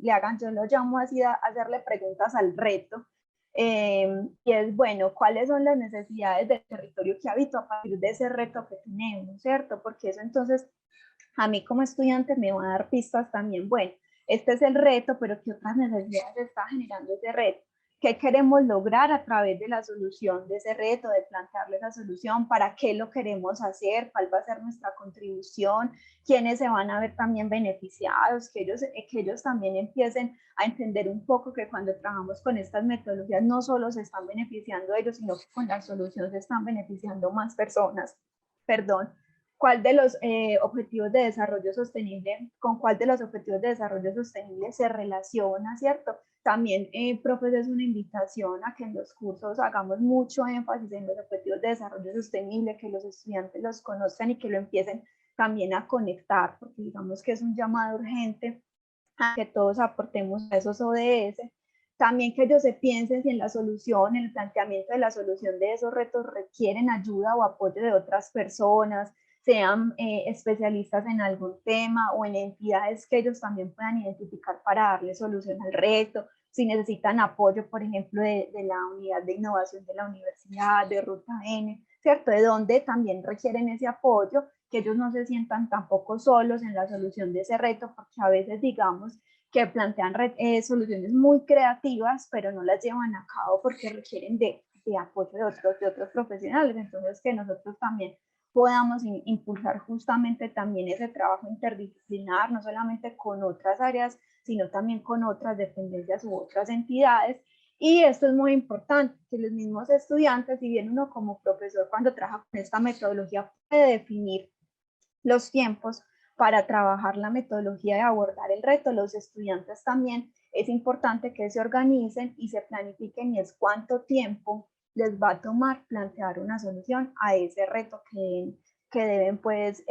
Speaker 2: le hagan, yo lo llamo así, a hacerle preguntas al reto, y es, bueno, ¿cuáles son las necesidades del territorio que habito a partir de ese reto que tenemos, ¿cierto? Porque eso entonces a mí como estudiante me va a dar pistas también, bueno, este es el reto, pero ¿qué otras necesidades está generando ese reto? qué queremos lograr a través de la solución de ese reto, de plantearle esa solución, para qué lo queremos hacer, cuál va a ser nuestra contribución, quiénes se van a ver también beneficiados, que ellos también empiecen a entender un poco que cuando trabajamos con estas metodologías no solo se están beneficiando ellos, sino que con la solución se están beneficiando más personas. Perdón. ¿Cuál de los objetivos de desarrollo sostenible, con cuál de los objetivos de desarrollo sostenible se relaciona, ¿cierto? También, profes, es una invitación a que en los cursos hagamos mucho énfasis en los objetivos de desarrollo sostenible, que los estudiantes los conozcan y que lo empiecen también a conectar, porque digamos que es un llamado urgente a que todos aportemos a esos ODS. También que ellos se piensen si en la solución, en el planteamiento de la solución de esos retos requieren ayuda o apoyo de otras personas, sean especialistas en algún tema o en entidades que ellos también puedan identificar para darle solución al reto, si necesitan apoyo, por ejemplo, de la unidad de innovación de la universidad, de Ruta N, ¿cierto? De donde también requieren ese apoyo, que ellos no se sientan tampoco solos en la solución de ese reto, porque a veces digamos que plantean soluciones muy creativas, pero no las llevan a cabo porque requieren de apoyo de otros profesionales. Entonces, que nosotros también podamos impulsar justamente también ese trabajo interdisciplinar, no solamente con otras áreas, sino también con otras dependencias u otras entidades. Y esto es muy importante, que los mismos estudiantes, si bien uno como profesor cuando trabaja con esta metodología puede definir los tiempos para trabajar la metodología de abordar el reto, los estudiantes también es importante que se organicen y se planifiquen y es cuánto tiempo les va a tomar plantear una solución a ese reto que deben pues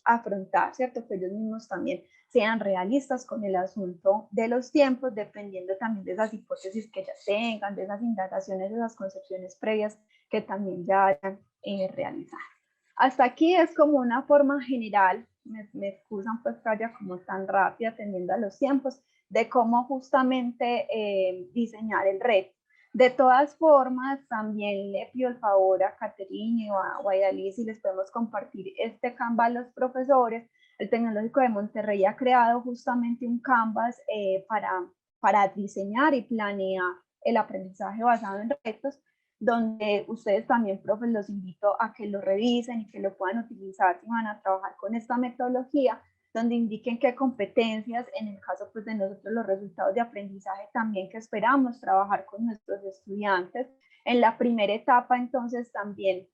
Speaker 2: afrontar, ¿cierto? Que ellos mismos también sean realistas con el asunto de los tiempos, dependiendo también de esas hipótesis que ya tengan, de esas indagaciones, de esas concepciones previas que también ya hayan realizado. Hasta aquí es como una forma general, me excusan pues que haya como tan rápida atendiendo a los tiempos, de cómo justamente diseñar el reto. De todas formas, también le pido el favor a Caterine o a Guayalí si les podemos compartir este Canvas a los profesores. El Tecnológico de Monterrey ha creado justamente un Canvas para diseñar y planear el aprendizaje basado en retos, donde ustedes también, profes, los invito a que lo revisen y que lo puedan utilizar si van a trabajar con esta metodología, donde indiquen qué competencias, en el caso pues, de nosotros los resultados de aprendizaje también que esperamos trabajar con nuestros estudiantes. En la primera etapa, entonces, también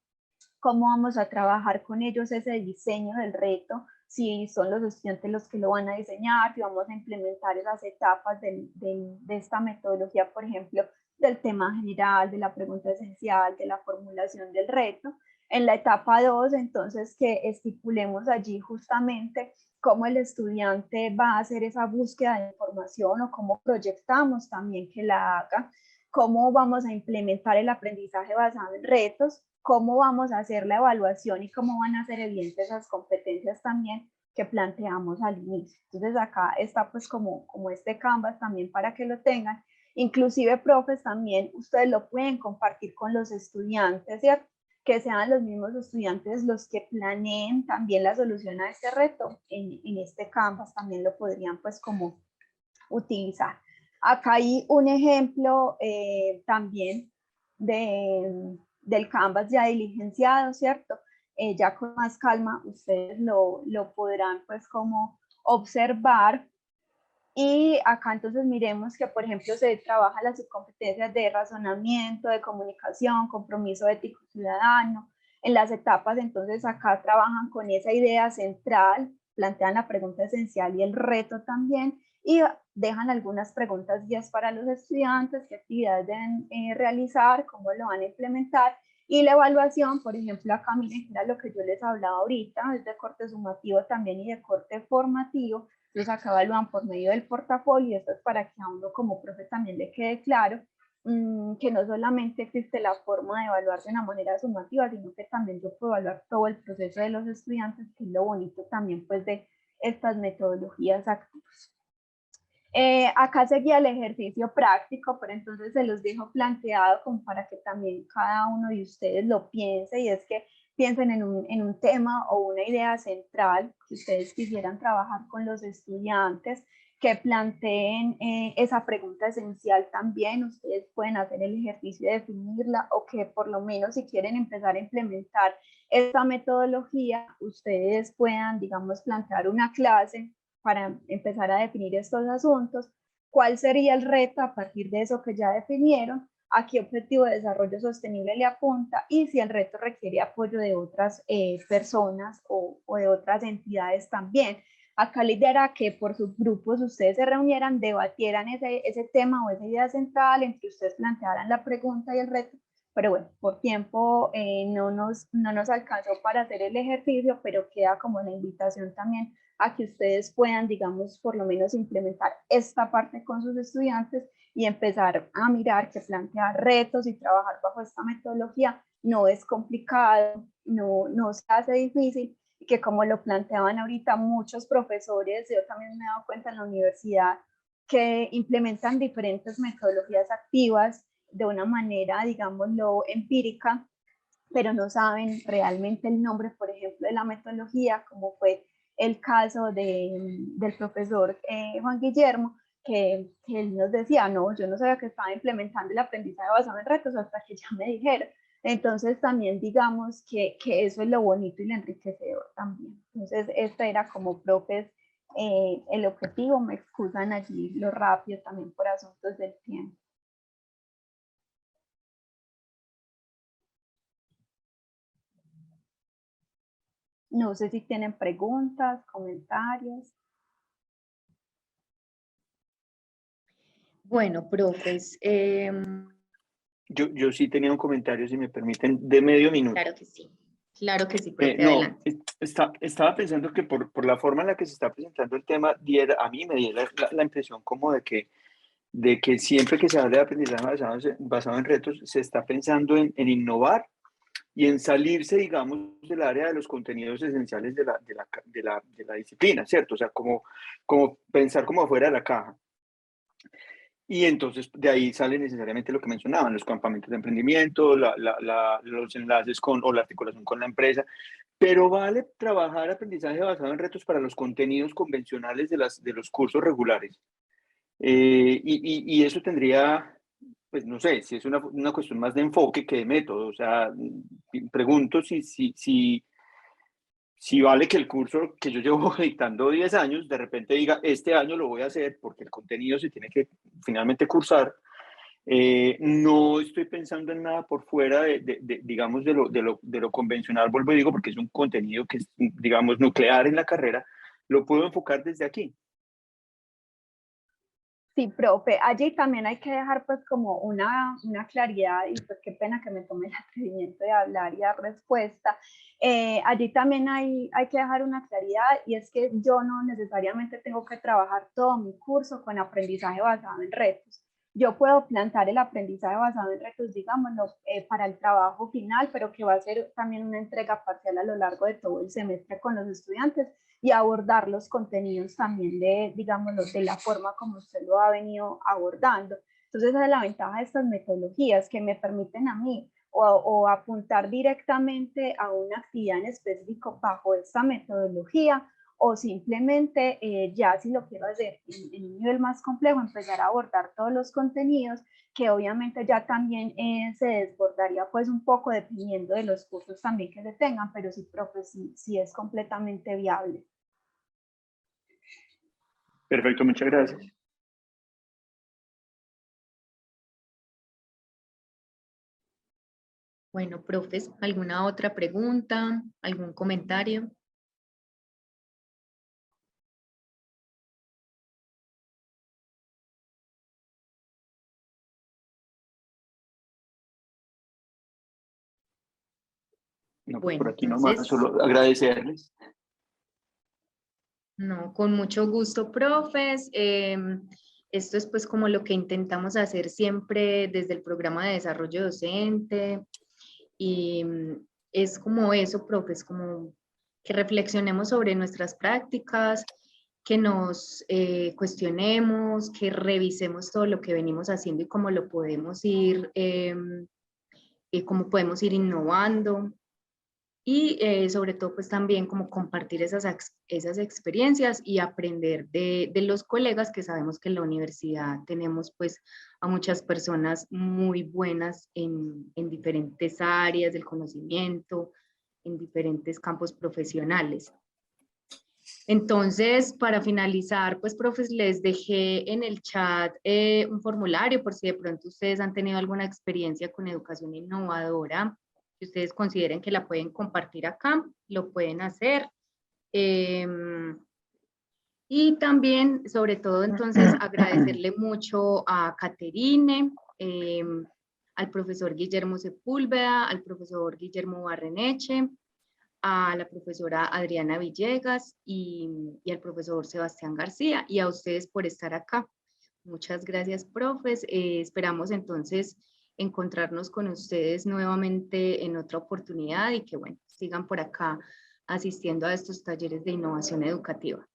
Speaker 2: cómo vamos a trabajar con ellos ese diseño del reto, si son los estudiantes los que lo van a diseñar, si vamos a implementar esas etapas de esta metodología, por ejemplo, del tema general, de la pregunta esencial, de la formulación del reto. En la etapa 2, entonces, que estipulemos allí justamente cómo el estudiante va a hacer esa búsqueda de información o cómo proyectamos también que la haga, cómo vamos a implementar el aprendizaje basado en retos, cómo vamos a hacer la evaluación y cómo van a ser evidentes esas competencias también que planteamos al inicio. Entonces acá está pues como este Canvas también para que lo tengan. Inclusive, profes, también ustedes lo pueden compartir con los estudiantes, ¿cierto? Que sean los mismos estudiantes los que planeen también la solución a este reto. En este Canvas también lo podrían pues como utilizar. Acá hay un ejemplo también del Canvas ya diligenciado, ¿cierto? Ya con más calma ustedes lo podrán pues como observar. Y acá entonces miremos que, por ejemplo, se trabaja las subcompetencias de razonamiento, de comunicación, compromiso ético ciudadano. En las etapas, entonces, acá trabajan con esa idea central, plantean la pregunta esencial y el reto también, y dejan algunas preguntas guías para los estudiantes, qué actividades deben realizar, cómo lo van a implementar, y la evaluación, por ejemplo, acá miren, era lo que yo les hablaba ahorita, es de corte sumativo también y de corte formativo. Entonces acá evalúan por medio del portafolio, esto es para que a uno como profe también le quede claro que no solamente existe la forma de evaluar de una manera sumativa, sino que también yo puedo evaluar todo el proceso de los estudiantes, que es lo bonito también pues de estas metodologías activas. Acá seguía el ejercicio práctico, pero entonces se los dejo planteado como para que también cada uno de ustedes lo piense, y es que piensen en un tema o una idea central que ustedes quisieran trabajar con los estudiantes, que planteen esa pregunta esencial también. Ustedes pueden hacer el ejercicio de definirla, o que por lo menos si quieren empezar a implementar esta metodología, ustedes puedan, digamos, plantear una clase para empezar a definir estos asuntos. ¿Cuál sería el reto a partir de eso que ya definieron? ¿A qué objetivo de desarrollo sostenible le apunta? Y si el reto requiere apoyo de otras personas o de otras entidades también. Acá la idea era que por sus grupos ustedes se reunieran, debatieran ese tema o esa idea central, entre ustedes plantearan la pregunta y el reto, pero bueno, por tiempo no nos alcanzó para hacer el ejercicio, pero queda como la invitación también a que ustedes puedan, digamos, por lo menos implementar esta parte con sus estudiantes y empezar a mirar que plantear retos y trabajar bajo esta metodología no es complicado, no se hace difícil, y que como lo planteaban ahorita muchos profesores, yo también me he dado cuenta en la universidad, que implementan diferentes metodologías activas de una manera, digámoslo, empírica, pero no saben realmente el nombre, por ejemplo, de la metodología, como fue el caso del profesor Juan Guillermo, que él nos decía, no, yo no sabía que estaba implementando el aprendizaje basado en retos hasta que ya me dijeron. Entonces también digamos que eso es lo bonito y lo enriquecedor también. Entonces este era como profes el objetivo. Me excusan allí lo rápido también por asuntos del tiempo. No sé si tienen preguntas, comentarios.
Speaker 1: Bueno, profes.
Speaker 7: Yo sí tenía un comentario, si me permiten, de medio minuto.
Speaker 1: Claro que sí. Claro que sí, profe,
Speaker 7: No,
Speaker 1: adelante.
Speaker 7: estaba pensando que por la forma en la que se está presentando el tema, a mí me diera la impresión como de que siempre que se habla de aprendizaje basado en retos, se está pensando en innovar y en salirse, digamos, del área de los contenidos esenciales de la disciplina, ¿cierto? O sea, como pensar como afuera de la caja. Y entonces de ahí sale necesariamente lo que mencionaban, los campamentos de emprendimiento, los enlaces o la articulación con la empresa. Pero vale trabajar aprendizaje basado en retos para los contenidos convencionales de los cursos regulares. Y eso tendría, pues no sé, si es una cuestión más de enfoque que de método. O sea, pregunto si vale que el curso que yo llevo dictando 10 años, de repente diga, este año lo voy a hacer porque el contenido se tiene que finalmente cursar. No estoy pensando en nada por fuera digamos, de lo convencional, vuelvo y digo, porque es un contenido que es, digamos, nuclear en la carrera, lo puedo enfocar desde aquí.
Speaker 2: Sí, profe, allí también hay que dejar pues como una claridad, y pues qué pena que me tome el atrevimiento de hablar y dar respuesta. Allí también hay que dejar una claridad, y es que yo no necesariamente tengo que trabajar todo mi curso con aprendizaje basado en retos. Yo puedo plantear el aprendizaje basado en retos, digámoslo, para el trabajo final, pero que va a ser también una entrega parcial a lo largo de todo el semestre con los estudiantes, y abordar los contenidos también digámoslo, de la forma como usted lo ha venido abordando. Entonces esa es la ventaja de estas metodologías, que me permiten a mí o apuntar directamente a una actividad en específico bajo esta metodología, o simplemente ya si lo quiero hacer en un nivel más complejo, empezar a abordar todos los contenidos, que obviamente ya también se desbordaría pues un poco dependiendo de los cursos también que se tengan, pero sí, profe, sí es completamente viable.
Speaker 7: Perfecto, muchas gracias.
Speaker 1: Bueno, profes, ¿alguna otra pregunta? ¿Algún comentario?
Speaker 7: No,
Speaker 1: Bueno,
Speaker 7: por aquí
Speaker 1: entonces,
Speaker 7: nomás, solo agradecerles.
Speaker 1: No, con mucho gusto, profes. Esto es pues como lo que intentamos hacer siempre desde el programa de desarrollo docente, y es como eso, profes, como que reflexionemos sobre nuestras prácticas, que nos cuestionemos, que revisemos todo lo que venimos haciendo y cómo lo podemos ir, cómo podemos ir innovando. y sobre todo pues también como compartir esas experiencias y aprender de los colegas, que sabemos que en la universidad tenemos pues a muchas personas muy buenas en diferentes áreas del conocimiento, en diferentes campos profesionales. Entonces, para finalizar, pues, profes, les dejé en el chat un formulario por si de pronto ustedes han tenido alguna experiencia con educación innovadora, que ustedes consideren que la pueden compartir acá, lo pueden hacer. Y también, sobre todo, entonces, agradecerle mucho a Caterine, al profesor Guillermo Sepúlveda, al profesor Guillermo Barreneche, a la profesora Adriana Villegas y al profesor Sebastián García, y a ustedes por estar acá. Muchas gracias, profes. Esperamos entonces encontrarnos con ustedes nuevamente en otra oportunidad y que, bueno, sigan por acá asistiendo a estos talleres de innovación educativa.